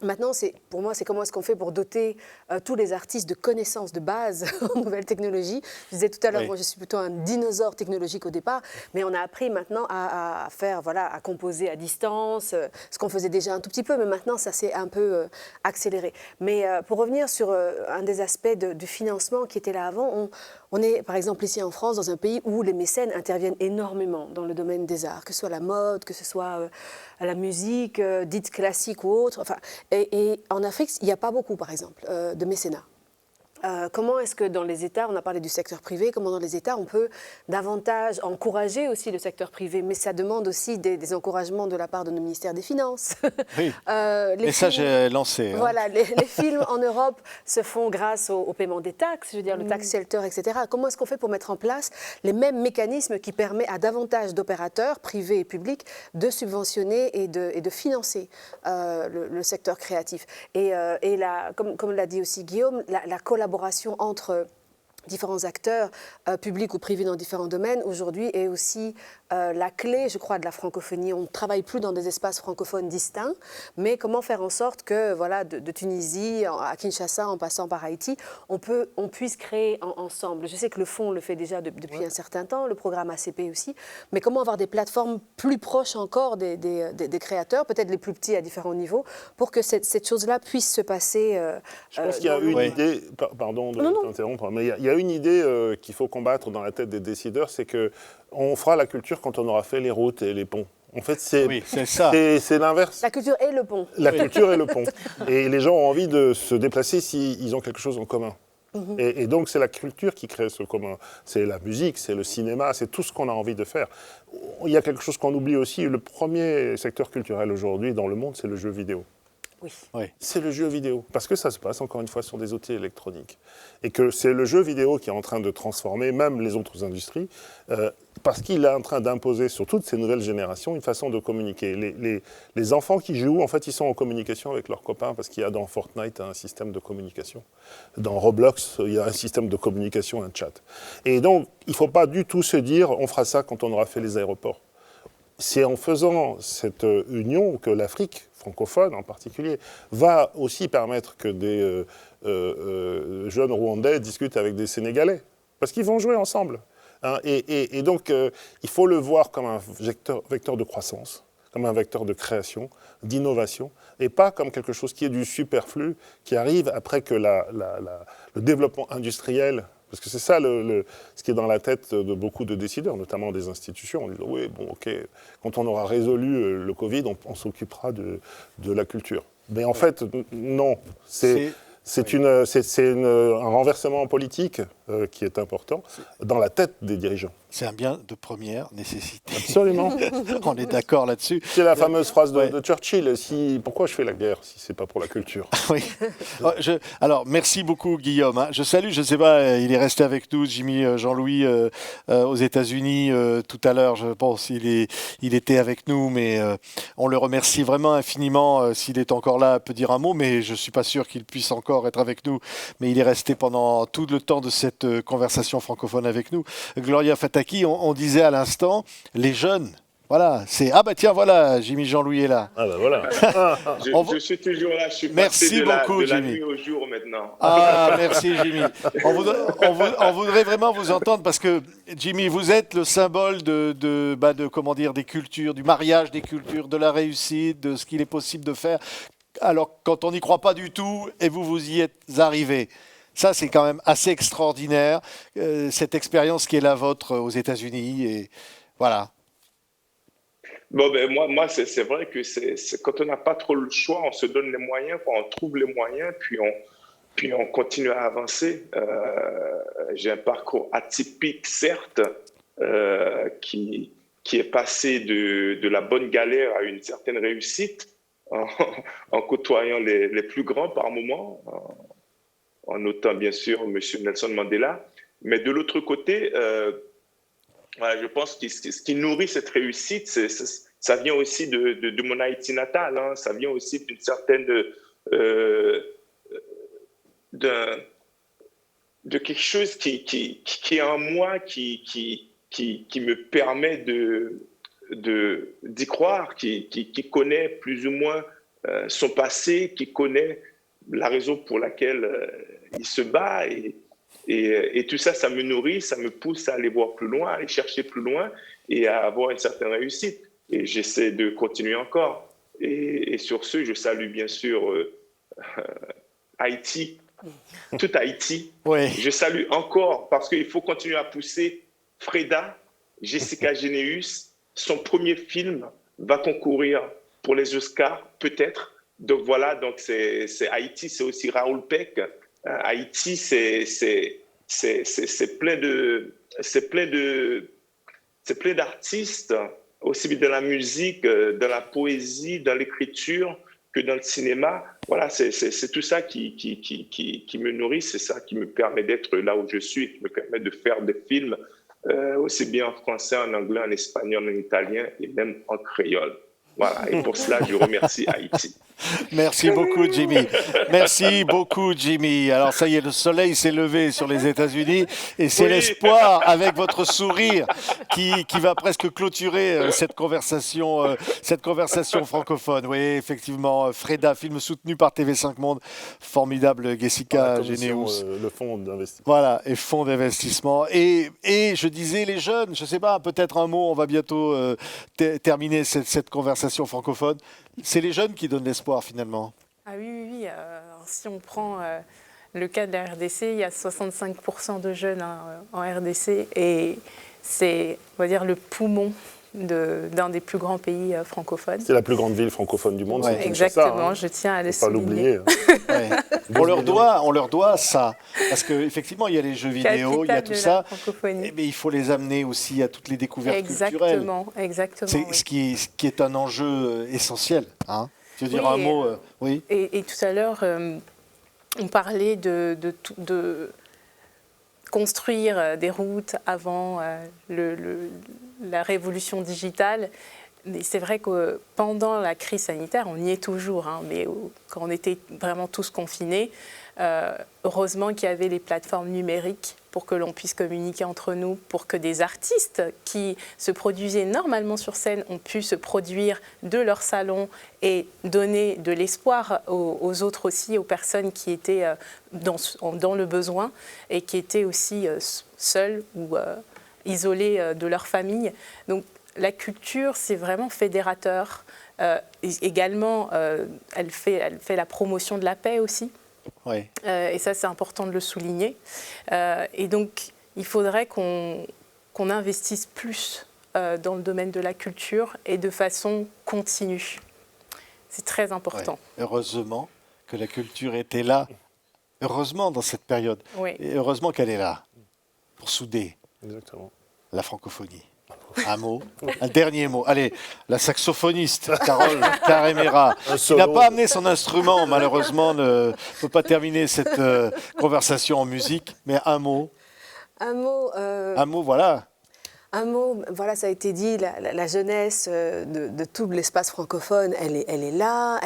maintenant, pour moi, c'est comment est-ce qu'on fait pour doter tous les artistes de connaissances de base en nouvelles technologies. Je disais tout à l'heure, moi je suis plutôt un dinosaure technologique au départ, mais on a appris maintenant à faire, à composer à distance, ce qu'on faisait déjà un tout petit peu, mais maintenant ça s'est un peu accéléré. Mais pour revenir sur un des aspects du financement qui était là avant, on est par exemple ici en France dans un pays où les mécènes interviennent énormément dans le domaine des arts, que ce soit la mode, que ce soit la musique dite classique ou autre. Enfin, et en Afrique, il n'y a pas beaucoup, par exemple, de mécénat. Comment est-ce que dans les États, on a parlé du secteur privé, comment dans les États on peut davantage encourager aussi le secteur privé, mais ça demande aussi des encouragements de la part de nos ministères des Finances. Oui, ça j'ai lancé. Voilà, les films en Europe se font grâce au paiement des taxes, je veux dire le tax shelter, etc. Comment est-ce qu'on fait pour mettre en place les mêmes mécanismes qui permettent à davantage d'opérateurs, privés et publics, de subventionner et de financer le secteur créatif. Et comme l'a dit aussi Guillaume, la collaboration entre différents acteurs, publics ou privés dans différents domaines, aujourd'hui est aussi la clé, je crois, de la francophonie. On ne travaille plus dans des espaces francophones distincts, mais comment faire en sorte que, voilà, de Tunisie à Kinshasa, en passant par Haïti, on puisse créer ensemble. Je sais que le Fonds le fait déjà depuis un certain temps, le programme ACP aussi, mais comment avoir des plateformes plus proches encore des créateurs, peut-être les plus petits à différents niveaux, pour que cette chose-là puisse se passer. Je pense qu'il y a une idée, pardon de t'interrompre, mais il y a une idée qu'il faut combattre dans la tête des décideurs, c'est qu'on fera la culture quand on aura fait les routes et les ponts. En fait, c'est l'inverse. La culture et le pont. La culture et le pont. Et les gens ont envie de se déplacer s'ils ont quelque chose en commun. Et donc, c'est la culture qui crée ce commun. C'est la musique, c'est le cinéma, c'est tout ce qu'on a envie de faire. Il y a quelque chose qu'on oublie aussi. Le premier secteur culturel aujourd'hui dans le monde, c'est le jeu vidéo. Oui. C'est le jeu vidéo, parce que ça se passe encore une fois sur des outils électroniques. Et que c'est le jeu vidéo qui est en train de transformer même les autres industries, parce qu'il est en train d'imposer sur toutes ces nouvelles générations une façon de communiquer. Les enfants qui jouent, en fait, ils sont en communication avec leurs copains, parce qu'il y a dans Fortnite un système de communication. Dans Roblox, il y a un système de communication, un chat. Et donc, il ne faut pas du tout se dire, on fera ça quand on aura fait les aéroports. C'est en faisant cette union que l'Afrique francophone en particulier, va aussi permettre que des jeunes Rwandais discutent avec des Sénégalais, parce qu'ils vont jouer ensemble. Hein, et donc, il faut le voir comme un vecteur de croissance, comme un vecteur de création, d'innovation, et pas comme quelque chose qui est du superflu, qui arrive après que le développement industriel. Parce que c'est ça ce qui est dans la tête de beaucoup de décideurs, notamment des institutions. On dit oui, bon, ok, quand on aura résolu le Covid, on s'occupera de la culture. Mais en fait, non. C'est un renversement politique qui est important dans la tête des dirigeants. C'est un bien de première nécessité. Absolument. On est d'accord là-dessus. C'est la fameuse phrase de Churchill, pourquoi je fais la guerre si ce n'est pas pour la culture? Oui. Alors, merci beaucoup Guillaume. Je salue, je ne sais pas, il est resté avec nous, Jimmy Jean-Louis, aux États-Unis tout à l'heure, je pense. Il était avec nous, mais on le remercie vraiment infiniment. S'il est encore là, il peut dire un mot, mais je ne suis pas sûr qu'il puisse encore être avec nous. Mais il est resté pendant tout le temps de cette conversation francophone avec nous. Gloria Fataki, on disait à l'instant, les jeunes. Voilà, tiens, voilà, Jimmy Jean-Louis est là. Ah ben voilà. Je suis toujours là, je suis merci beaucoup, de la Jimmy. nuit au jour maintenant. Ah, merci Jimmy. On voudrait vraiment vous entendre parce que, Jimmy, vous êtes le symbole comment dire, des cultures, du mariage des cultures, de la réussite, de ce qu'il est possible de faire. Alors, quand on n'y croit pas du tout, et vous y êtes arrivé. Ça, c'est quand même assez extraordinaire, cette expérience qui est la vôtre aux États-Unis. Et voilà. Bon, moi c'est vrai que quand on n'a pas trop le choix, on se donne les moyens, on trouve les moyens, puis on continue à avancer. J'ai un parcours atypique, certes, qui est passé de la bonne galère à une certaine réussite, en côtoyant les plus grands par moments, en notant bien sûr M. Nelson Mandela. Mais de l'autre côté, voilà, je pense que ce qui nourrit cette réussite, ça vient aussi de mon Haïti natal, hein. Ça vient aussi d'une certaine de quelque chose qui est en moi, qui me permet d'y croire, qui connaît plus ou moins son passé, qui connaît la raison pour laquelle il se bat. Et tout ça, ça me nourrit, ça me pousse à aller voir plus loin, à aller chercher plus loin et à avoir une certaine réussite. Et j'essaie de continuer encore. Et sur ce, je salue bien sûr Haïti, tout Haïti. Oui. Je salue encore parce qu'il faut continuer à pousser Freda, Jessica Généus. Son premier film va concourir pour les Oscars, peut-être. Donc voilà, donc c'est Haïti, c'est aussi Raoul Peck. Haïti, c'est plein d'artistes, aussi bien dans la musique, dans la poésie, dans l'écriture que dans le cinéma. Voilà, c'est tout ça qui me nourrit, c'est ça qui me permet d'être là où je suis, qui me permet de faire des films aussi bien en français, en anglais, en espagnol, en italien et même en créole. Voilà, et pour cela, je remercie Haïti. Merci beaucoup, Jimmy. Merci beaucoup, Jimmy. Alors, ça y est, le soleil s'est levé sur les États-Unis et c'est l'espoir, avec votre sourire, qui va presque clôturer cette conversation francophone. Oui, effectivement, Freda, film soutenu par TV5 Monde. Formidable, Jessica Généus. Le fonds d'investissement. Voilà, et fonds d'investissement. Et je disais, les jeunes, je ne sais pas, peut-être un mot, on va bientôt terminer cette conversation francophone. C'est les jeunes qui donnent l'espoir, finalement. Ah oui. Alors, si on prend le cas de la RDC, il y a 65% de jeunes en RDC et c'est, on va dire, le poumon d'un des plus grands pays francophones. C'est la plus grande ville francophone du monde. Ouais, exactement, je tiens à le souligner. Pas l'oublier. On leur doit ça, parce qu'effectivement, il y a les jeux vidéo, il y a tout ça, mais il faut les amener aussi à toutes les découvertes culturelles. Exactement. C'est ce qui est un enjeu essentiel. Hein. Tu veux dire un mot oui. Et tout à l'heure, on parlait de construire des routes avant la révolution digitale. Mais c'est vrai que pendant la crise sanitaire, on y est toujours, hein, mais quand on était vraiment tous confinés, heureusement qu'il y avait les plateformes numériques pour que l'on puisse communiquer entre nous, pour que des artistes qui se produisaient normalement sur scène ont pu se produire de leur salon et donner de l'espoir aux autres aussi, aux personnes qui étaient dans le besoin et qui étaient aussi seules ou isolées de leur famille. Donc, la culture, c'est vraiment fédérateur. Également, elle fait la promotion de la paix aussi. Oui. Et ça, c'est important de le souligner. Et donc, il faudrait qu'on investisse plus dans le domaine de la culture et de façon continue. C'est très important. Ouais. Heureusement que la culture était là. Heureusement dans cette période. Oui. Et heureusement qu'elle est là pour souder la francophonie. Un mot, un dernier mot. Allez, la saxophoniste Carole Caremera, qui n'a pas amené son instrument, malheureusement, ne peut pas terminer cette conversation en musique, mais un mot. Un mot, voilà. Un mot, voilà, ça a été dit, la jeunesse de tout l'espace francophone, elle est là.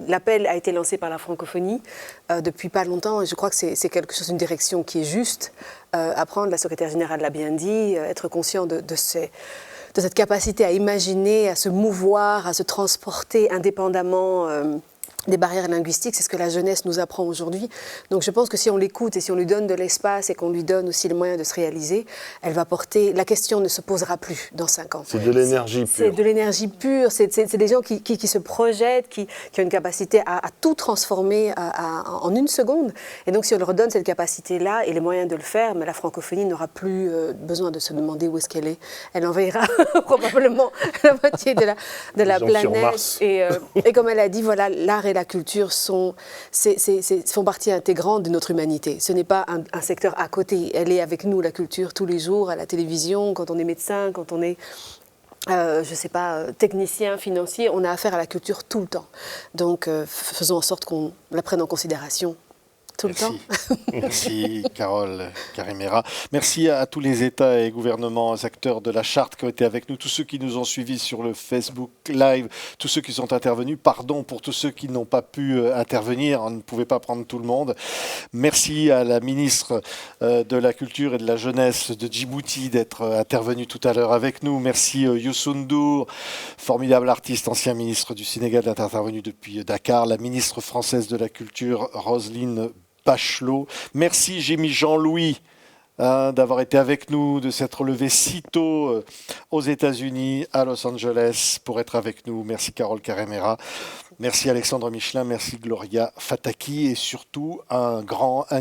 L'appel a été lancé par la francophonie depuis pas longtemps et je crois que c'est quelque chose, une direction qui est juste à prendre. La secrétaire générale l'a bien dit, être conscient de cette capacité à imaginer, à se mouvoir, à se transporter indépendamment des barrières linguistiques, c'est ce que la jeunesse nous apprend aujourd'hui. Donc je pense que si on l'écoute et si on lui donne de l'espace et qu'on lui donne aussi les moyens de se réaliser, elle va porter... La question ne se posera plus dans 5 ans. C'est de l'énergie pure. C'est de l'énergie pure, c'est des gens qui se projettent, qui ont une capacité à tout transformer en une seconde. Et donc si on leur donne cette capacité-là et les moyens de le faire, mais la francophonie n'aura plus besoin de se demander où est-ce qu'elle est. Elle envahira probablement la moitié de la planète. Et comme elle a dit, voilà, l'art et la culture font partie intégrante de notre humanité. Ce n'est pas un secteur à côté. Elle est avec nous, la culture, tous les jours, à la télévision, quand on est médecin, quand on est, je ne sais pas, technicien, financier. On a affaire à la culture tout le temps. Donc, faisons en sorte qu'on la prenne en considération. Tout le temps. Merci Carole Caremera. Merci à tous les États et gouvernements, acteurs de la charte qui ont été avec nous, tous ceux qui nous ont suivis sur le Facebook Live, tous ceux qui sont intervenus. Pardon pour tous ceux qui n'ont pas pu intervenir, on ne pouvait pas prendre tout le monde. Merci à la ministre de la Culture et de la Jeunesse de Djibouti d'être intervenue tout à l'heure avec nous. Merci Youssou N'Dour, formidable artiste, ancien ministre du Sénégal, d'être intervenu depuis Dakar. La ministre française de la Culture, Roselyne Bachelot. Merci Jimmy Jean-Louis d'avoir été avec nous, de s'être levé si tôt aux États-Unis, à Los Angeles, pour être avec nous. Merci Carole Caremera. Merci Alexandre Michelin, merci Gloria Fataki et surtout un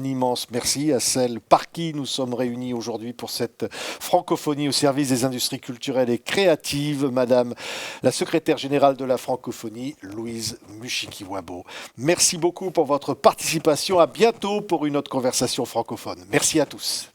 immense merci à celle par qui nous sommes réunis aujourd'hui pour cette francophonie au service des industries culturelles et créatives, Madame la secrétaire générale de la francophonie, Louise Mushikiwabo. Merci beaucoup pour votre participation. À bientôt pour une autre conversation francophone. Merci à tous.